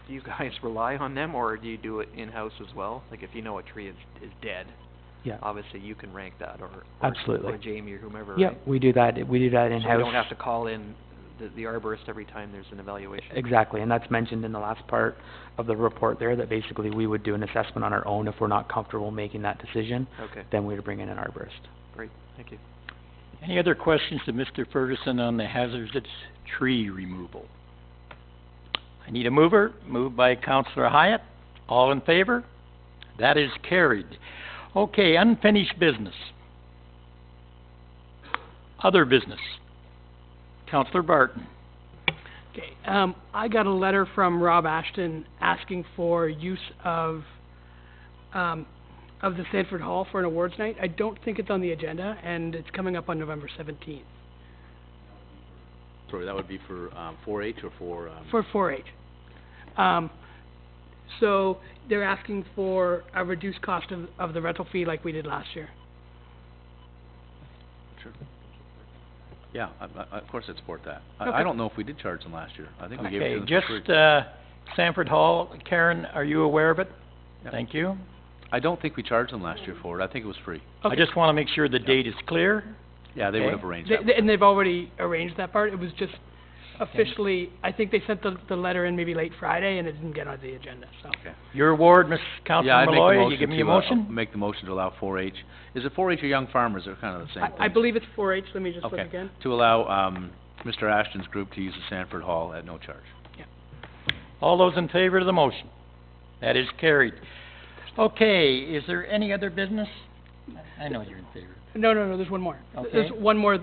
Do you guys rely on them, or do you do it in-house as well? Like if you know a tree is dead, yeah, obviously you can rank that, or absolutely, or Jamie or whomever. Yeah, right? we do that in-house. So you don't have to call in the arborist every time there's an evaluation. Exactly, and that's mentioned in the last part of the report there, that basically we would do an assessment on our own if we're not comfortable making that decision. Okay. Then we would bring in an arborist. Great, thank you. Any other questions to Mr. Ferguson on the hazardous tree removal? I need a mover. Moved by Councillor Hyatt. All in favor? That is carried. Okay, unfinished business. Other business. Councillor Barton. Okay, I got a letter from Rob Ashton asking for use of the Sanford Hall for an awards night. I don't think it's on the agenda, and it's coming up on November 17th. Sorry, that would be for 4-H or for... For 4-H. So they're asking for a reduced cost of the rental fee like we did last year. Sure. Yeah, of course I'd support that. Okay. I don't know if we did charge them last year. I think we gave it to them Okay, for free. just Sanford Hall. Karen, are you aware of it? Yeah. Thank you. I don't think we charged them last year for it. I think it was free. I just want to make sure the date is clear. Yeah, they Okay. would have arranged that. And they've already arranged that part. It was just officially, I think they sent the letter in maybe late Friday, and it didn't get on the agenda, so. Okay. Your award, Ms. Yeah, Councillor I'd make the Malloy, motion you give me a to, motion? make the motion to allow 4-H. Is it 4-H or Young Farmers? They're kind of the same thing. I believe it's 4-H, let me just look Okay. again. To allow Mr. Ashton's group to use the Sanford Hall at no charge. All those in favor of the motion? That is carried. Okay, is there any other business? I know you're in favor. No, there's one more. Okay. There's one more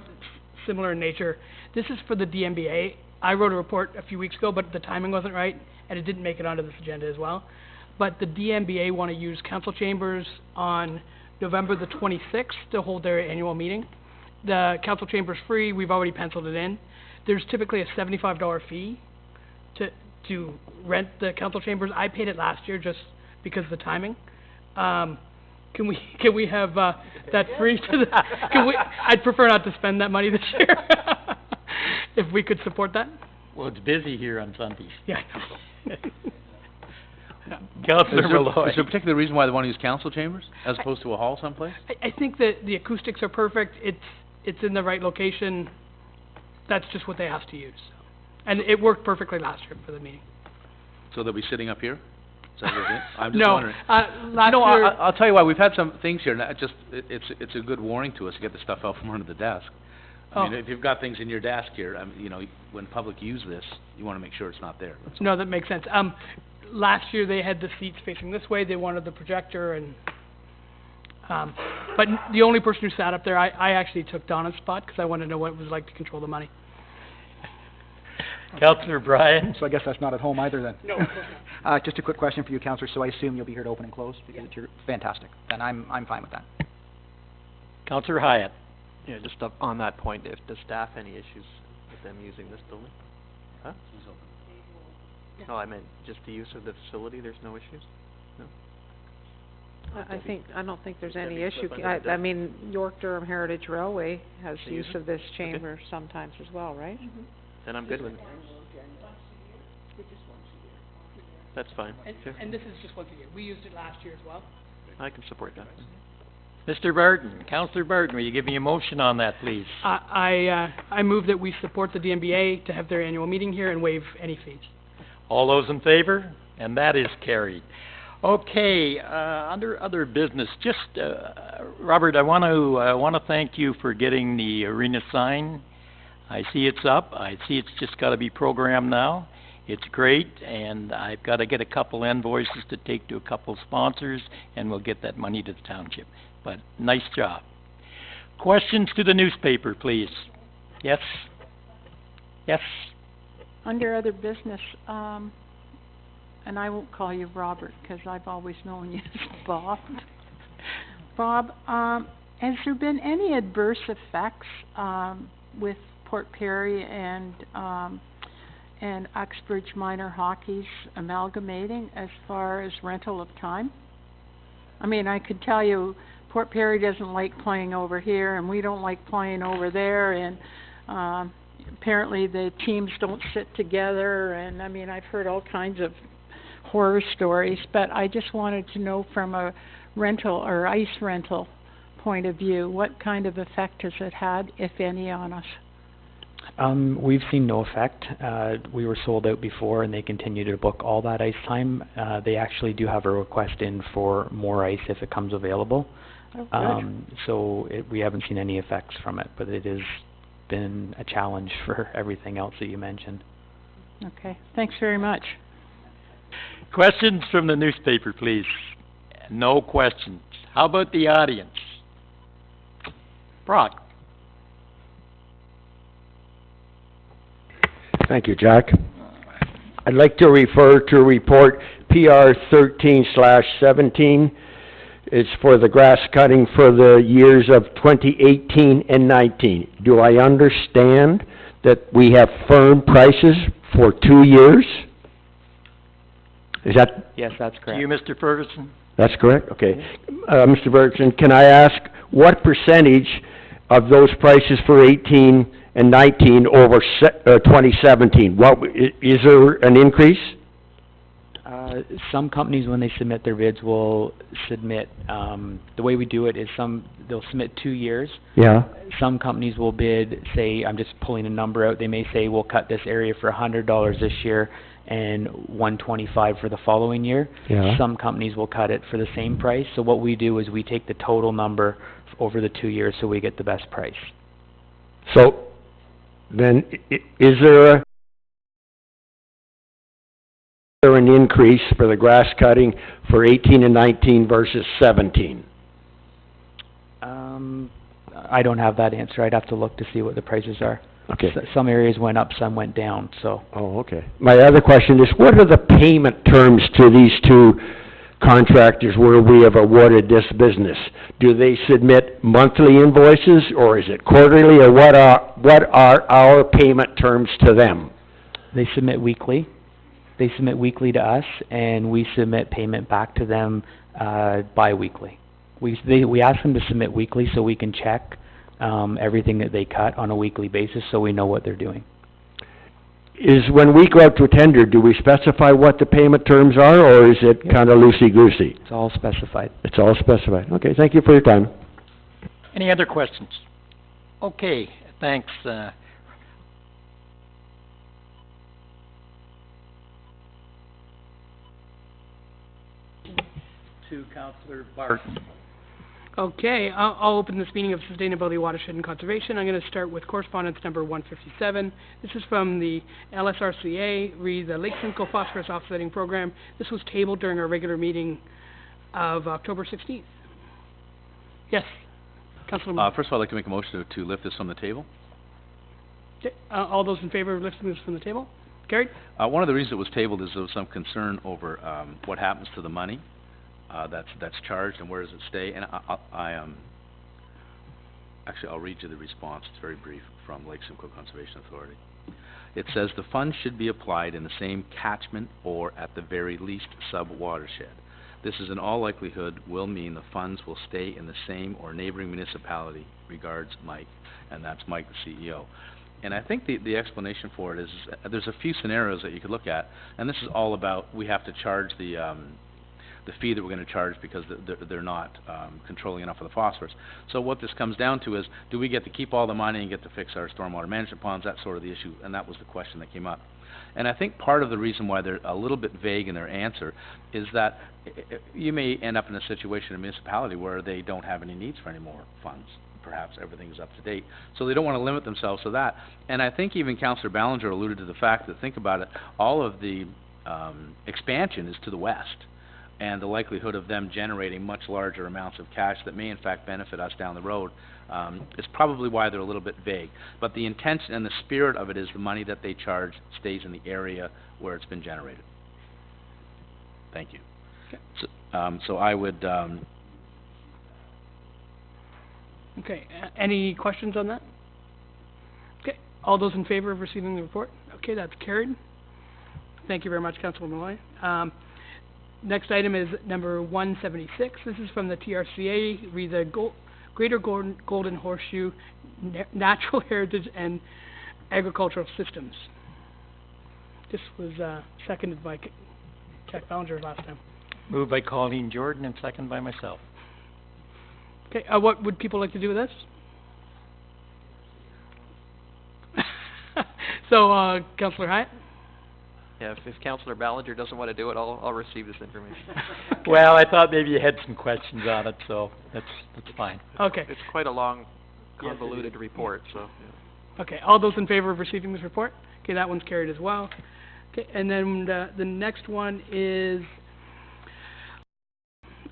similar in nature. This is for the DMBA. I wrote a report a few weeks ago, but the timing wasn't right, and it didn't make it onto this agenda as well. But the DMBA want to use council chambers on November the 26th to hold their annual meeting. the council chamber's free, we've already penciled it in. There's typically a $75 fee to rent the council chambers. I paid it last year just because of the timing. Can we have, that free to the, I'd prefer not to spend that money this year. If we could support that. Well, it's busy here on Sundays. Yeah, I know. Councillor Malloy. Is there a particular reason why they want to use council chambers as opposed to a hall someplace? I think that the acoustics are perfect. It's in the right location. That's just what they have to use. And it worked perfectly last year for the meeting. So they'll be sitting up here? Is that what it is? I'm just No, wondering. last No, year. I'll tell you why, we've had some things here, and it's a good warning to us to get the stuff out from under the desk. I mean, if you've got things in your desk here, you know, when public use this, you wanna make sure it's not there. That's all. No, that makes sense. Last year they had the seats facing this way. They wanted the projector and, but the only person who sat up there, I actually took Donna's spot because I wanted to know what it was like to control the money. Councillor Bryan. So I guess that's not at home either then? No, of course not. Just a quick question for you, Councillor, so I assume you'll be here to open and close? Because you're fantastic, then I'm fine with that. Councillor Hyatt. Yeah, just up on that point, does staff any issues with them using this building? Huh? No, I meant just the use of the facility, there's no issues? No? I don't think there's any Debbie, issue. flip under the I mean, York Durham Heritage Railway has They use use it? of this chamber sometimes as well, right? Then I'm good with it. That's fine, sure. And this is just once a year. We used it last year as well. I can support that. Mr. Burton, Councillor Burton, will you give me a motion on that, please? I move that we support the DMBA to have their annual meeting here and waive any fees. All those in favor? And that is carried. Under other business, just, Robert, I wanna thank you for getting the arena sign. I see it's up. I see it's just gotta be programmed now. It's great, and I've gotta get a couple invoices to take to a couple sponsors, and we'll get that money to the township. But, nice job. Questions to the newspaper, please. Yes? Yes? Under other business, and I won't call you Robert, 'cause I've always known you as Bob. Bob, has there been any adverse effects, with Port Perry and Uxbridge Minor Hockey's amalgamating as far as rental of time? I mean, I could tell you, Port Perry doesn't like playing over here, and we don't like playing over there, and, apparently the teams don't sit together, and I mean, I've heard all kinds of horror stories, but I just wanted to know from a rental or ice rental point of view, what kind of effect has it had, if any, on us? We've seen no effect. We were sold out before and they continue to book all that ice time. They actually do have a request in for more ice if it comes available. Oh, good. We haven't seen any effects from it, but it has been a challenge for everything else that you mentioned. Okay, thanks very much. Questions from the newspaper, please. No questions. How about the audience? Brock? Thank you, Jack. I'd like to refer to report PR 13/17. It's for the grass cutting for the years of 2018 and 19. Do I understand that we have firm prices for 2 years? Is that? Yes, that's To correct. you, Mr. Ferguson? That's correct? Okay. Mr. Bergson, can I ask what percentage of those prices for 18 and 19 over 2017? Is there an increase? Some companies, when they submit their bids, will submit, the way we do it is they'll submit 2 years. Yeah. Some companies will bid, say, I'm just pulling a number out, they may say, we'll cut this area for $100 this year and $125 for the following year. Yeah. Some companies will cut it for the same price. So what we do is we take the total number over the 2 years so we get the best price. So, then, is there an increase for the grass cutting for 18 and 19 versus 17? I don't have that answer. I'd have to look to see what the prices are. Okay. Some areas went up, some went down, so. Oh, okay. My other question is, what are the payment terms to these two contractors where we have awarded this business? Do they submit monthly invoices, or is it quarterly, or what are our payment terms to them? They submit weekly. They submit weekly to us, and we submit payment back to them, bi-weekly. We ask them to submit weekly so we can check, everything that they cut on a weekly basis so we know what they're doing. Is when we go out to a tender, do we specify what the payment terms are, or is it kinda loosey-goosey? It's all specified. It's all specified. Okay, thank you for your time. Any other questions? Okay, thanks, to Councillor Barton. Okay, I'll open this meeting of Sustainability, Watershed and Conservation. I'm gonna start with correspondence number 157. This is from the LSRCA, re the Lake Simcoe Phosphorus Offsetting Program. This was tabled during our regular meeting of October 16th. Yes, Councillor Moore. First of all, I'd like to make a motion to lift this from the table. Okay, all those in favor of lifting this from the table? Carried? One of the reasons it was tabled is there was some concern over, what happens to the money, that's charged and where does it stay, and actually, I'll read you the response, it's very brief, from Lake Simcoe Conservation Authority. It says, the funds should be applied in the same catchment or at the very least sub-watershed. This is in all likelihood will mean the funds will stay in the same or neighboring municipality, regards Mike, and that's Mike, the CEO. And I think the explanation for it is there's a few scenarios that you could look at, and this is all about we have to charge the fee that we're going to charge because they're not controlling enough of the phosphorus. So what this comes down to is, do we get to keep all the money and get to fix our stormwater management ponds? That's sort of the issue, and that was the question that came up. And I think part of the reason why they're a little bit vague in their answer is that you may end up in a situation in a municipality where they don't have any needs for any more funds. Perhaps everything's up to date. So they don't want to limit themselves to that. And I think even Councillor Ballinger alluded to the fact that, think about it, all of the expansion is to the west, and the likelihood of them generating much larger amounts of cash that may in fact benefit us down the road is probably why they're a little bit vague. But the intention and the spirit of it is the money that they charge stays in the area where it's been generated. Thank you. Okay. So I would Okay, any questions on that? Okay, all those in favor of receiving the report? Okay, that's carried. Thank you very much, Councilor Malloy. Next item is number 176. This is from the TRCA, re the Greater Golden Horseshoe Natural Heritage and Agricultural Systems. This was seconded by Jack Ballinger last time. Moved by Colleen Jordan and seconded by myself. Okay, what would people like to do with this? So, Councillor Hyatt? Yeah, if Councillor Ballinger doesn't want to do it, I'll receive this information. Well, I thought maybe you had some questions on it, so that's fine. Okay. It's quite a long, convoluted report, so. Yeah. Okay, all those in favor of receiving this report? Okay, that one's carried as well. Okay, and then the next one is,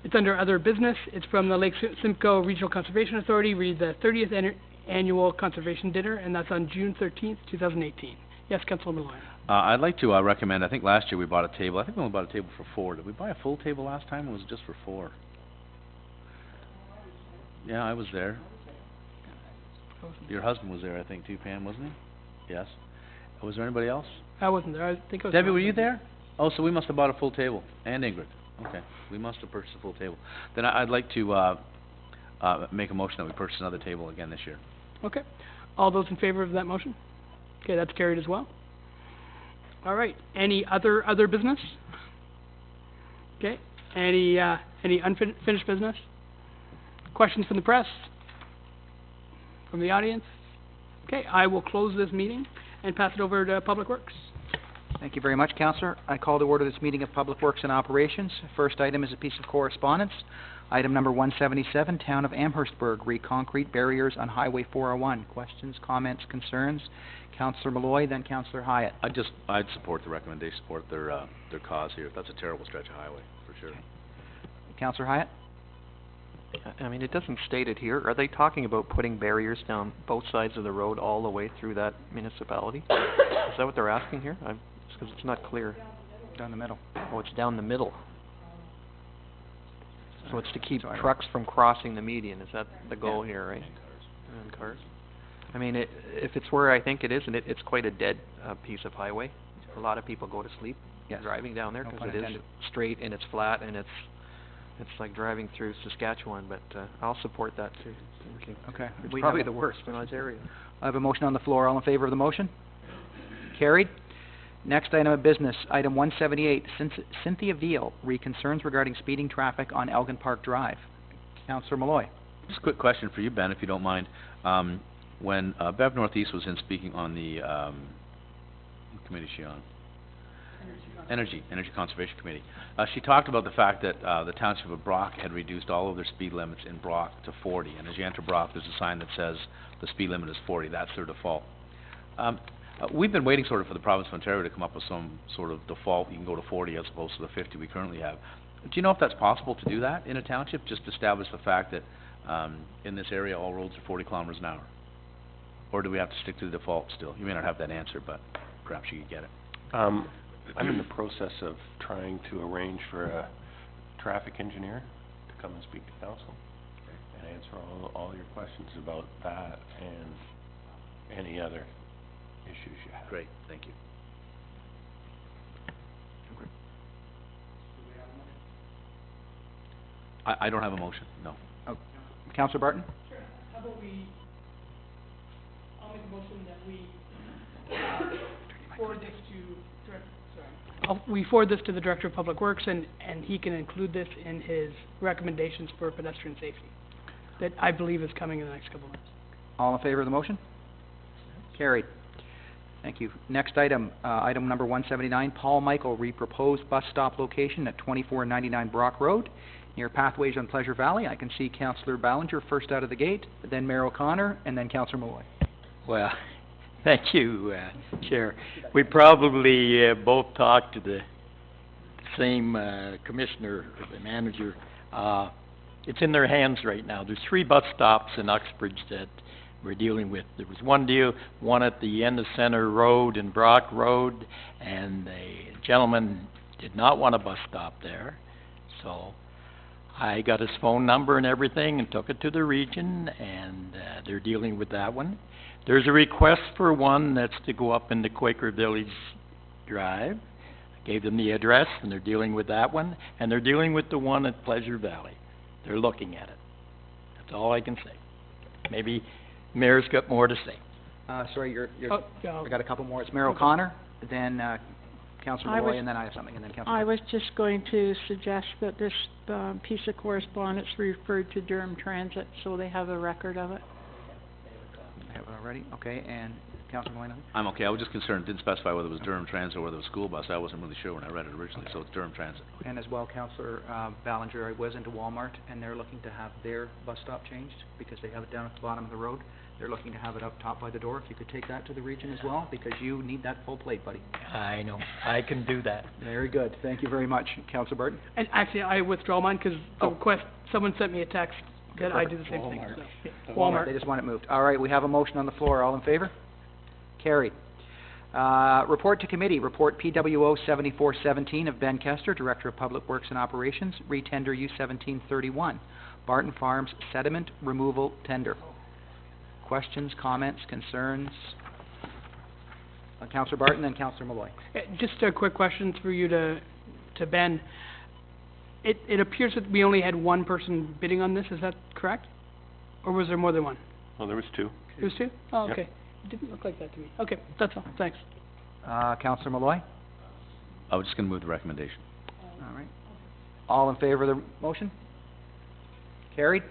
it's under other business. It's from the Lake Simcoe Regional Conservation Authority, read the 30th Annual Conservation Dinner, and that's on June 13th, 2018. Yes, Councilor Malloy. I'd like to recommend, I think last year we bought a table. I think we only bought a table for 4. Did we buy a full table last time, or was it just for 4? Yeah, I was there. Your husband was there, I think, too, Pam, wasn't he? Yes. Was there anybody else? I wasn't there. I think I was... Debbie, were you there? Oh, so we must have bought a full table. And Ingrid. Okay. We must have purchased a full table. Then I'd like to make a motion that we purchase another table again this year. Okay. All those in favor of that motion? Okay, that's carried as well. All right. Any other business? Okay. Any unfinished business? Questions from the press? From the audience? Okay, I will close this meeting and pass it over to Public Works. Thank you very much, Councillor. I call to order this meeting of Public Works and Operations. First item is a piece of correspondence. Item number 177, Town of Amherstburg, re-concrete barriers on Highway 401. Questions, comments, concerns? Councillor Malloy, then Councillor Hyatt. I'd support the recommendation, support their cause here. That's a terrible stretch of highway, for sure. Okay. Councillor Hyatt? I mean, it doesn't state it here. Are they talking about putting barriers down both sides of the road all the way through that municipality? Is that what they're asking here? Because it's not clear. Down the middle. Oh, it's down the middle. So it's to keep Sorry. trucks from crossing the median, is that the goal here, right? And cars? I mean, if it's where I think it is, and it's quite a dead, piece of highway. A lot of people go to sleep Yes. driving down there, No 'cause pun it is intended. straight and it's flat and it's like driving through Saskatchewan, but, I'll support that too. Okay. It's We probably have the worst in Ontario. I have a motion on the floor. All in favor of the motion? Carried. Next item of business, item 178, Cynthia Veal, concerns regarding speeding traffic on Elgin Park Drive. Councillor Malloy. Just a quick question for you, Ben, if you don't mind. When Bev Northeast was in speaking on the, what committee is she on? Energy Conservation Committee. She talked about the fact that the Township of Brock had reduced all of their speed limits in Brock to 40, and as you enter Brock, there's a sign that says the speed limit is 40. That's their default. We've been waiting sort of for the province of Ontario to come up with some sort of default. You can go to 40 as opposed to the 50 we currently have. Do you know if that's possible to do that in a township? Just establish the fact that in this area all roads are 40 kilometers an hour? Or do we have to stick to the default still? You may not have that answer, but perhaps you could get it. I'm in the process of trying to arrange for a traffic engineer to come and speak to council and answer all your questions about that and any other issues you have. Great, thank you. I don't have a motion, no. Councillor Barton? Sure. How about I'll make a motion that we forward this to we forward this to the Director of Public Works and he can include this in his recommendations for pedestrian safety that I believe is coming in the next couple of months. All in favor of the motion? Carried. Thank you. Next item, item number 179, Paul Michael, proposed bus stop location at 2499 Brock Road, near Pathways on Pleasure Valley. I can see Councillor Ballinger first out of the gate, then Mayor O'Connor, and then Councillor Malloy. Well, thank you, Chair. We probably both talked to the same commissioner or the manager. It's in their hands right now. There's 3 bus stops in Uxbridge that we're dealing with. There was one at the end of Center Road and Brock Road, and the gentleman did not want a bus stop there. So I got his phone number and everything and took it to the region, and they're dealing with that one. There's a request for one that's to go up into Quaker Village Drive. I gave them the address, and they're dealing with that one, and they're dealing with the one at Pleasure Valley. They're looking at it. That's all I can say. Maybe Mayor's got more to say. Sorry, no. I got a couple more. It's Mayor O'Connor, then Councillor Malloy, and then I have something, and then Councillor. I was just going to suggest that this piece of correspondence referred to Durham Transit, so they have a record of it. I have it already, okay, and Councillor Malloy? I'm okay. I was just concerned, didn't specify whether it was Durham Transit or whether it was school bus. I wasn't really sure when I read it originally, so it's Durham Transit. And as well, Councillor Ballinger, I was into Walmart, and they're looking to have their bus stop changed, because they have it down at the bottom of the road. They're looking to have it up top by the door. If you could take that to the region as well, because you need that full plate, buddy. I know. I can do that. Very good. Thank you very much. Councillor Barton? And actually, I withdraw mine because the request, someone sent me a text that I do the same thing. Walmart. So, yeah. Walmart. They just want it moved. All right, we have a motion on the floor. All in favor? Carried. Report to committee. Report PWO 7417 of Ben Kester, Director of Public Works and Operations, retender U1731, Barton Farms sediment removal tender. Questions, comments, concerns? Councillor Barton, then Councillor Malloy. Just a quick question for you to Ben. It appears that we only had one person bidding on this, is that correct? Or was there more than one? Well, there was 2. There was 2? Oh, Yep. okay. It didn't look like that to me. Okay, that's all. Thanks. Councillor Malloy? I was just going to move the recommendation. All right. All in favor of the motion? Carried.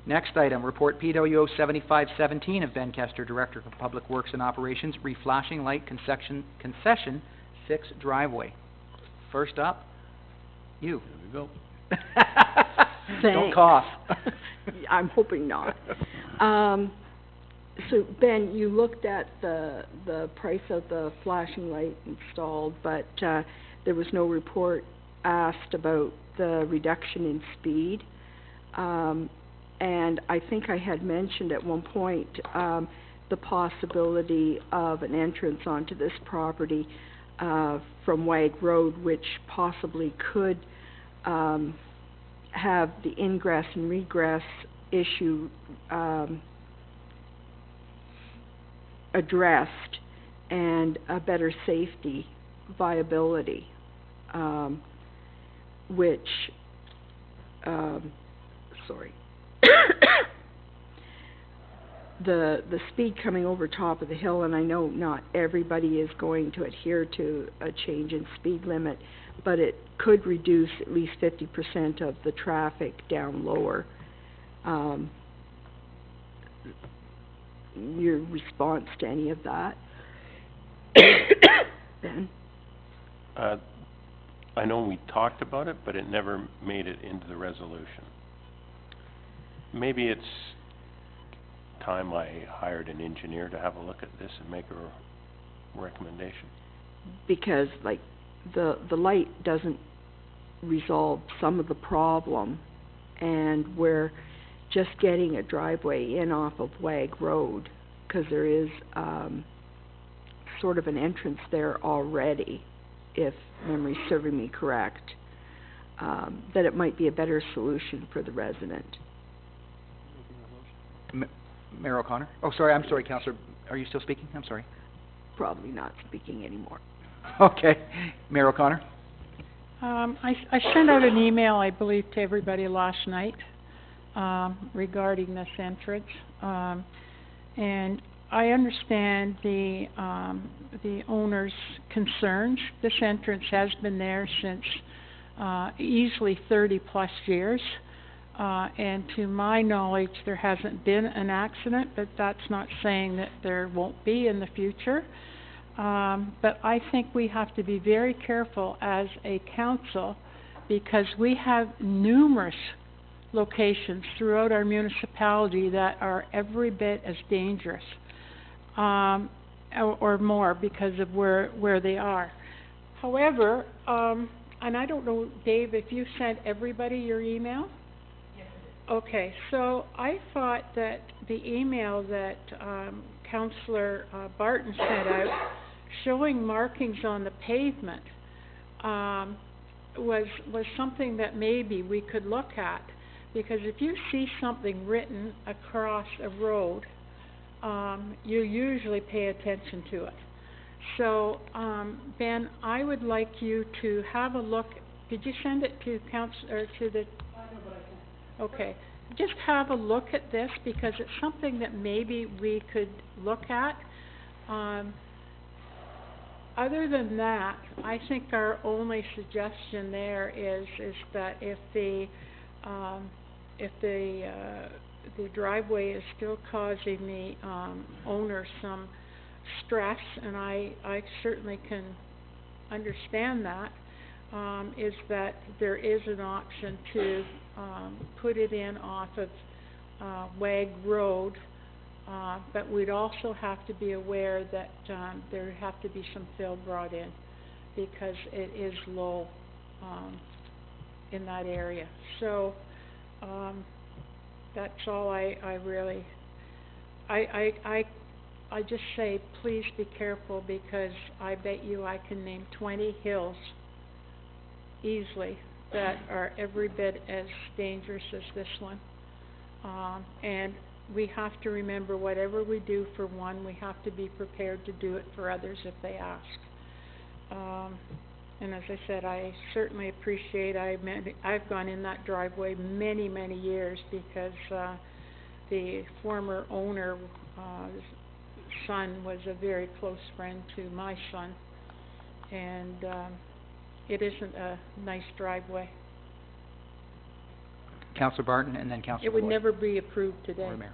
Next item, report PWO 7517 of Ben Kester, Director of Public Works and Operations, reflashing light concession 6 driveway. First up, you. There we go. Don't cough. I'm hoping not. So Ben, you looked at the price of the flashing light installed, but there was no report asked about the reduction in speed. And I think I had mentioned at one point the possibility of an entrance onto this property from Wag Road, which possibly could have the ingress and regress issue, addressed and a better safety viability, which, the speed coming over top of the hill, and I know not everybody is going to adhere to a change in speed limit, but it could reduce at least 50% of the traffic down lower. Your response to any of that? Ben? I know we talked about it, but it never made it into the resolution. Maybe it's time I hired an engineer to have a look at this and make a recommendation. Because, like, the light doesn't resolve some of the problem, and we're just getting a driveway in off of Wag Road, because there is sort of an entrance there already, if memory's serving me correct, that it might be a better solution for the resident. Mayor O'Connor? Oh, sorry, I'm sorry, Councillor, are you still speaking? I'm sorry. Probably not speaking anymore. Okay. Mayor O'Connor? I sent out an email, I believe, to everybody last night, regarding this entrance. And I understand the owner's concerns. This entrance has been there since, easily 30-plus years. And to my knowledge, there hasn't been an accident, but that's not saying that there won't be in the future. But I think we have to be very careful as a council, because we have numerous locations throughout our municipality that are every bit as dangerous, or more, because of where they are. However, and I don't know, Dave, if you sent everybody your email? Okay, so I thought that the email that Councillor Barton sent out, showing markings on the pavement, was something that maybe we could look at, because if you see something written across a road, you usually pay attention to it. So, Ben, I would like you to have a look. Did you send it to the? Okay, just have a look at this, because it's something that maybe we could look at. Other than that, I think our only suggestion there is that if the driveway is still causing the owner some stress, and I certainly can understand that, is that there is an option to put it in off of Wag Road, but we'd also have to be aware that there would have to be some fill brought in, because it is low in that area. So that's all I really, I just say, please be careful, because I bet you I can name 20 hills easily that are every bit as dangerous as this one. And we have to remember, whatever we do for one, we have to be prepared to do it for others if they ask. And as I said, I certainly appreciate, I've gone in that driveway many, many years, because the former owner, son, was a very close friend to my son, and it isn't a nice driveway. Councillor Barton, and then Councillor It would Lloyd. never be approved today. Or Mayor.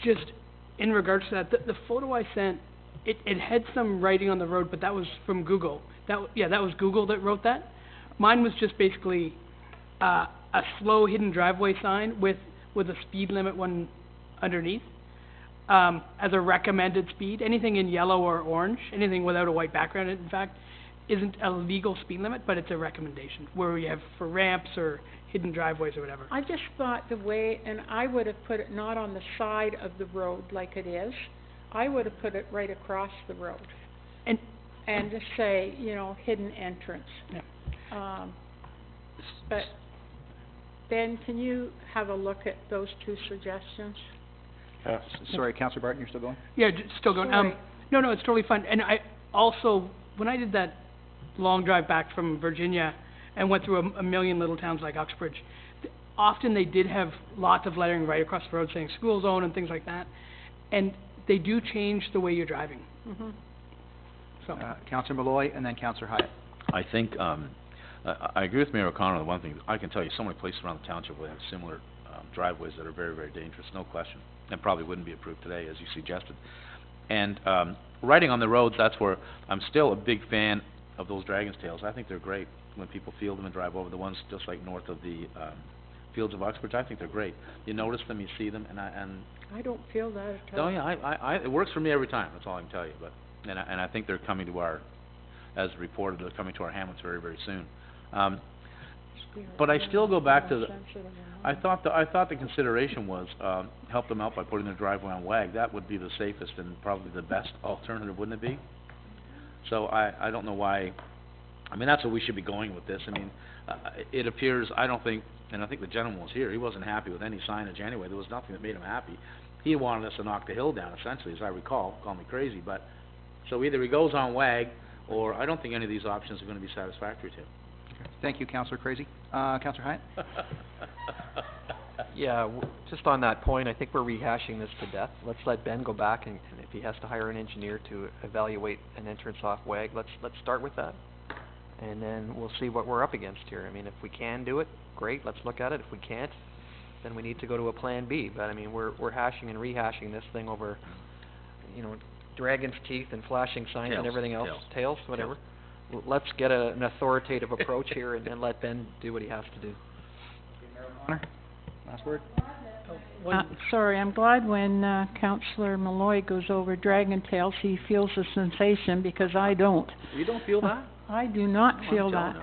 Just in regards to that, the photo I sent, it had some writing on the road, but that was from Google. That was Google that wrote that. Mine was just basically a slow hidden driveway sign with a speed limit one underneath, as a recommended speed. Anything in yellow or orange, anything without a white background, in fact, isn't a legal speed limit, but it's a recommendation, where we have for ramps or hidden driveways or whatever. I just thought the way, and I would have put it not on the side of the road like it is, I would have put it right across the road. And just say, hidden entrance. Yeah. But, Ben, can you have a look at those two suggestions? Sorry, Councillor Barton, you're still going? Yeah, still going. Sorry. No, it's totally fine. And I also, when I did that long drive back from Virginia and went through a million little towns like Uxbridge, often they did have lots of lettering right across the road saying school zone and things like that. And they do change the way you're driving. Mhm. So, Councillor Malloy and then Councillor Hyatt. I think, I agree with Mayor O'Connor on one thing. I can tell you so many places around the township will have similar driveways that are very, very dangerous, no question, and probably wouldn't be approved today, as you suggested. And riding on the roads, that's where I'm still a big fan of those Dragon's Tails. I think they're great when people feel them and drive over the ones just like north of the Fields of Uxbridge. I think they're great. You notice them, you see them, and I don't feel that at all. oh yeah, it works for me every time. That's all I can tell you. But and I think they're coming to our, as reported, they're coming to our hamlets very, very soon. But I still go back to the, I thought the consideration was, help them out by putting their driveway on WAG. That would be the safest and probably the best alternative, wouldn't it be? So I don't know why, I mean, that's what we should be going with this. I mean, it appears, I don't think, and I think the gentleman was here, he wasn't happy with any signage anyway. There was nothing that made him happy. He wanted us to knock the hill down, essentially, as I recall. Call me crazy, but, so either he goes on WAG, or I don't think any of these options are gonna be satisfactory to him. Thank you, Councillor Crazy. Councillor Hyatt? Yeah, just on that point, I think we're rehashing this to death. Let's let Ben go back and if he has to hire an engineer to evaluate an entrance off WAG, let's start with that. And then we'll see what we're up against here. I mean, if we can do it, great, let's look at it. If we can't, then we need to go to a plan B. But I mean, we're hashing and rehashing this thing over, you know, dragon's teeth and flashing signs and everything else. Tails, whatever. Let's get an authoritative approach here and let Ben do what he has to do. O'Connor, last word? Sorry, I'm glad when Councillor Malloy goes over Dragon Tails, he feels a sensation, because I don't. You don't feel that? I do not feel that.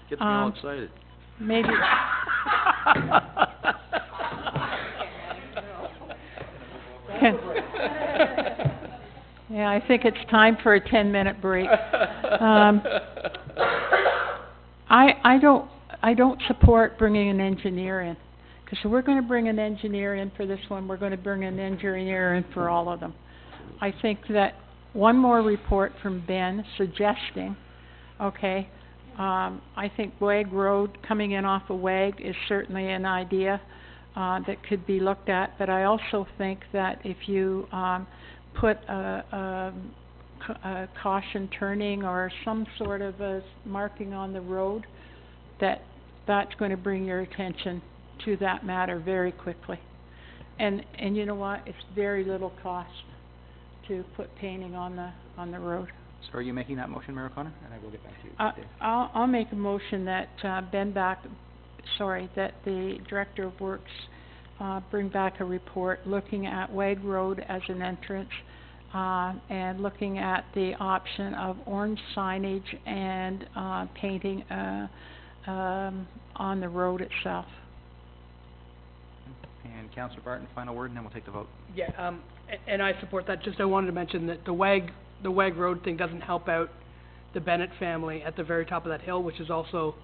Gets me all excited. Maybe. Yeah, I think it's time for a 10-minute break. I don't support bringing an engineer in, because if we're going to bring an engineer in for this one, we're going to bring an engineer in for all of them. I think that one more report from Ben suggesting, okay, I think WAG Road, coming in off of WAG, is certainly an idea that could be looked at, but I also think that if you put a caution turning or some sort of a marking on the road, that's going to bring your attention to that matter very quickly. And you know what? It's very little cost to put painting on the road. So are you making that motion, Mayor O'Connor? And I will get back to you. Dave. I'll make a motion that that the Director of Works bring back a report looking at WAG Road as an entrance, and looking at the option of orange signage and painting on the road itself. And Councillor Barton, final word, and then we'll take the vote. yeah, and I support that. Just I wanted to mention that the WAG Road thing doesn't help out the Bennett family at the very top of that hill, which is also,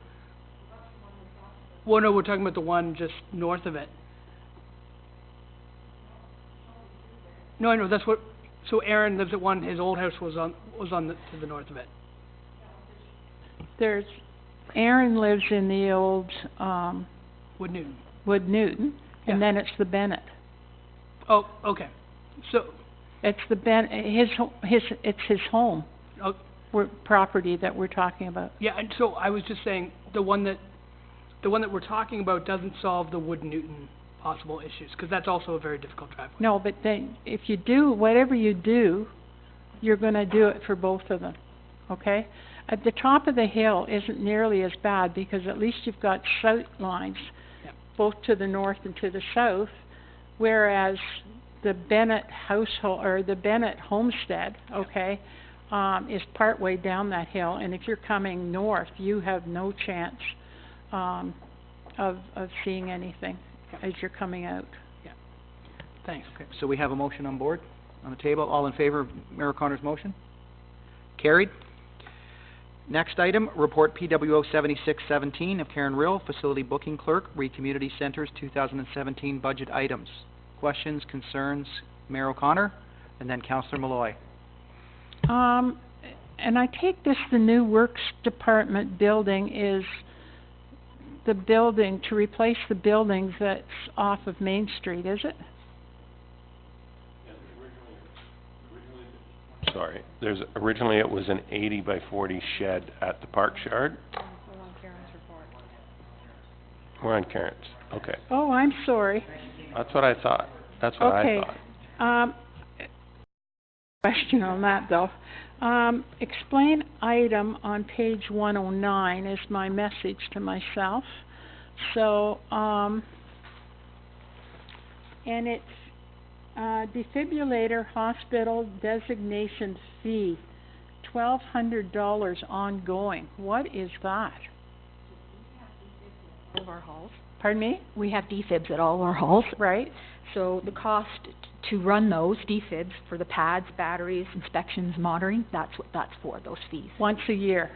well, no, we're talking about the one just north of it. No, I know, that's what, so Aaron lives at one, his old house was on to the north of it. Aaron lives in the old, Wood Newton, and then it's the Bennett. Oh, okay. So, it's the it's his home. Property that we're talking about. Yeah, and so I was just saying, the one that we're talking about doesn't solve the Wood Newton possible issues, because that's also a very difficult driveway. No, but then, if you do, whatever you do, you're gonna do it for both of them, okay? At the top of the hill isn't nearly as bad, because at least you've got sight lines, both to the north and to the south, whereas the Bennett household, or the Bennett homestead, okay, is partway down that hill, and if you're coming north, you have no chance of seeing anything as you're coming out. Yeah. Thanks. Okay, so we have a motion on board, on the table. All in favor of Mayor O'Connor's motion? Carried. Next item, report PWO 7617 of Karen Rill, Facility Booking Clerk, Reed Community Centers 2017 budget items. Questions, concerns, Mayor O'Connor, and then Councillor Malloy. And I take this the new Works Department building is the building to replace the buildings that's off of Main Street, is it? Sorry, originally it was an 80 by 40 shed at the Parks Yard. We're on Karen's, okay. Oh, I'm sorry. That's what I thought, that's what I thought. Question on that though. Explain item on page 109 is my message to myself. So, and it's defibrillator hospital designation fee, $1,200 ongoing. What is that? All of our halls. Pardon me? We have defibs at all of our halls. Right. So the cost to run those defibs for the pads, batteries, inspections, monitoring, that's what that's for, those fees. Once a year?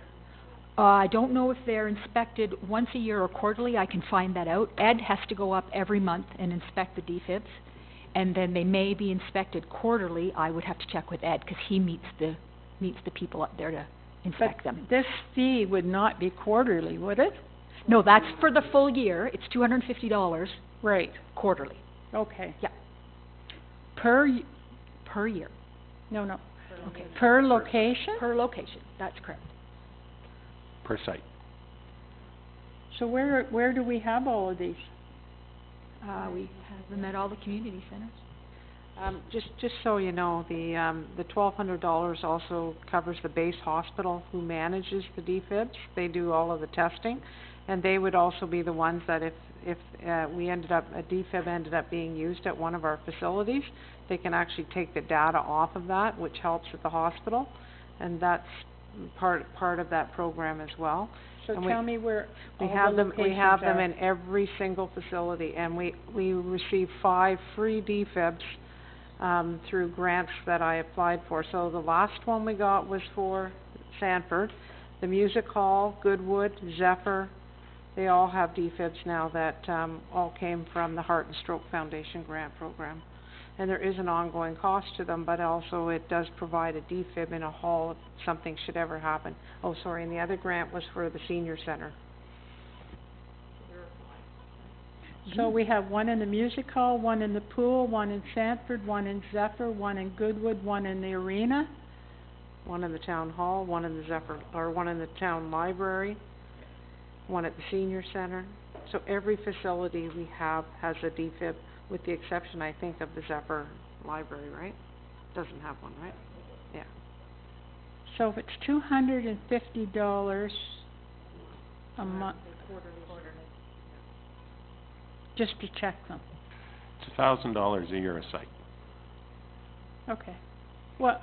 I don't know if they're inspected once a year or quarterly. I can find that out. Ed has to go up every month and inspect the defibs, and then they may be inspected quarterly. I would have to check with Ed because he meets the people up there to inspect them. This fee would not be quarterly, would it? No, that's for the full year. It's $250. Right. Quarterly. Okay. Yeah. Per year. No. Okay. Per location? Per location. That's correct. Per site. So where do we have all of these? We have them at all the community centers. Just so you know, the $1,200 also covers the base hospital who manages the defibs. They do all of the testing, and they would also be the ones that if a defib ended up being used at one of our facilities, they can actually take the data off of that, which helps with the hospital, and that's part of that program as well. So and tell me where we all have the them. We locations have them are. in every single facility, and we receive 5 free defibs through grants that I applied for. So the last one we got was for Sanford, the Music Hall, Goodwood, Zephyr. They all have defibs now that all came from the Heart and Stroke Foundation grant program. And there is an ongoing cost to them, but also it does provide a defib in a hall if something should ever happen. Oh, sorry, and the other grant was for the senior center. So we have one in the music hall, one in the pool, one in Sanford, one in Zephyr, one in Goodwood, one in the arena. One in the town hall, one in the Zephyr, or one in the town library, one at the senior center. So every facility we have has a defib, with the exception, I think, of the Zephyr library, right? Doesn't have one, right? Yeah. So if it's $250 a month, just to check them. It's $1,000 a year a site. Okay. Well,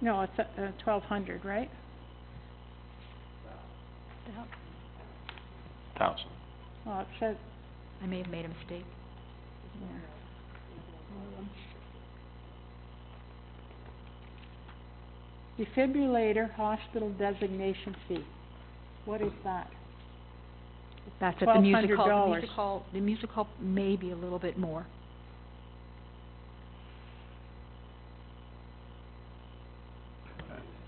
no, it's $1,200, right? $1,000. Well, it says. I may have made a mistake. Defibrillator hospital designation fee. What is that? That's at the music hall. $1,200. The music hall may be a little bit more.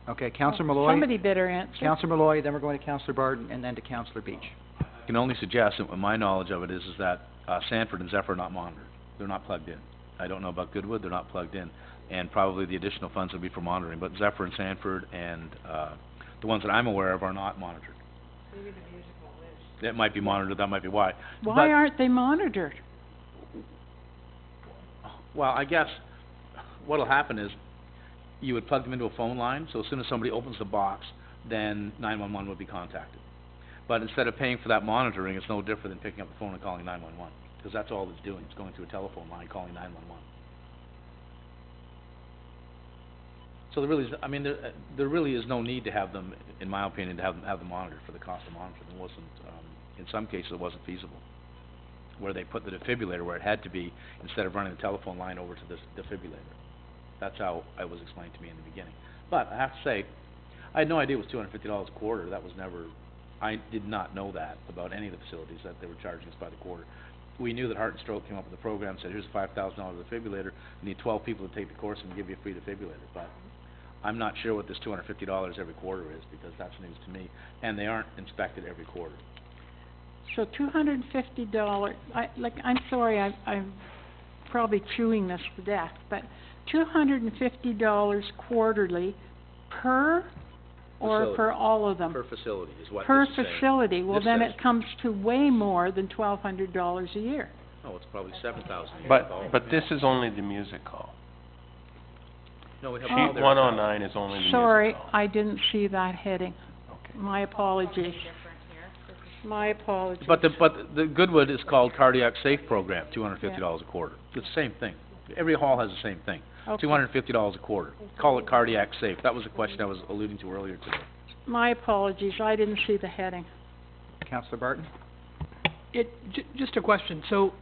Okay, Councillor Malloy. Somebody better answer. Councillor Malloy, then we're going to Councillor Barton, and then to Councillor Beach. I can only suggest, and my knowledge of it is that Sanford and Zephyr are not monitored. They're not plugged in. I don't know about Goodwood, they're not plugged in. And probably the additional funds would be for monitoring. But Zephyr and Sanford and the ones that I'm aware of are not monitored. Maybe the musical is. It might be monitored, that might be why. Why aren't they monitored? Well, I guess what'll happen is you would plug them into a phone line, so as soon as somebody opens the box, then 911 would be contacted. But instead of paying for that monitoring, it's no different than picking up the phone and calling 911, because that's all it's doing, it's going through a telephone line, calling 911. So there really is, I mean, there really is no need to have them, in my opinion, to have them monitored for the cost of monitoring. It wasn't, in some cases, it wasn't feasible, where they put the defibrillator where it had to be, instead of running the telephone line over to this defibrillator. That's how it was explained to me in the beginning. But I have to say, I had no idea it was $250 a quarter. That was never, I did not know that about any of the facilities, that they were charging us by the quarter. We knew that Heart and Stroke came up with the program, said here's a $5,000 defibrillator, you need 12 people to take the course and give you a free defibrillator. But I'm not sure what this $250 every quarter is, because that's news to me, and they aren't inspected every quarter. So $250, I'm sorry, I'm probably chewing this to death, but $250 quarterly per, or Facility. for all of them? Per facility is what Per this is saying. facility, well This then says- it comes to way more than $1,200 a year. Oh, it's probably $7,000 a year. But this is only the music hall. No, we have Sheet other- 109 is only the music Sorry, hall. I didn't see that heading. Okay. My apologies. My apologies. But the Goodwood is called Cardiac Safe Program, $250 a quarter. It's the same thing. Every hall has the same thing. Okay. $250 a quarter. Call it Cardiac Safe. That was the question I was alluding to earlier today. My apologies, I didn't see the heading. Councillor Barton? Just a question, so,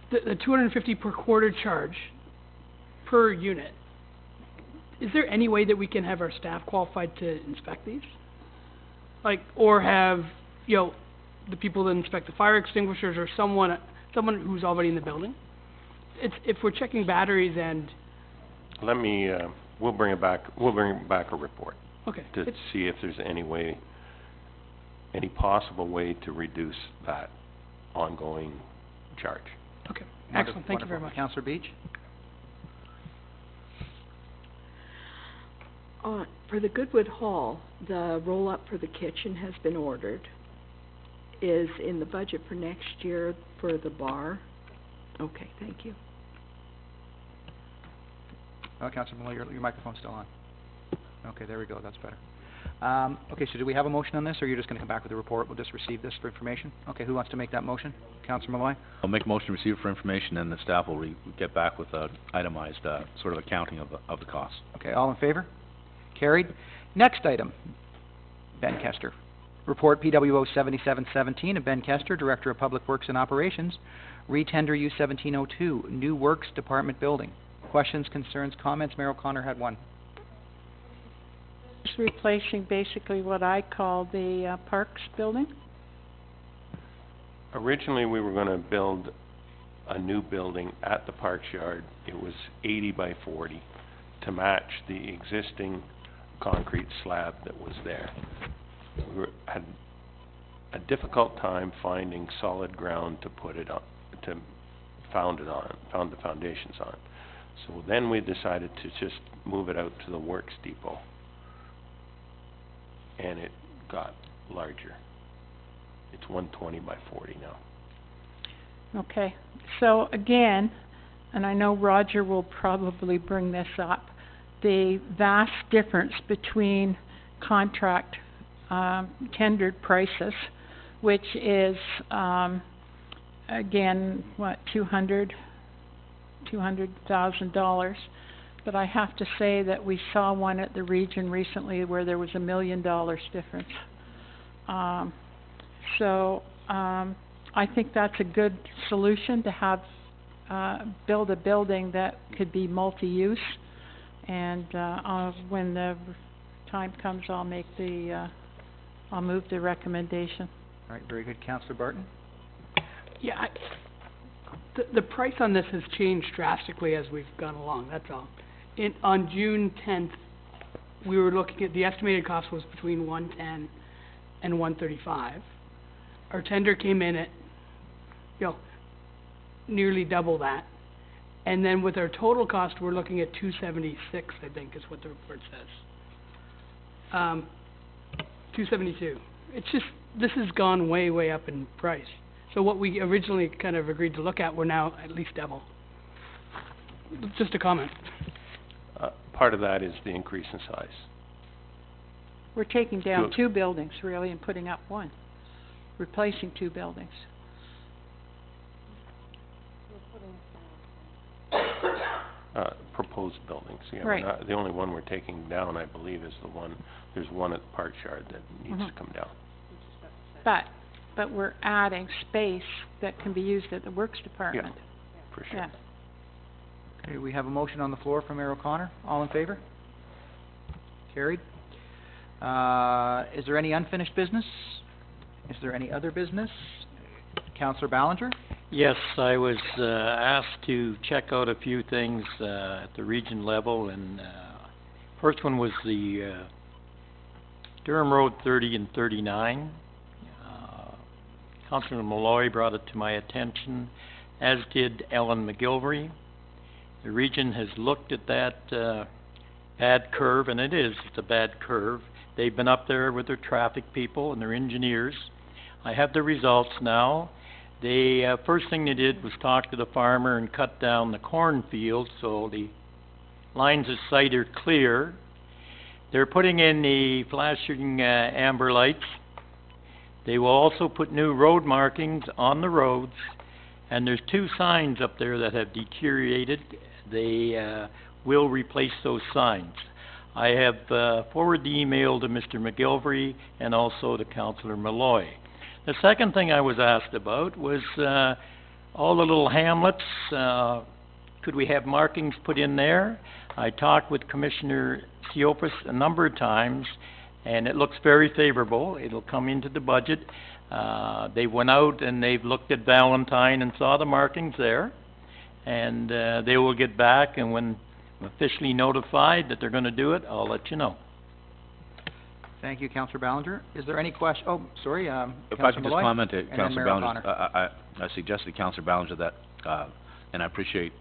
the $250 per quarter charge per unit, is there any way that we can have our staff qualified to inspect these? Like, or have, the people that inspect the fire extinguishers, or someone who's already in the building? If we're checking batteries and... Let me, we'll bring back a report. Okay. To see if there's any possible way to reduce that ongoing charge. Okay, excellent, thank you very much. Councillor Beach? For the Goodwood Hall, the roll-up for the kitchen has been ordered. Is in the budget for next year for the bar. Okay, thank you. Oh, Councillor Malloy, your microphone's still on. Okay, there we go, that's better. Okay, so do we have a motion on this, or you're just gonna come back with a report, we'll just receive this for information? Okay, who wants to make that motion? Councillor Malloy? I'll make a motion to receive for information, and the staff will get back with a itemized, sort of accounting of the cost. Okay, all in favor? Carried. Next item, Ben Kester. Report PWO 7717 of Ben Kester, Director of Public Works and Operations, Retender U1702, New Works Department Building. Questions, concerns, comments? Mayor O'Connor had one. It's replacing basically what I call the Parks building. Originally, we were gonna build a new building at the Parks Yard. It was 80 by 40 to match the existing concrete slab that was there. We had a difficult time finding solid ground to put it on, to found the foundations on. So then we decided to just move it out to the Works Depot. And it got larger. It's 120 by 40 now. Okay, so again, and I know Roger will probably bring this up, the vast difference between contract tendered prices, which is again, what, $200,000, but I have to say that we saw one at the region recently where there was $1 million difference. I think that's a good solution to have build a building that could be multi-use, and when the time comes, I'll make I'll move the recommendation. All right, very good. Councillor Barton? Yeah, the price on this has changed drastically as we've gone along, that's all. On June 10th, we were looking at, the estimated cost was between $110 and $135. Our tender came in at, nearly double that. And then with our total cost, we're looking at $276, I think, is what the report says. $272. It's just, this has gone way, way up in price. So what we originally kind of agreed to look at, we're now at least double. Just a comment. Part of that is the increase in size. We're taking down Good. 2 buildings, really, and putting up 1. Replacing 2 buildings. Proposed buildings, yeah. Right. The only one we're taking down, I believe, is the one, there's one at the Parks Yard that needs to come down. But we're adding space that can be used at the Works Department. For sure. Yeah. Okay, we have a motion on the floor from Mayor O'Connor. All in favor? Carried. Is there any unfinished business? Is there any other business? Councillor Ballinger? Yes, I was asked to check out a few things at the region level, and first one was the Durham Road 30 and 39. Councillor Malloy brought it to my attention, as did Ellen McGilvery. The region has looked at that bad curve, and it's a bad curve. They've been up there with their traffic people and their engineers. I have the results now. They first thing they did was talk to the farmer and cut down the cornfield, so the lines of sight are clear. They're putting in the flashing amber lights. They will also put new road markings on the roads, and there's 2 signs up there that have deteriorated. They will replace those signs. I have forwarded the email to Mr. McGilvery and also to Councillor Malloy. The second thing I was asked about was all the little hamlets. Could we have markings put in there? I talked with Commissioner Siopis a number of times, and it looks very favorable. It'll come into the budget. They went out and they've looked at Valentine and saw the markings there, and they will get back, and when I'm officially notified that they're going to do it, I'll let you know. Thank you, Councillor Ballinger. Is there any question? Oh, sorry, If I Councillor could just Malloy, comment to and then Councillor Mayor Ballinger, O'Connor. I suggested to Councillor Ballinger that, and I appreciate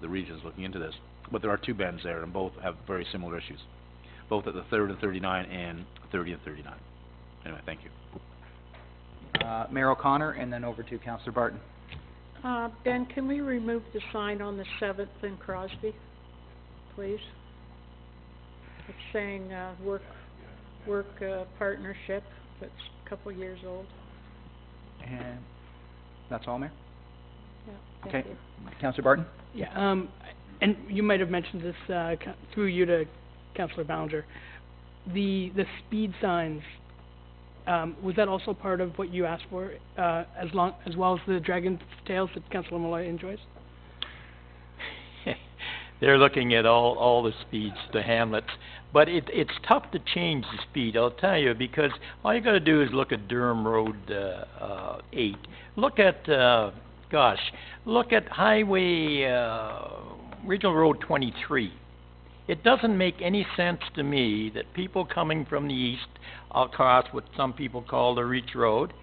the regions looking into this, but there are 2 bends there, and both have very similar issues, both at the 3rd and 39 and 30 and 39. Anyway, thank you. Mayor O'Connor, and then over to Councillor Barton. Ben, can we remove the sign on the 7th in Crosby, please? It's saying, work partnership, that's a couple years old. And that's all, Mayor? Yeah, thank Okay. you. Councillor Barton? Yeah, and you might have mentioned this, through you to Councillor Ballinger. The speed signs, was that also part of what you asked for, as well as the dragon's tails that Councillor Malloy enjoys? They're looking at all the speeds, the hamlets, but it's tough to change the speed, I'll tell you, because all you got to do is look at Durham Road 8. Look at look at Highway Regional Road 23. It doesn't make any sense to me that people coming from the east across what some people call the Reach Road,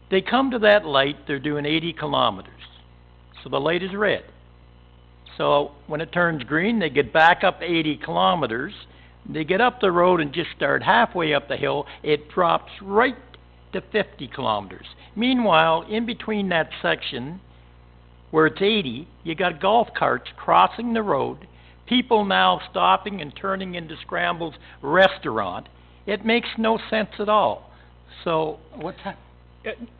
they come to that light, they're doing 80 kilometers, so the light is red. So when it turns green, they get back up 80 kilometers. They get up the road and just start halfway up the hill. It drops right to 50 kilometers. Meanwhile, in between that section where it's 80, you got golf carts crossing the road, people now stopping and turning into Scramble's restaurant. It makes no sense at all. So what's that?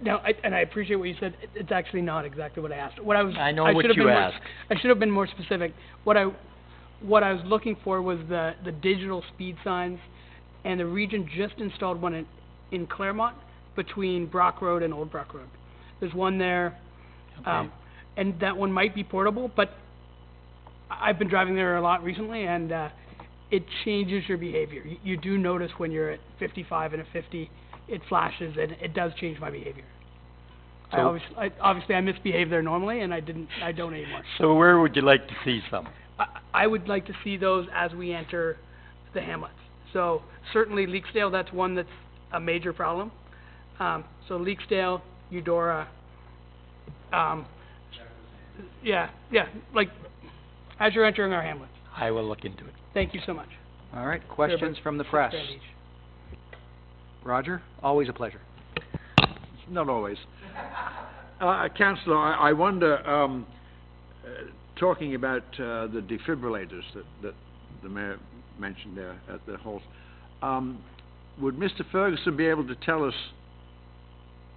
Now, I appreciate what you said. It's actually not exactly what I asked. I know what you asked. I should have been more specific. What I was looking for was the digital speed signs, and the region just installed one in Claremont between Brock Road and Old Brock Road. There's one there, and that one might be portable, but I've been driving there a lot recently, and it changes your behavior. You do notice when you're at 55 and a 50, it flashes, and it does change my behavior. So Obviously I misbehave there normally, and I don't anymore. So where would you like to see some? I would like to see those as we enter the hamlets. So certainly Leaksdale, that's one that's a major problem. So Leaksdale, Eudora, like as you're entering our hamlets. I will look into it. Thank you so much. All right, questions from the press? Roger, always a pleasure. Not always. Councillor, I wonder, talking about the defibrillators that the Mayor mentioned there at the halls, would Mr. Ferguson be able to tell us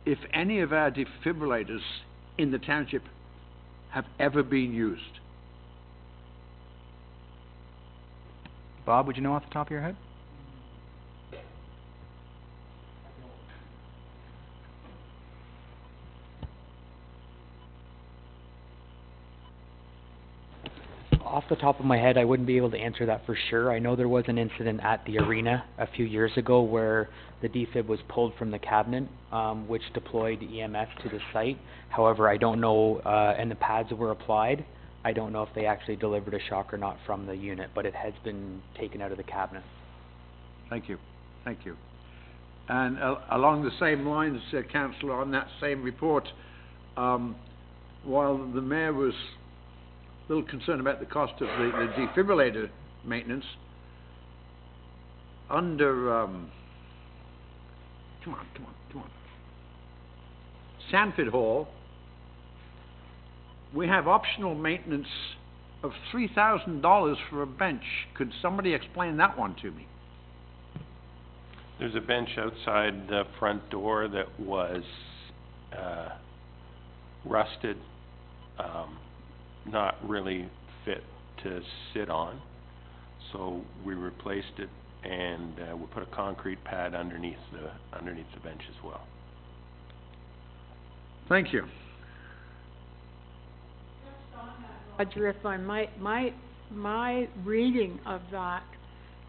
if any of our defibrillators in the township have ever been used? Bob, would you know off the top of your head? Off the top of my head, I wouldn't be able to answer that for sure. I know there was an incident at the arena a few years ago where the defib was pulled from the cabinet, which deployed EMS to the site. However, I don't know, and the pads were applied. I don't know if they actually delivered a shock or not from the unit, but it has been taken out of the cabinet. Thank you, thank you. And along the same lines, Councillor, on that same report, while the Mayor was a little concerned about the cost of the defibrillator maintenance, under, come on. Sanford Hall, we have optional maintenance of $3,000 for a bench. Could somebody explain that one to me? There's a bench outside the front door that was, rusted, not really fit to sit on. So we replaced it and, we put a concrete pad underneath the bench as well. Thank you. Roger, if I might, my reading of that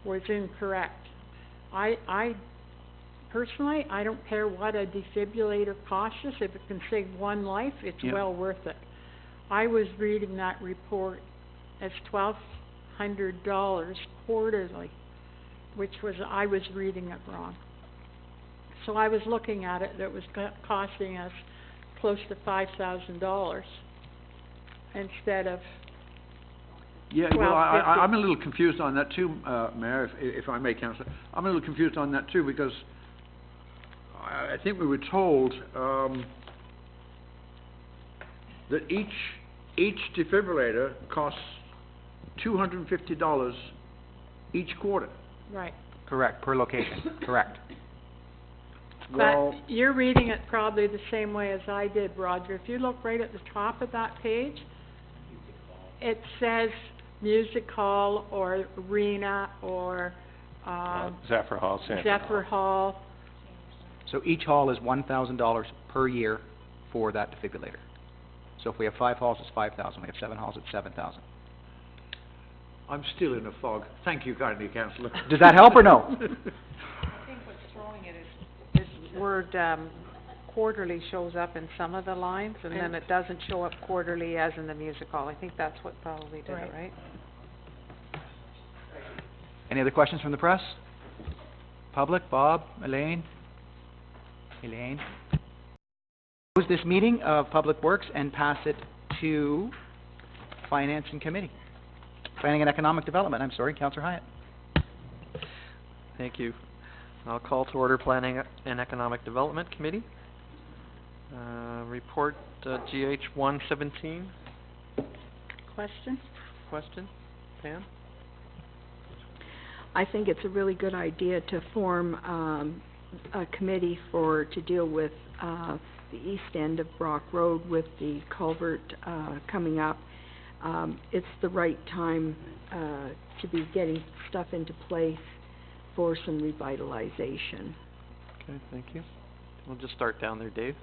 was incorrect. I personally, I don't care what a defibrillator costs us. If it can save one life, it's well worth it. I was reading that report as $1,200 quarterly, which was, I was reading it wrong. So I was looking at it, that was costing us close to $5,000 instead of Yeah, well, I'm a little confused on that too, Mayor, if I may, Councillor. I'm a little confused on that too, because I think we were told that each defibrillator costs $250 each quarter. Right. Correct, per location, correct. Well, But you're reading it probably the same way as I did, Roger. If you look right at the top of that page, it says music hall or arena or Zephyr Hall Center. Zephyr Hall. So each hall is $1,000 per year for that defibrillator. So if we have 5 halls, it's 5,000. We have 7 halls, it's 7,000. I'm still in a fog. Thank you kindly, Councillor. Does that help or no? I think what's throwing it is this word, quarterly shows up in some of the lines, and then it doesn't show up quarterly as in the music hall. I think that's what probably did it, right? Any other questions from the press? Public? Bob? Elaine? Elaine? Close this meeting of Public Works and pass it to Finance and Committee. Planning and Economic Development, I'm sorry, Councillor Hyatt. Thank you. I'll call to order Planning and Economic Development Committee. Report GH 117. Question? Pam? I think it's a really good idea to form a committee to deal with the east end of Brock Road with the culvert coming up. It's the right time to be getting stuff into place for some revitalization. Okay, thank you. We'll just start down there, Dave.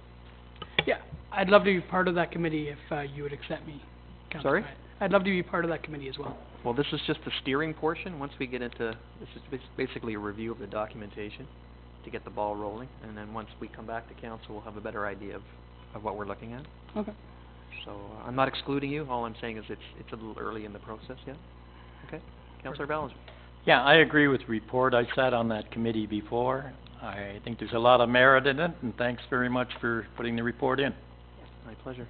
Yeah, I'd love to be part of that committee if you would accept me, Councillor Sorry? Hyatt. I'd love to be part of that committee as well. Well, this is just the steering portion. Once we get into, this is basically a review of the documentation to get the ball rolling, and then once we come back to council, we'll have a better idea of what we're looking at. Okay. So, I'm not excluding you. All I'm saying is it's a little early in the process yet. Okay. Councillor Ballinger. Yeah, I agree with the report. I sat on that committee before. I think there's a lot of merit in it, and thanks very much for putting the report in. My pleasure.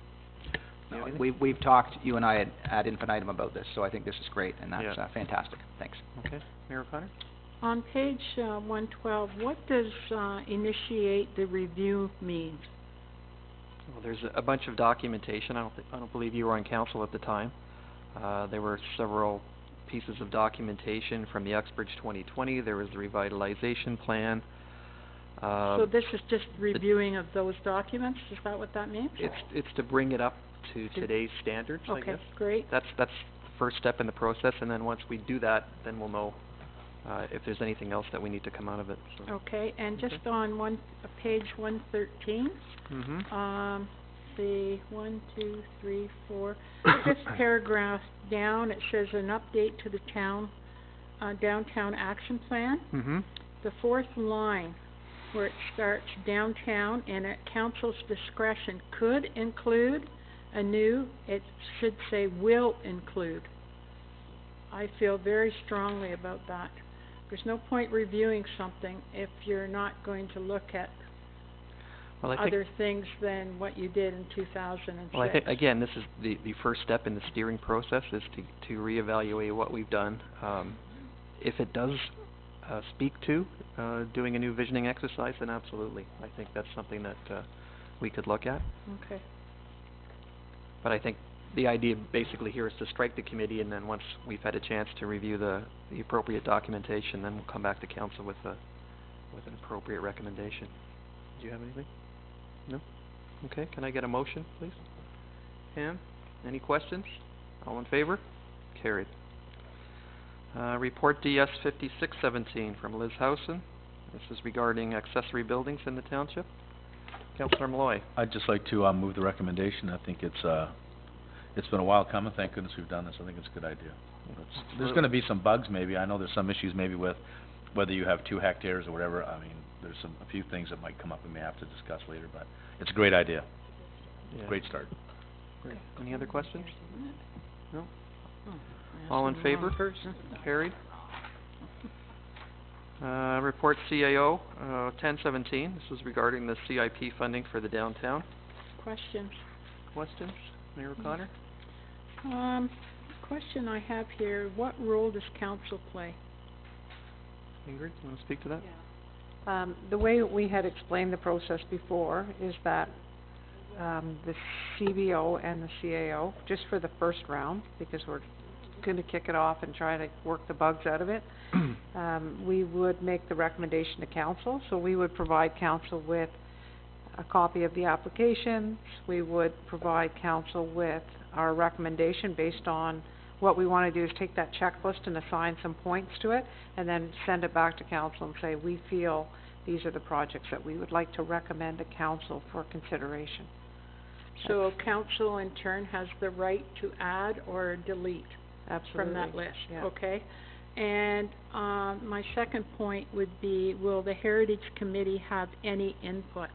We've talked, you and I, ad infinitum about this, so I think this is great, and that's fantastic. Thanks. Okay. Mayor O'Connor? On page 112, what does initiate the review mean? Well, there's a bunch of documentation. I don't believe you were on council at the time. There were several pieces of documentation from the Uxbridge 2020. There was the revitalization plan. So this is just reviewing of those documents? Is that what that means? It's to bring it up to today's standards, I guess. Okay, great. That's the first step in the process, and then once we do that, then we'll know if there's anything else that we need to come out of it. So. Okay, and just on page 113, Mm-hmm. the 1, 2, 3, 4, fifth paragraph down, it says an update to the town, downtown action plan. Mm-hmm. The fourth line, where it starts downtown and at council's discretion could include a new, it should say will include. I feel very strongly about that. There's no point reviewing something if you're not going to look at Well, I think, other things than what you did in 2006. well, I think, again, this is the first step in the steering process, is to reevaluate what we've done. If it does speak to doing a new visioning exercise, then absolutely. I think that's something that we could look at. Okay. But I think the idea basically here is to strike the committee, and then once we've had a chance to review the appropriate documentation, then we'll come back to council with an appropriate recommendation. Do you have anything? No? Okay, can I get a motion, please? Pam, any questions? All in favor? Carried. Report DS 5617 from Liz Howson. This is regarding accessory buildings in the township. Councillor Malloy. I'd just like to move the recommendation. I think it's been a while coming. Thank goodness we've done this. I think it's a good idea. There's going to be some bugs maybe. I know there's some issues maybe with whether you have 2 hectares or whatever. I mean, there's a few things that might come up we may have to discuss later, but it's a great idea. Yeah. Great start. Great. Any other questions? No? All in favor? Carried. Report CAO 1017. This is regarding the CIP funding for the downtown. Questions? Questions? Mayor O'Connor? Question I have here, what role does council play? Ingrid, you want to speak to that? The way we had explained the process before is that the CBO and the CAO, just for the first round, because we're going to kick it off and try to work the bugs out of it, we would make the recommendation to council. So we would provide council with a copy of the applications. We would provide council with our recommendation based on what we want to do is take that checklist and assign some points to it, and then send it back to council and say, we feel these are the projects that we would like to recommend to council for consideration. So council in turn has the right to add or delete from that Absolutely, list, yeah. okay? And my second point would be, will the Heritage Committee have any input?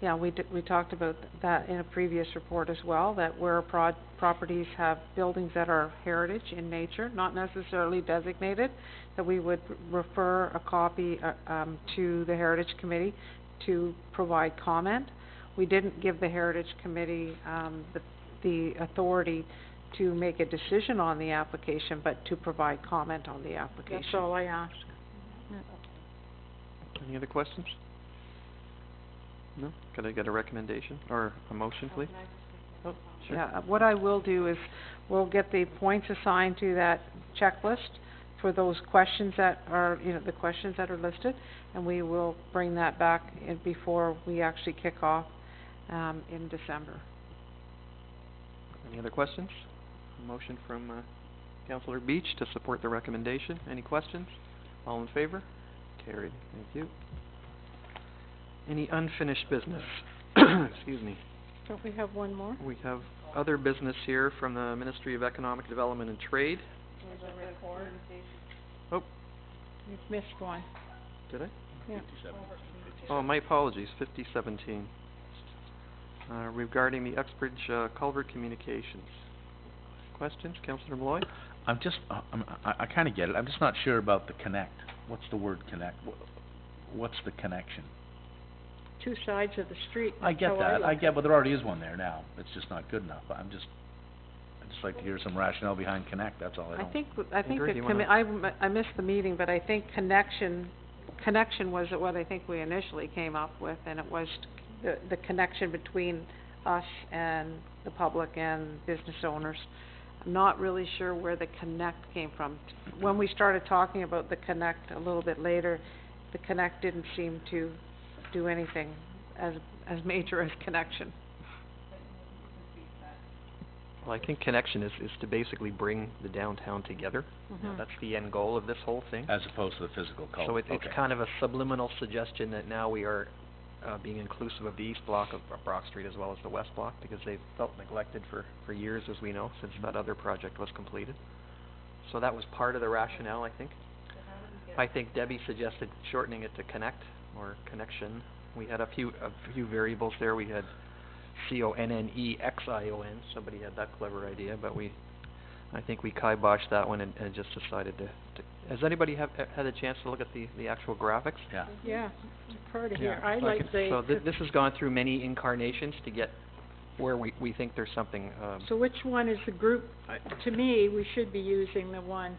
Yeah, we talked about that in a previous report as well, that where properties have buildings that are heritage in nature, not necessarily designated, that we would refer a copy to the Heritage Committee to provide comment. We didn't give the Heritage Committee the authority to make a decision on the application, but to provide comment on the application. That's all I ask. Any other questions? No? Could I get a recommendation or a motion, please? Oh, sure. Yeah, what I will do is, we'll get the points assigned to that checklist for those questions that are, the questions that are listed, and we will bring that back in before we actually kick off in December. Any other questions? A motion from Councillor Beach to support the recommendation. Any questions? All in favor? Carried. Thank you. Any unfinished business? Excuse me. Don't we have one more? We have other business here from the Ministry of Economic Development and Trade. Oh, You've missed one. did I? Yeah. Oh, my apologies, 5017. Regarding the Uxbridge Culvert Communications. Questions, Councillor Malloy? I kind of get it. I'm just not sure about the connect. What's the word connect? What's the connection? 2 sides of the street. I get That's how that. look I at get, but there already is one there now. It's just not good enough. I'd just like to hear some rationale behind connect. That's all. I think Ingrid, you wanna- I missed the meeting, but I think connection was what I think we initially came up with, and it was the connection between us and the public and business owners. I'm not really sure where the connect came from. When we started talking about the connect a little bit later, the connect didn't seem to do anything as major as connection. Well, I think connection is to basically bring the downtown together. Mhm. That's the end goal of this whole thing. As opposed to the physical culvert. So it's kind of a subliminal suggestion that now we are being inclusive of the east block of Brock Street as well as the west block, because they've felt neglected for years, as we know, since that other project was completed. So that was part of the rationale, I think. I think Debbie suggested shortening it to connect, or connection. We had a few variables there. We had CONNEXION. Somebody had that clever idea, but I think we kiboshed that one and just decided to. Has anybody had a chance to look at the actual graphics? Yeah. Yeah, it's part of Yeah. here. I like the. So this has gone through many incarnations to get where we think there's something. So which one is the group? To me, we should be using the one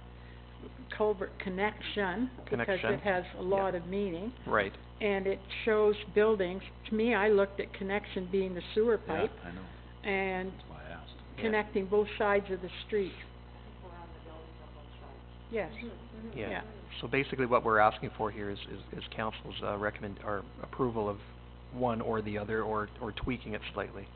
culvert connection, because Connection. it has a lot of meaning. Right. And it shows buildings. To me, I looked at connection being the sewer Yeah, pipe I know. and That's why I asked. connecting both sides of the street. Yes. Yeah. So basically, what we're asking for here is council's or approval of one or the other, or tweaking it slightly.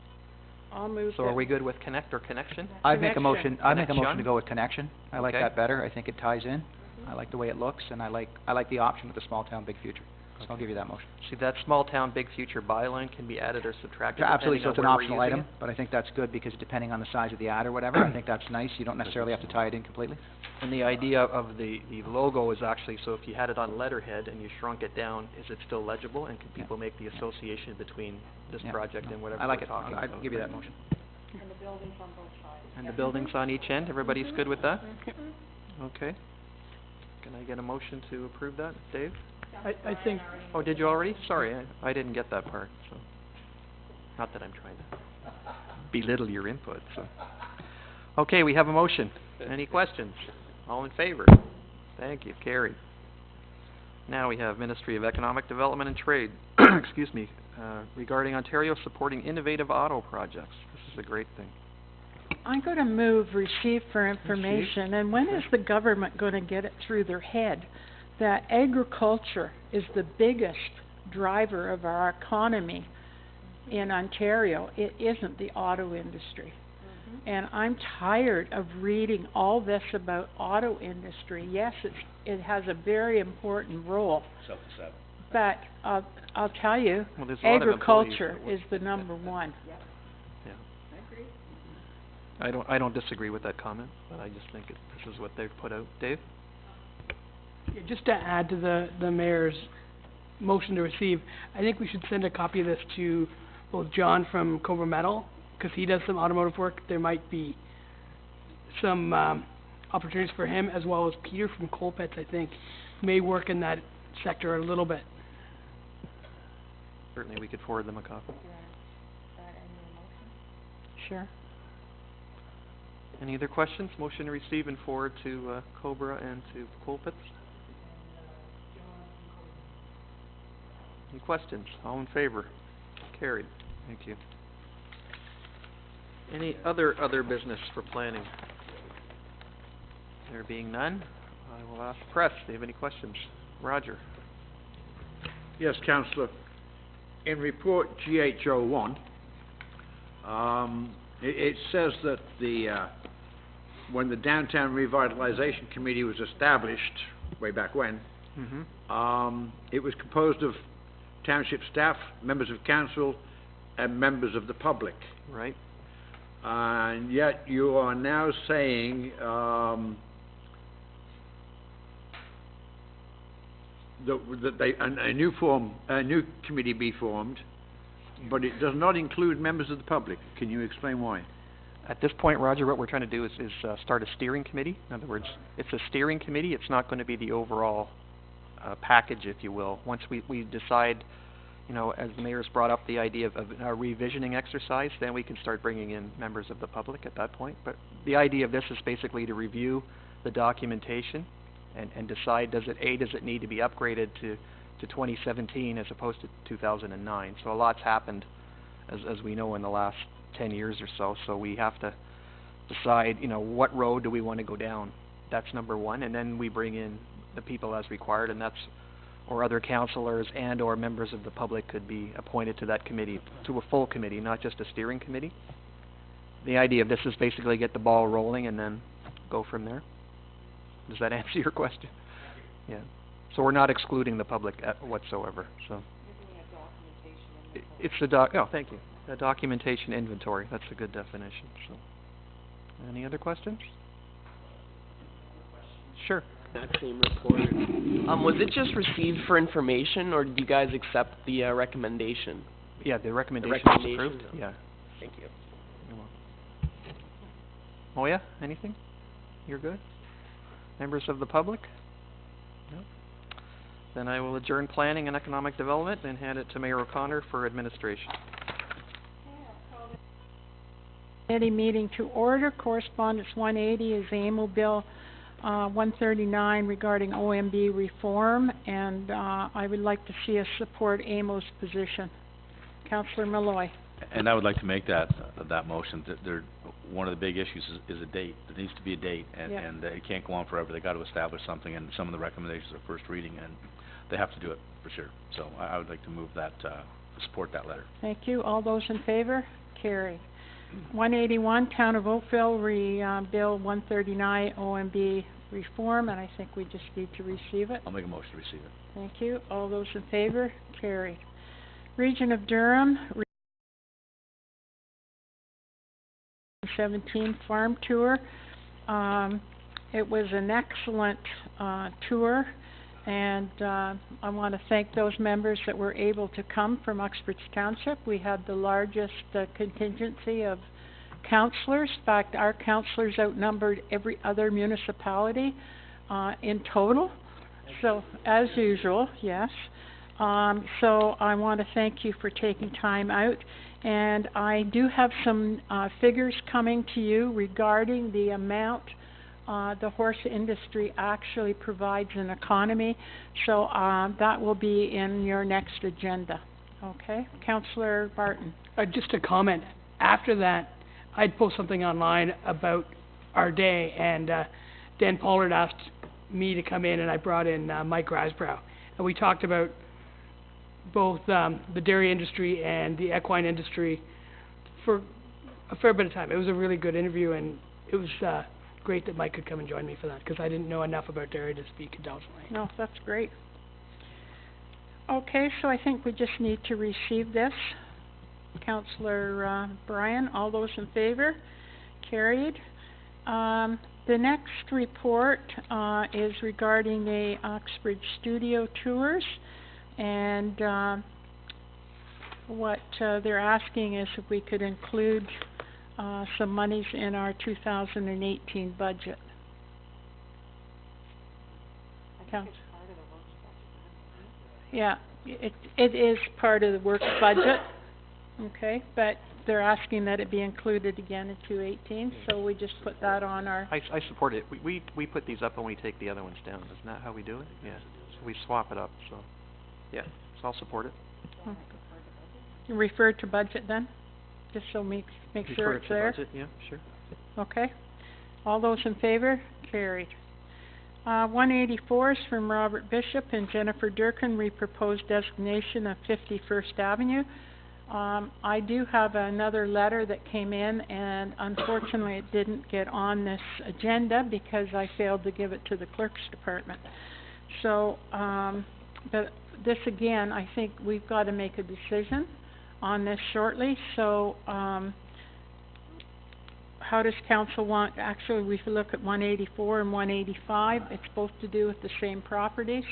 I'll move So that. are we good with connect or connection? I'd make a motion, I'd make a motion Connection? to go with connection. I like Okay. that better. I think it ties in. I like the way it looks, and I like the option with the small town, big future. So I'll give you that motion. See, that small town, big future byline can be added or subtracted Yeah, absolutely, so depending it's an on where optional we're using item, but I think that's good, because depending on the size of the ad or whatever, I think that's nice. You don't necessarily have to tie it in completely. it. And the idea of the logo is actually, so if you had it on letterhead and you shrunk it down, is it still legible? And can people make the association between this Yeah. project and whatever I like we're it. talking about? I'd give you that motion. And the buildings on both sides. And the buildings on each end, everybody's good with that? Okay. Can I get a motion to approve that, Dave? I think, Oh, did you already? Sorry, I didn't get that part, so. Not that I'm trying to belittle your input, so. Okay, we have a motion. Any questions? All in favor? Thank you, carried. Now we have Ministry of Economic Development and Trade, excuse me, regarding Ontario supporting innovative auto projects. This is a great thing. I'm gonna move receive for information, and when is the government gonna get it through their head that agriculture is the biggest driver of our economy in Ontario? It isn't the auto industry. And I'm tired of reading all this about auto industry. Yes, it has a very important role, but I'll tell you, Well, there's a lot of employees agriculture that work is the number one. I don't disagree with that comment, but I just think this is what they've put out. Dave? yeah, just to add to the mayor's motion to receive, I think we should send a copy of this to both John from Cobra Metal, because he does some automotive work. There might be some opportunities for him, as well as Peter from Colpets, I think, may work in that sector a little bit. Certainly, we could forward them a copy. Sure. Any other questions? Motion to receive and forward to Cobra and to Colpets? Any questions? All in favor? Carried. Thank you. Any other business for planning? There being none, I will ask press. Do you have any questions? Roger? Yes, Councillor. In report GH01, it says that when the Downtown Revitalization Committee was established, way back when, it was composed of township staff, members of council, and members of the public. Right. And yet you are now saying, that a new committee be formed, but it does not include members of the public. Can you explain why? At this point, Roger, what we're trying to do is start a steering committee. In other words, it's a steering committee. It's not going to be the overall package, if you will. Once we decide, you know, as the mayor's brought up the idea of a revisioning exercise, then we can start bringing in members of the public at that point. But the idea of this is basically to review the documentation and decide, does it need to be upgraded to 2017 as opposed to 2009. So a lot's happened, as we know, in the last 10 years or so. So we have to decide, you know, what road do we want to go down. That's number one, and then we bring in the people as required, and that's, or other councillors and or members of the public could be appointed to that committee, to a full committee, not just a steering committee. The idea of this is basically get the ball rolling and then go from there. Does that answer your question? Yeah. So we're not excluding the public whatsoever, so. It's thank you. A documentation inventory, that's a good definition, so. Any other questions? Sure. That same report. Was it just received for information, or did you guys accept the recommendation? Yeah, the recommendation was recommendation, approved, yeah. Thank you. You're welcome. Moya, anything? You're good? Members of the public? No? Then I will adjourn planning and economic development and hand it to Mayor O'Connor for administration. Committee meeting to order. Correspondence 180 is the AMO Bill 139 regarding OMB reform, and I would like to see us support AMO's position. Councillor Malloy. And I would like to make that motion. One of the big issues is a date. There needs to be a date, and it can't go on forever. They got to establish something, and some of the recommendations are first reading, and they have to do it for sure. So I would like to move that, support that letter. Thank you. All those in favor? Carried. 181, Town of Oakville, Bill 139, OMB reform, and I think we just need to receive it. I'll make a motion to receive it. Thank you. All those in favor? Carried. Region of Durham, 17 farm tour. It was an excellent tour, and I want to thank those members that were able to come from Uxbridge Township. We had the largest contingency of councillors. In fact, our councillors outnumbered every other municipality in total. So, as usual, yes. So I want to thank you for taking time out. And I do have some figures coming to you regarding the amount the horse industry actually provides an economy. So that will be in your next agenda. Okay? Councillor Barton. Just a comment. After that, I'd post something online about our day, and Dan Pollard asked me to come in, and I brought in Mike Rasbrow. And we talked about both the dairy industry and the equine industry for a fair bit of time. It was a really good interview, and it was great that Mike could come and join me for that, because I didn't know enough about dairy to speak intelligently. No, that's great. Okay, so I think we just need to receive this. Councillor Bryan, all those in favor? Carried. The next report is regarding the Uxbridge Studio Tours, and what they're asking is if we could include some monies in our 2018 budget. Yeah, it is part of the works budget, okay, but they're asking that it be included again in 2018, so we just put that on our... I support it. We put these up and we take the other ones down. Isn't that how we do it? Yeah. So we swap it up, so, yeah, so I'll support it. Refer to budget then, just so make sure it's there. Budget, yeah, sure. Okay. All those in favor? Carried. 184 is from Robert Bishop and Jennifer Durkin, re-proposed designation of 51st Avenue. I do have another letter that came in, and unfortunately it didn't get on this agenda because I failed to give it to the clerk's department. So, but this again, I think we've got to make a decision on this shortly. So, how does council want? Actually, we could look at 184 and 185. It's both to do with the same properties.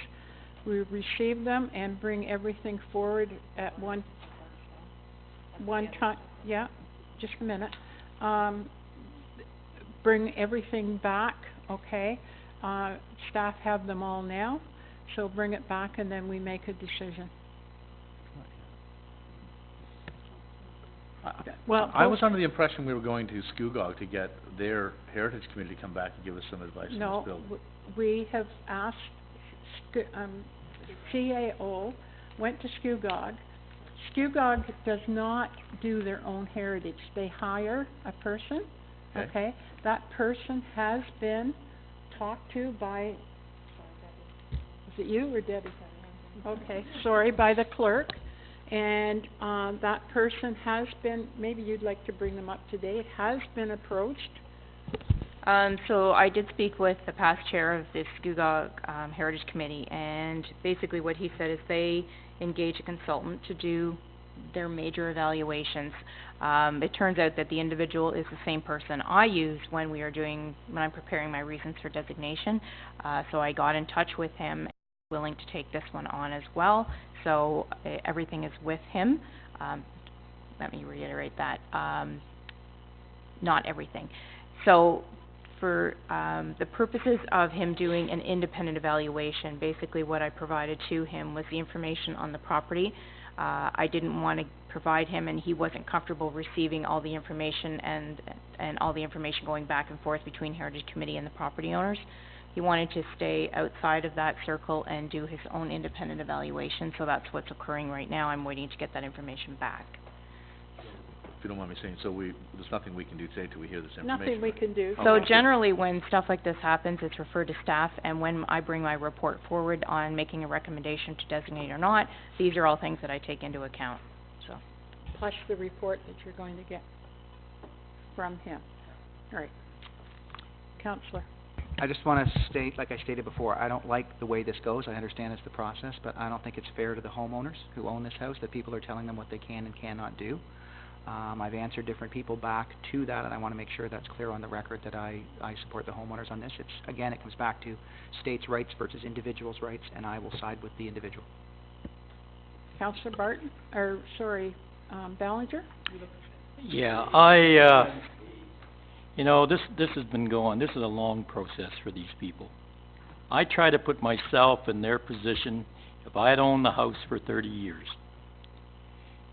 We receive them and bring everything forward at one time. Yeah, just a minute. Bring everything back, okay? Staff have them all now, so bring it back and then we make a decision. Well, I was under the impression we were going to Scugog to get their Heritage Committee to come back and give us some advice on this bill. No, we have asked, CAO went to Scugog. Scugog does not do their own heritage. They hire a person, okay? That person has been talked to by, is it you or Debbie? Okay, sorry, by the clerk. And that person has been, maybe you'd like to bring them up to date, has been approached. So I did speak with the past chair of the Scugog Heritage Committee, and basically what he said is they engage a consultant to do their major evaluations. It turns out that the individual is the same person I used when I'm preparing my reasons for designation. So I got in touch with him, willing to take this one on as well. So everything is with him. Let me reiterate that. Not everything. So for the purposes of him doing an independent evaluation, basically what I provided to him was the information on the property. I didn't want to provide him, and he wasn't comfortable receiving all the information and all the information going back and forth between Heritage Committee and the property owners. He wanted to stay outside of that circle and do his own independent evaluation, so that's what's occurring right now. I'm waiting to get that information back. If you don't mind me saying, so there's nothing we can do today till we hear this information. Nothing we can do. So generally, when stuff like this happens, it's referred to staff, and when I bring my report forward on making a recommendation to designate or not, these are all things that I take into account, so. Plus the report that you're going to get from him. All right. Councillor. I just want to state, like I stated before, I don't like the way this goes. I understand it's the process, but I don't think it's fair to the homeowners who own this house that people are telling them what they can and cannot do. I've answered different people back to that, and I want to make sure that's clear on the record that I support the homeowners on this. Again, it comes back to states' rights versus individuals' rights, and I will side with the individual. Councillor Barton, Ballinger? Yeah, you know, this has been going, this is a long process for these people. I try to put myself in their position if I had owned the house for 30 years.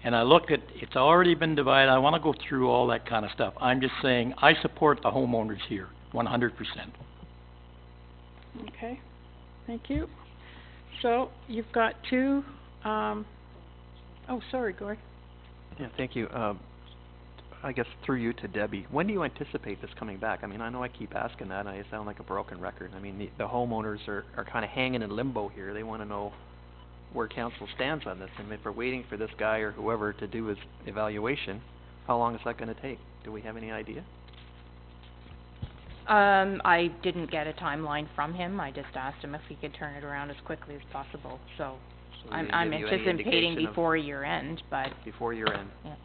And I look at, it's already been divided, I want to go through all that kind of stuff. I'm just saying, I support the homeowners here, 100%. Okay, thank you. So, you've got two, sorry, Gord. Yeah, thank you. I guess through you to Debbie, when do you anticipate this coming back? I mean, I know I keep asking that, and I sound like a broken record. I mean, the homeowners are kind of hanging in limbo here. They want to know where council stands on this, and if we're waiting for this guy or whoever to do his evaluation, how long is that going to take? Do we have any idea? I didn't get a timeline from him. I just asked him if he could turn it around as quickly as possible. So I'm anticipating before year end, but before year end. Yeah.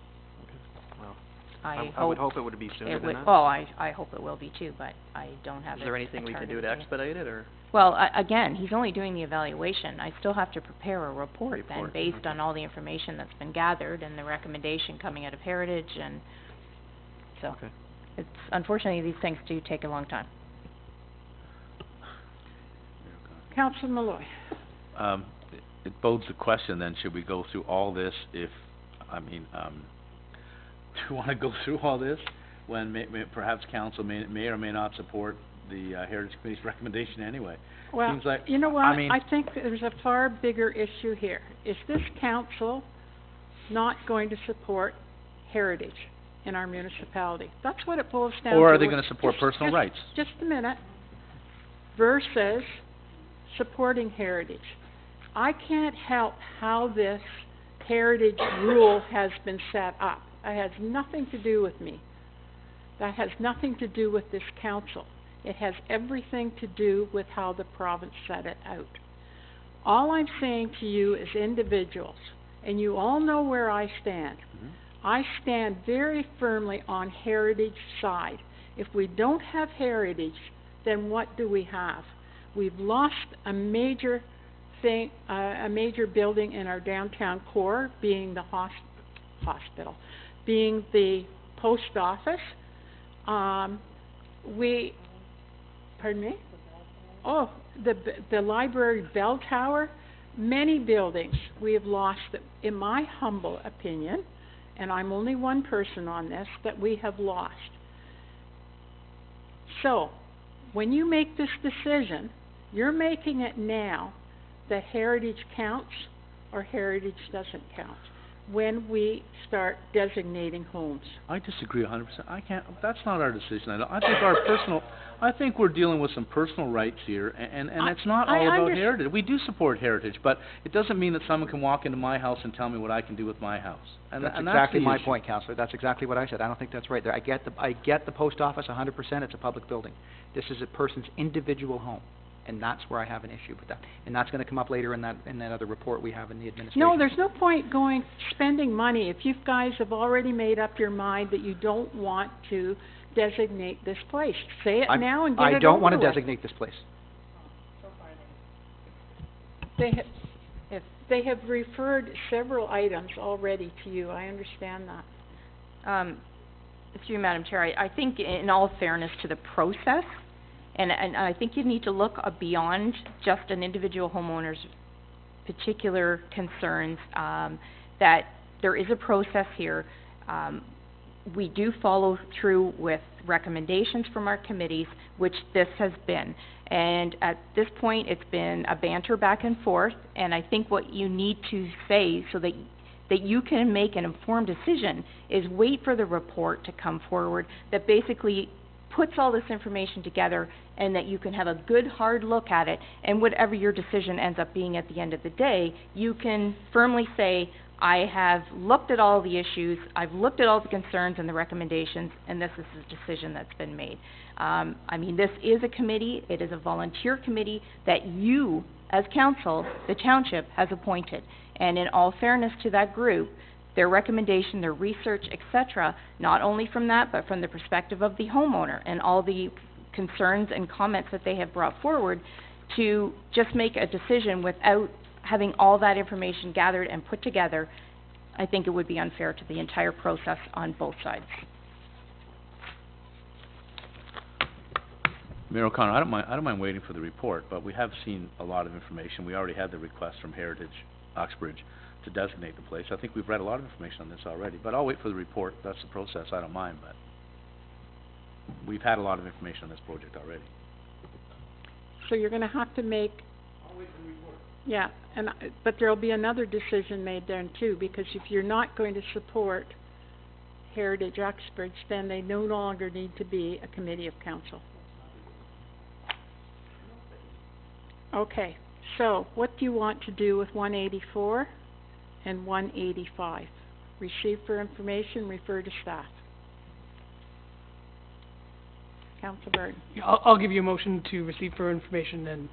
Okay. Well, I would hope it would be sooner than that. Well, I hope it will be too, but I don't have. Is there anything we can do to expedite it, or? Well, again, he's only doing the evaluation. I still have to prepare a report then based on all the information that's been gathered and the recommendation coming out of Heritage, and so it's unfortunately these things do take a long time. Councillor Malloy. It bodes the question then, should we go through all this if, do you want to go through all this when perhaps council may or may not support the Heritage Committee's recommendation anyway? Well, Seems like, you know what, I think there's a far bigger issue here. Is this council not going to support Heritage in our municipality? That's what it boils down to. Or are they going to support personal rights? Just a minute. Versus supporting Heritage. I can't help how this Heritage rule has been set up. It has nothing to do with me. That has nothing to do with this council. It has everything to do with how the province set it out. All I'm saying to you as individuals, and you all know where I stand, I stand very firmly on Heritage side. If we don't have Heritage, then what do we have? We've lost a major thing, a major building in our downtown core, being the hospital, being the post office. Pardon me? Oh, the library bell tower, many buildings we have lost, in my humble opinion, and I'm only one person on this, that we have lost. So, when you make this decision, you're making it now that Heritage counts or Heritage doesn't count when we start designating homes. I disagree 100%. That's not our decision. I think we're dealing with some personal rights here, and it's not all about Heritage. We do support Heritage, but it doesn't mean that someone can walk into my house and tell me what I can do with my house. And that's and exactly that's the my issue. point, Councillor. That's exactly what I said. I don't think that's right there. I get the post office 100%. It's a public building. This is a person's individual home. and that's where I have an issue with that. And that's gonna come up later in that other report we have in the administration. No, there's no point spending money if you guys have already made up your mind that you don't want to designate this place. Say it now and get it over with. I don't wanna designate this place. They have referred several items already to you, I understand that. Through you, Madam Chair, I think in all fairness to the process, and I think you need to look beyond just an individual homeowner's particular concerns, that there is a process here. We do follow through with recommendations from our committees, which this has been. And at this point, it's been a banter back and forth, and I think what you need to say so that you can make an informed decision is wait for the report to come forward that basically puts all this information together, and that you can have a good hard look at it, and whatever your decision ends up being at the end of the day, you can firmly say, I have looked at all the issues, I've looked at all the concerns and the recommendations, and this is the decision that's been made. I mean, this is a committee, it is a volunteer committee that you, as council, the township, has appointed. And in all fairness to that group, their recommendation, their research, etc., not only from that, but from the perspective of the homeowner and all the concerns and comments that they have brought forward, to just make a decision without having all that information gathered and put together, I think it would be unfair to the entire process on both sides. Mayor O'Connor, I don't mind waiting for the report, but we have seen a lot of information. We already had the request from Heritage Uxbridge to designate the place. I think we've read a lot of information on this already, but I'll wait for the report. That's the process. I don't mind, but we've had a lot of information on this project already. So you're gonna have to make... I'll wait for the report. Yeah, but there'll be another decision made then too, because if you're not going to support Heritage Uxbridge, then they no longer need to be a committee of council. Okay, so what do you want to do with 184 and 185? Receive for information, refer to staff. Councillor Burton. Yeah, I'll give you a motion to receive for information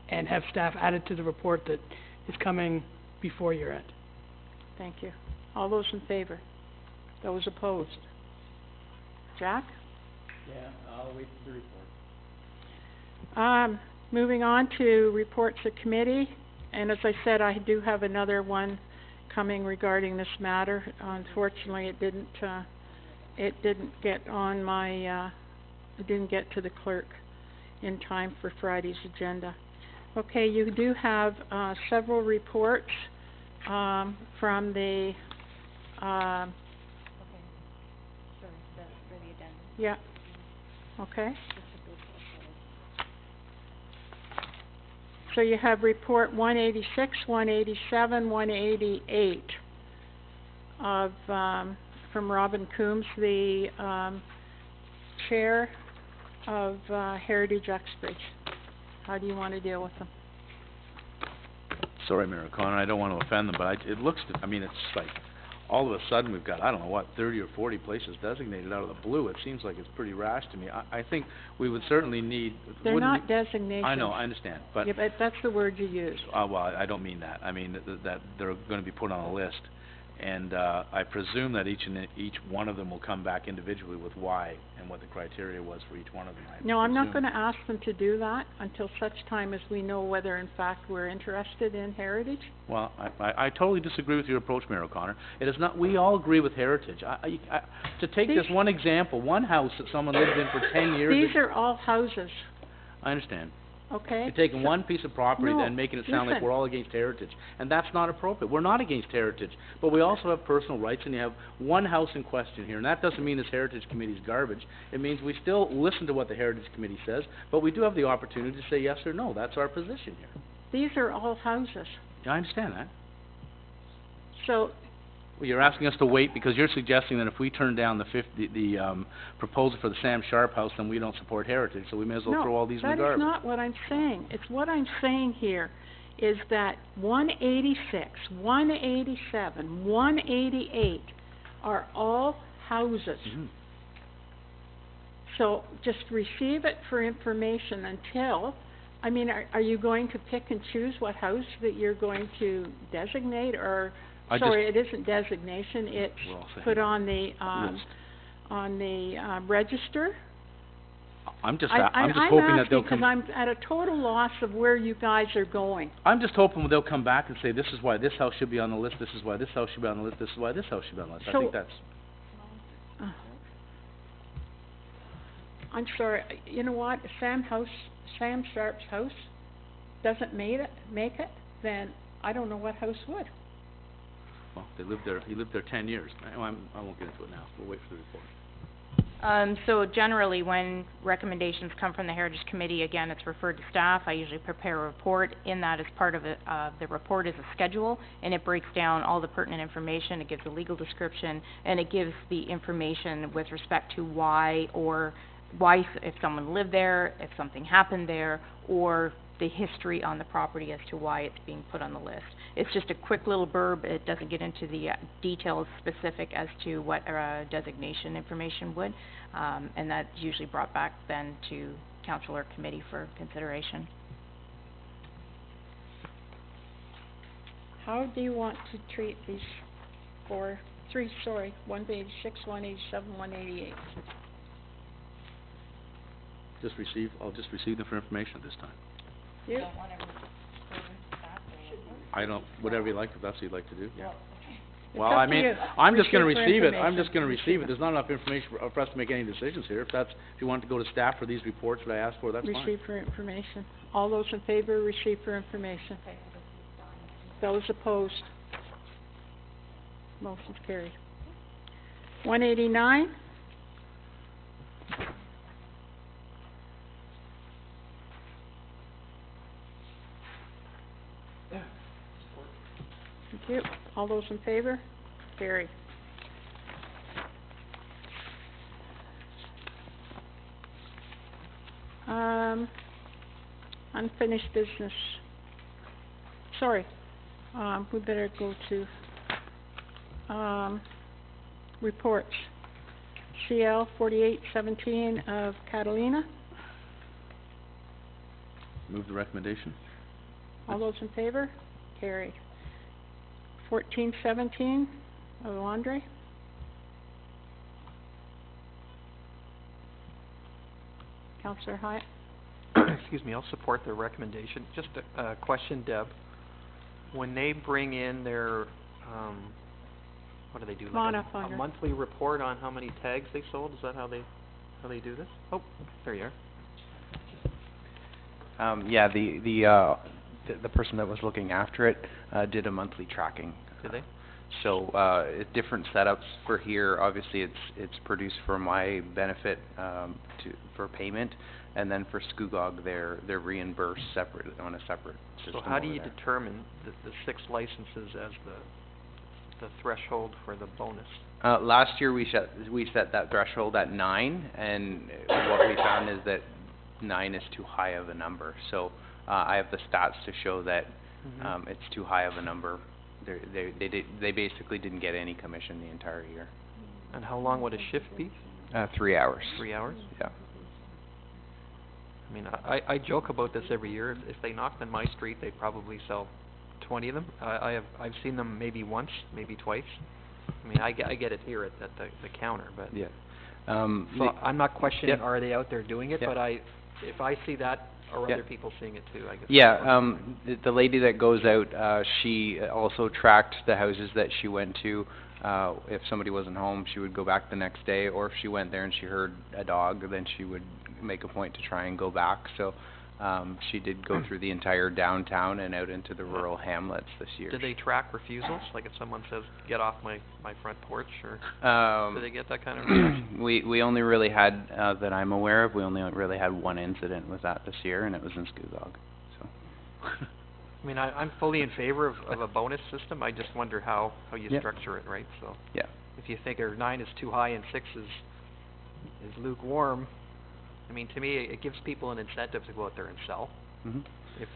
and have staff added to the report that is coming before year end. Thank you. All those in favor? Those opposed? Jack? Yeah, I'll wait for the report. Moving on to reports of committee, and as I said, I do have another one coming regarding this matter. Unfortunately, it didn't get on my, it didn't get to the clerk in time for Friday's agenda. Okay, you do have several reports from the yeah. Okay. So you have report 186, 187, 188 of from Robin Coombs, the chair of Heritage Uxbridge. How do you want to deal with them? Sorry, Mayor O'Connor, I don't want to offend them, but it looks, I mean, it's like, all of a sudden we've got, I don't know what, 30 or 40 places designated out of the blue. It seems like it's pretty rash to me. I think we would certainly need... They're not designations. I know, I understand, but... Yeah, but that's the word you use. Well, I don't mean that. I mean that they're going to be put on a list. And I presume that each one of them will come back individually with why and what the criteria was for each one of them. No, I'm not going to ask them to do that until such time as we know whether in fact we're interested in Heritage. Well, I totally disagree with your approach, Mayor O'Connor. It is not, we all agree with Heritage. To take this one example, one house that someone lived in for 10 years... These are all houses. I understand. Okay. You're taking one piece of property and making it sound like listen. we're all against Heritage. And that's not appropriate. We're not against Heritage. But we also have personal rights, and you have one house in question here. And that doesn't mean this Heritage Committee's garbage. It means we still listen to what the Heritage Committee says, but we do have the opportunity to say yes or no. That's our position here. These are all houses. Yeah, I understand that. So... Well, you're asking us to wait because you're suggesting that if we turn down the proposal for the Sam Sharp house, then we don't support Heritage, so we may as well throw all these in the garbage. No, that is not what I'm saying. It's what I'm saying here is that 186, 187, 188 are all houses. Mm-hmm. So just receive it for information until I mean, are you going to pick and choose what house that you're going to designate, or, sorry, it isn't designation, it's Well, so- put on the, List. register? I'm just hoping that they'll come. I'm asking 'cause I'm at a total loss of where you guys are going. I'm just hoping they'll come back and say, this is why this house should be on the list, this is why this house should be on the list, this is why this house should be on the list. I So- think that's, I'm sorry, you know what, Sam Sharp's house doesn't make it, then I don't know what house would. well, he lived there 10 years. I won't get into it now, we'll wait for the report. So generally, when recommendations come from the Heritage Committee, again, it's referred to staff. I usually prepare a report. In that, as part of it, the report is a schedule, and it breaks down all the pertinent information. It gives a legal description, and it gives the information with respect to why, if someone lived there, if something happened there, or the history on the property as to why it's being put on the list. It's just a quick little blurb. It doesn't get into the details specific as to what designation information would, and that's usually brought back then to council or committee for consideration. How do you want to treat these 186, 187, 188? I'll just receive them for information at this time. You? I don't, whatever you like, if that's what you'd like to do, yeah. It's Well, up I to mean, you. I'm just gonna Receive for receive it, I'm information. just gonna receive it, there's not enough information for us to make any decisions here. If you want to go to staff for these reports that I asked for, that's fine. Receive for information. All those in favor, receive for information. Those opposed? Motion's carried. 189? Thank you. All those in favor? Carried. Unfinished business. Sorry, we better go to, reports. CL 4817 of Catalina. Move the recommendation. All those in favor? Carried. 1417 of Andre. Councillor Hyatt. Excuse me, I'll support the recommendation. Just a question, Deb. When they bring in their, what do they do? Come on Like up, a Andre. monthly report on how many tags they sold? Is that how they do this? Oh, there you are. Yeah, the person that was looking after it, did a monthly tracking. Did they? So, different setups for here, obviously it's produced for my benefit, for payment, and then for Scugog, they're reimbursed separate, on a separate system. So how do over you there. determine the 6 licenses as the threshold for the bonus? Last year we set that threshold at 9, and what we found is that 9 is too high of a number. So, I have the stats to show that, it's too high of a number. They basically didn't get any commission the entire year. And how long would a shift be? 3 hours. 3 hours? Yeah. I mean, I joke about this every year. If they knocked on my street, they'd probably sell 20 of them. I've seen them maybe once, maybe twice. I mean, I get it here at the counter, but Yeah. so I'm not questioning Yep. are they out there doing it, Yep. but if I see that, are Yep. other people seeing it too? I guess. Yeah, the lady that goes out, she also tracked the houses that she went to. If somebody wasn't home, she would go back the next day, or if she went there and she heard a dog, then she would make a point to try and go back. So, she did go through the entire downtown and out into the rural hamlets this year. Do they track refusals? Like if someone says, "Get off my front porch," or do they get that kind of reaction? We only really had, that I'm aware of, we only really had one incident with that this year, and it was in Scugog, so. I mean, I'm fully in favor of a bonus system. I just wonder how you Yep. structure it, right? So Yeah. if you think 9 is too high and 6 is lukewarm, I mean, to me, it gives people an incentive to go out there and sell. Mhm.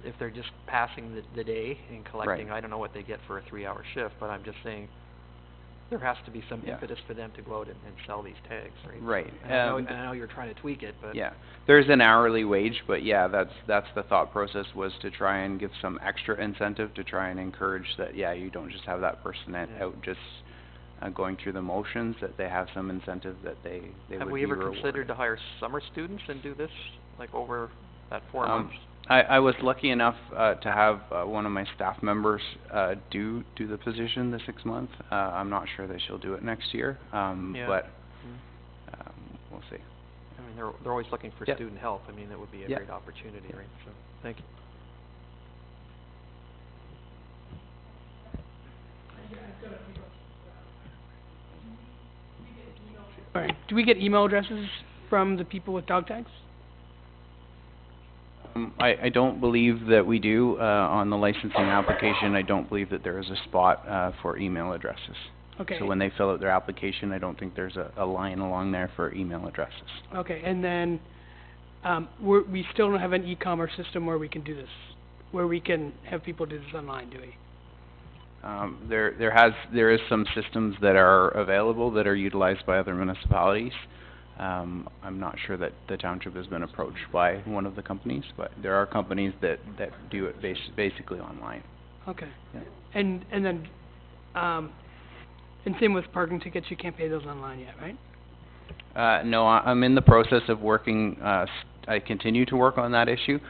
If they're just passing the day and collecting, Right. I don't know what they get for a 3-hour shift, but I'm just saying, there has to be some Yeah. impetus for them to go out and sell these tags, right? Right. And I know you're trying to tweak it, but. Yeah, there's an hourly wage, but yeah, that's the thought process, was to try and give some extra incentive to try and encourage that, yeah, you don't just have that person out just going through the motions, that they have some incentive that they would Have be we ever rewarded. considered to hire summer students and do this, like over that 4 Um, months? I was lucky enough to have one of my staff members do the position the 6 month. I'm not sure that she'll do it next year, Yeah. but we'll see. I mean, they're always looking for Yeah. student help. I mean, that would be a Yeah. great opportunity, right? So, thank you. All right, do we get email addresses from the people with dog tags? I don't believe that we do on the licensing application. I don't believe that there is a spot for email addresses. Okay. So when they fill out their application, I don't think there's a line along there for email addresses. Okay, and then, we still don't have an e-commerce system where we can do this, where we can have people do this online, do we? There is some systems that are available that are utilized by other municipalities. I'm not sure that the township has been approached by one of the companies, but there are companies that do it basically online. Okay. Yeah. And then, and same with parking tickets, you can't pay those online yet, right? No, I'm in the process of working, I continue to work on that issue.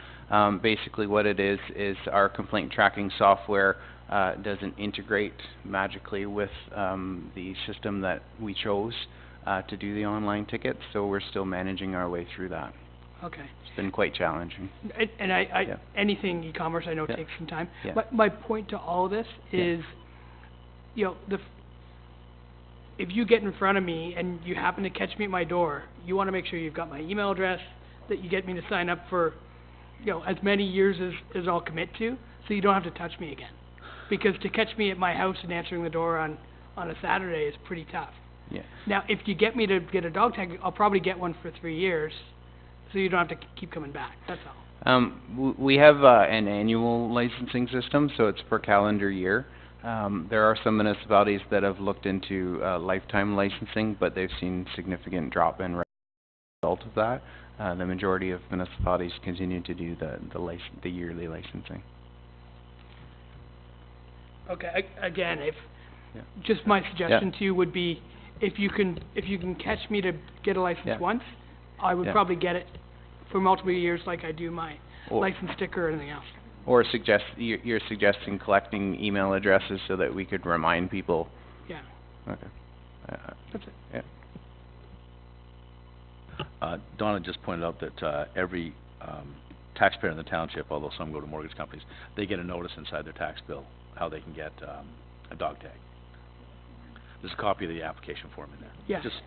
Basically what it is our complaint tracking software doesn't integrate magically with the system that we chose to do the online tickets, so we're still managing our way through that. Okay. It's been quite challenging. And Yeah. anything e-commerce I know Yeah. takes some time. Yeah. My point to all of this Yeah. is, you know, if you get in front of me and you happen to catch me at my door, you wanna make sure you've got my email address, that you get me to sign up for, you know, as many years as I'll commit to, so you don't have to touch me again. Because to catch me at my house and answering the door on a Saturday is pretty tough. Yeah. Now, if you get me to get a dog tag, I'll probably get one for 3 years, so you don't have to keep coming back, that's all. We have an annual licensing system, so it's per calendar year. There are some municipalities that have looked into lifetime licensing, but they've seen significant drop in result of that. The majority of municipalities continue to do the yearly licensing. Okay, again, Yeah. just my suggestion to you would be, if you can catch me to get a license Yeah. once, I would Yeah. probably get it for multiple years like I do my Or- license sticker or anything else. Or you're suggesting collecting email addresses so that we could remind people? Yeah. Okay. That's it. Yeah. Donna just pointed out that every taxpayer in the township, although some go to mortgage companies, they get a notice inside their tax bill how they can get a dog tag. There's a copy of the application form in there. Yeah. Just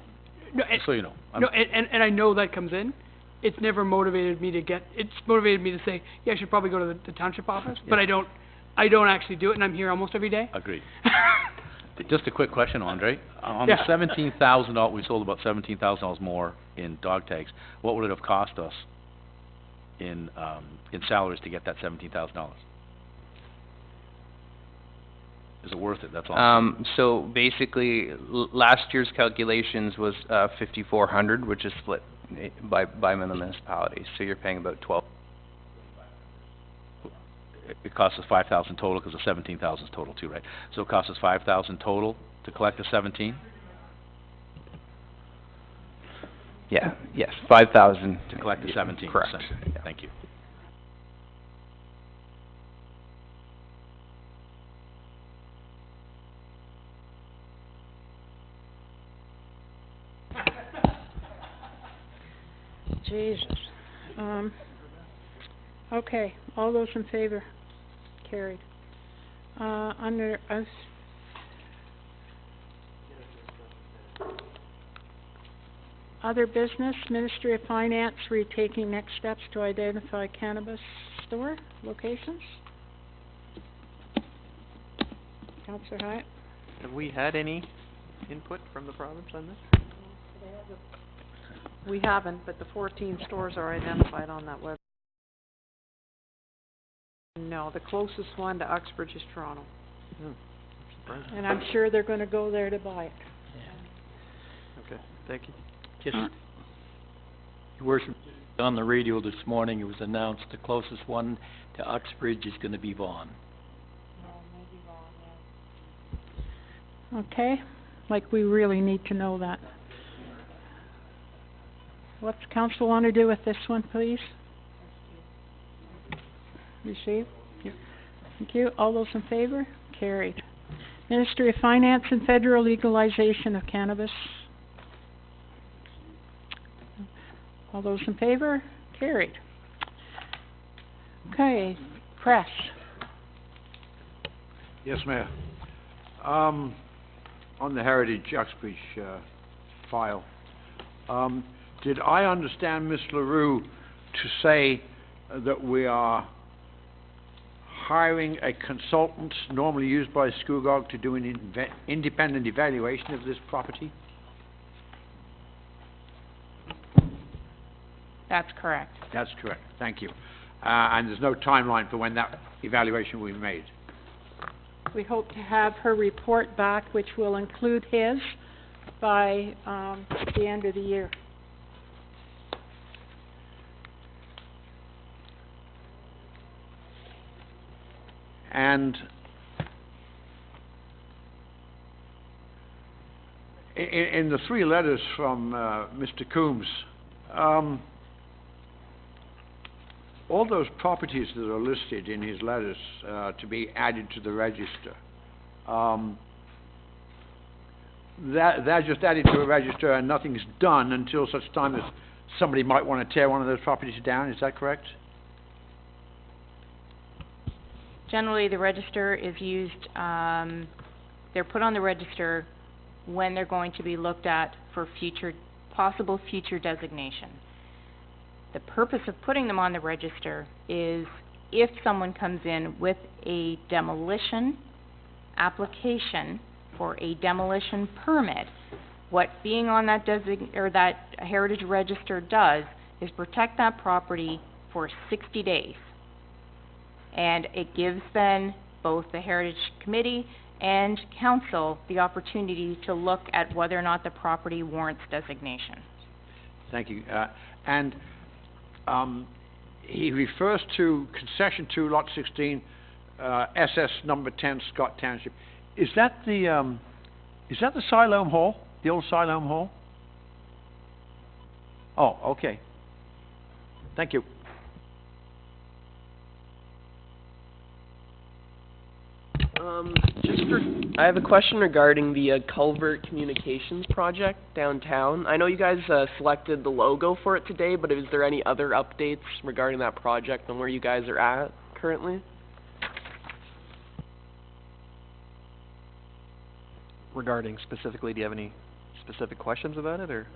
No, so you know. No, and I know that comes in. It's never motivated me to it's motivated me to say, yeah, I should probably go to the township office, but I don't actually do it, and I'm here almost every day. Agreed. Just a quick question, Andre. On Yeah. the $17,000, we sold about $17,000 more in dog tags. What would it have cost us in salaries to get that $17,000? Is it worth it? That's all. So basically, last year's calculations was 5,400, which is split by the municipalities. So you're paying about 12. It costs us 5,000 total because the 17,000 is total too, right? So it costs us 5,000 total to collect the 17? Yeah. Yes. 5,000 to collect the 17%. Correct. Yeah. Thank you. Jesus. Okay, all those in favor? Carried. Under us. Other business, Ministry of Finance retaking next steps to identify cannabis store locations. Councillor Hyatt? Have we had any input from the province on this? We haven't, but the 14 stores are identified on that web. No, the closest one to Uxbridge is Toronto. surprising. And I'm sure they're gonna go there to buy it. Okay, thank you. Just, Your Worship, on the radio this morning, it was announced the closest one to Uxbridge is gonna be Vaughan. Okay, like we really need to know that. What's council want to do with this one, please? Receive? Thank you. All those in favor? Carried. Ministry of Finance and Federal Legalization of Cannabis. All those in favor? Carried. Okay, press. Yes, Mayor. On the Heritage Uxbridge file, did I understand Ms. LaRue to say that we are hiring a consultant normally used by Scugog to do an independent evaluation of this property? That's correct. That's correct, thank you. And there's no timeline for when that evaluation will be made? We hope to have her report back, which will include his, by the end of the year. And in the 3 letters from Mr. Coombs, all those properties that are listed in his letters to be added to the register, they're just added to a register and nothing's done until such time as somebody might want to tear one of those properties down, is that correct? Generally, the register is used, they're put on the register when they're going to be looked at for possible future designation. The purpose of putting them on the register is if someone comes in with a demolition application for a demolition permit, what being on that that heritage register does is protect that property for 60 days. And it gives then both the Heritage Committee and Council the opportunity to look at whether or not the property warrants designation. Thank you. He refers to concession 2, lot 16, SS number 10, Scott Township. Is that the Siloam Hall? The old Siloam Hall? Oh, okay. Thank you. I have a question regarding the Culvert Communications project downtown. I know you guys selected the logo for it today, but is there any other updates regarding that project and where you guys are at currently? Regarding specifically, do you have any specific questions about it, or?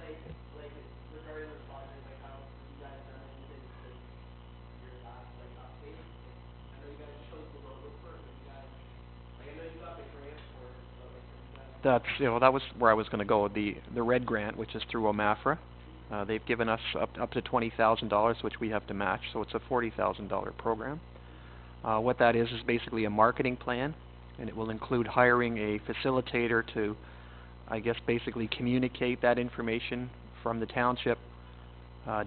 Regarding the project, how you guys done anything since your last update? I know you guys chose the logo for it, but you guys, I know you got the grant for it, so you guys. That was where I was going to go. The red grant, which is through OMAFRA, they've given us up to $20,000, which we have to match, so it's a $40,000 program. What that is basically a marketing plan, and it will include hiring a facilitator to, I guess, basically communicate that information from the township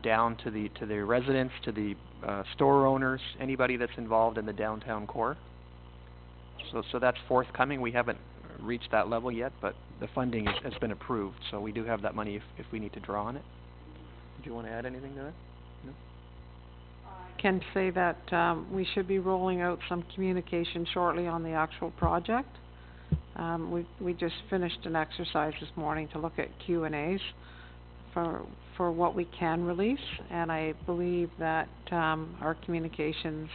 down to the residents, to the store owners, anybody that's involved in the downtown core. So that's forthcoming. We haven't reached that level yet, but the funding has been approved, so we do have that money if we need to draw on it. Do you want to add anything to that? No? Can say that we should be rolling out some communication shortly on the actual project. We just finished an exercise this morning to look at Q&As for what we can release, and I believe that our communications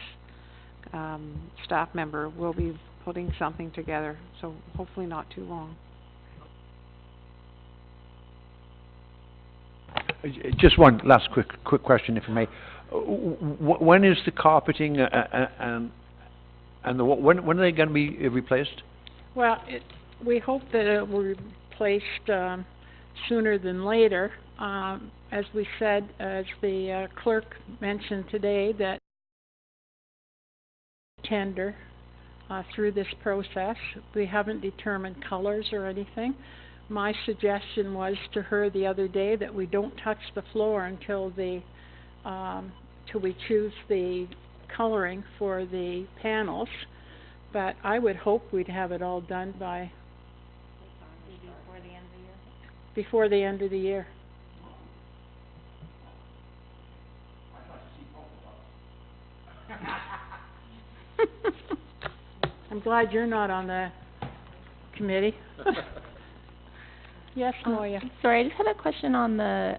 staff member will be putting something together, so hopefully not too long. Just one last quick question, if I may. When is the carpeting and when are they going to be replaced? Well, we hope that it will be replaced sooner than later. As we said, as the clerk mentioned today, that tender through this process. We haven't determined colors or anything. My suggestion was to her the other day that we don't touch the floor until till we choose the coloring for the panels, but I would hope we'd have it all done by before the end of the year. I'm glad you're not on the committee. Yes, Moya. Sorry, I just had a question on the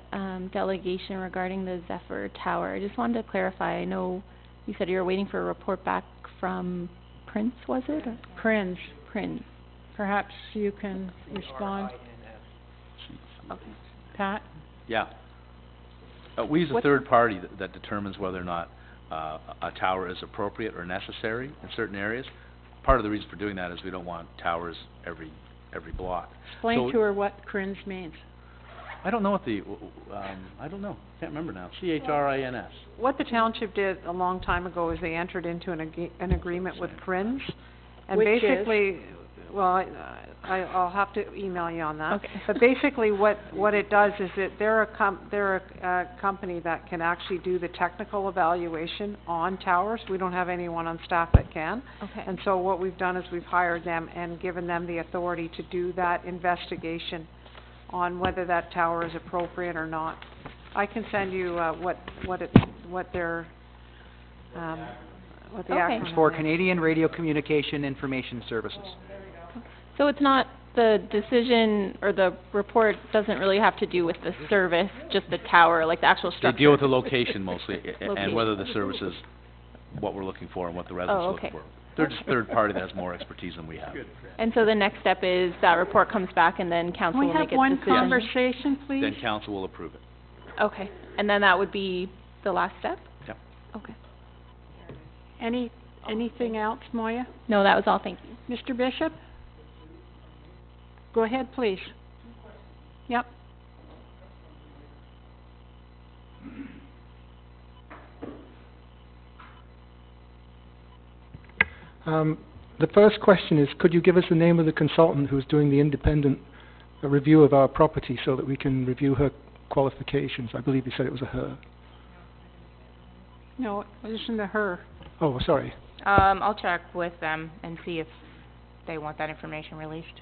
delegation regarding the Zephyr Tower. I just wanted to clarify. I know you said you were waiting for a report back from Prince, was it? Or? Prince. Prince. Perhaps you can respond. Okay. Pat? Yeah. We as a What- third party that determines whether or not a tower is appropriate or necessary in certain areas. Part of the reason for doing that is we don't want towers every block. Explain So- to her what CRINS means. I don't know what the, I don't know, can't remember now. CHRINS. What the township did a long time ago is they entered into an agreement with CRINS, and Which is? basically, well, I'll have to email you on that. Okay. But basically, what it does is that they're a company that can actually do the technical evaluation on towers. We don't have anyone on staff that can. Okay. And so what we've done is we've hired them and given them the authority to do that investigation on whether that tower is appropriate or not. I can send you what the Okay. acronym It's for is. Canadian Radio Communication Information Services. So it's not the decision or the report doesn't really have to do with the service, just the tower, like the actual They structure? deal with the location mostly, and Location. whether the service is what we're looking for and what the residents Oh, are looking okay. for. They're just a third party that has more expertise than we have. And so the next step is that report comes back and then council Can we will have make its one decision? conversation, please? Then council will approve it. Okay, and then that would be the last step? Yep. Okay. Anything else, Moya? No, that was all, thank you. Mr. Bishop? Go ahead, please. Yep. The first question is, could you give us the name of the consultant who's doing the independent review of our property so that we can review her qualifications? I believe you said it was a her. No, listen to her. Oh, sorry. I'll check with them and see if they want that information released.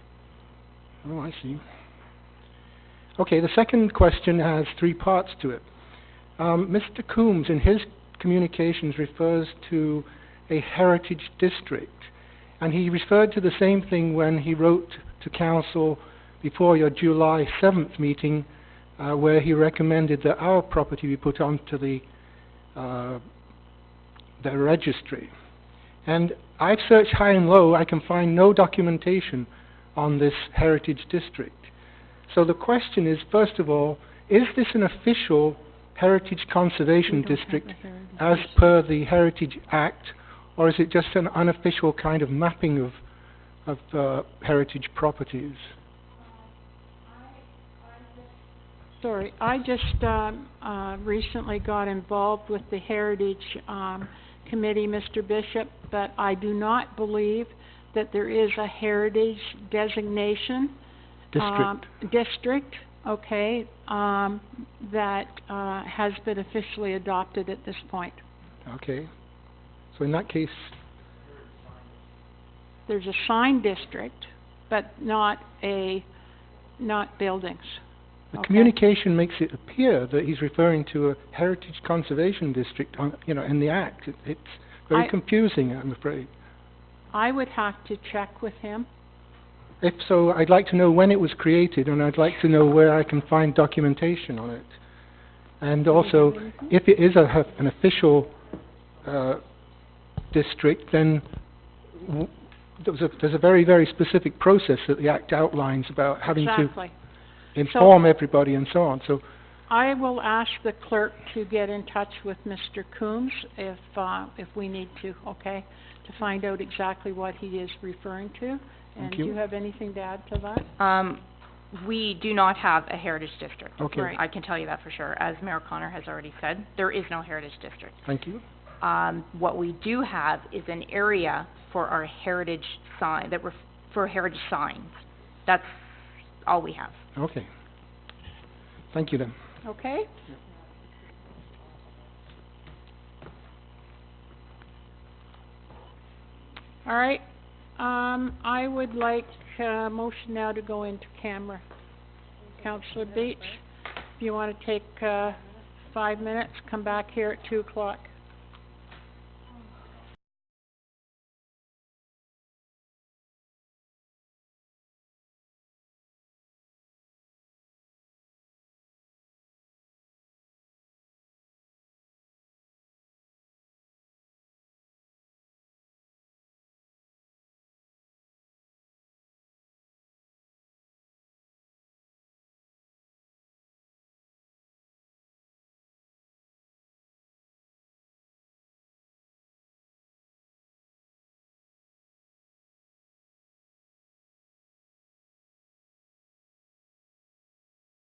Oh, I see. Okay, the second question has three parts to it. Mr. Coombs, in his communications, refers to a heritage district, and he referred to the same thing when he wrote to council before your July 7th meeting, where he recommended that our property be put onto the registry. And I've searched high and low, I can find no documentation on this heritage district. So the question is, first of all, is this an official heritage conservation district as per the Heritage Act, or is it just an unofficial kind of mapping of heritage properties? Sorry, I just recently got involved with the Heritage Committee, Mr. Bishop, but I do not believe that there is a heritage designation. District, okay, that has been officially adopted at this point. Okay. So in that case, There's a sign district, but not buildings. the Okay. communication makes it appear that he's referring to a heritage conservation district on, in the Act. It's very I- confusing, I'm afraid. I would have to check with him. If so, I'd like to know when it was created, and I'd like to know where I can find documentation on it. And also, if it is an official district, then there's a very, very specific process that the Act outlines about having Exactly. to inform everybody and so on. So I will ask the clerk to get in touch with Mr. Coombs if we need to, okay, to find out exactly what he is referring to. And Thank do you. you have anything to add to that? We do not have a heritage district. Okay. Right. I can tell you that for sure. As Mayor Connor has already said, there is no heritage district. thank you. What we do have is an area for our heritage sign, for heritage signs. That's all we have. Okay. Thank you then. Okay? All right, I would like a motion now to go into camera. Councillor Beach, if you wanna take, 5 minutes, come back here at 2 o'clock.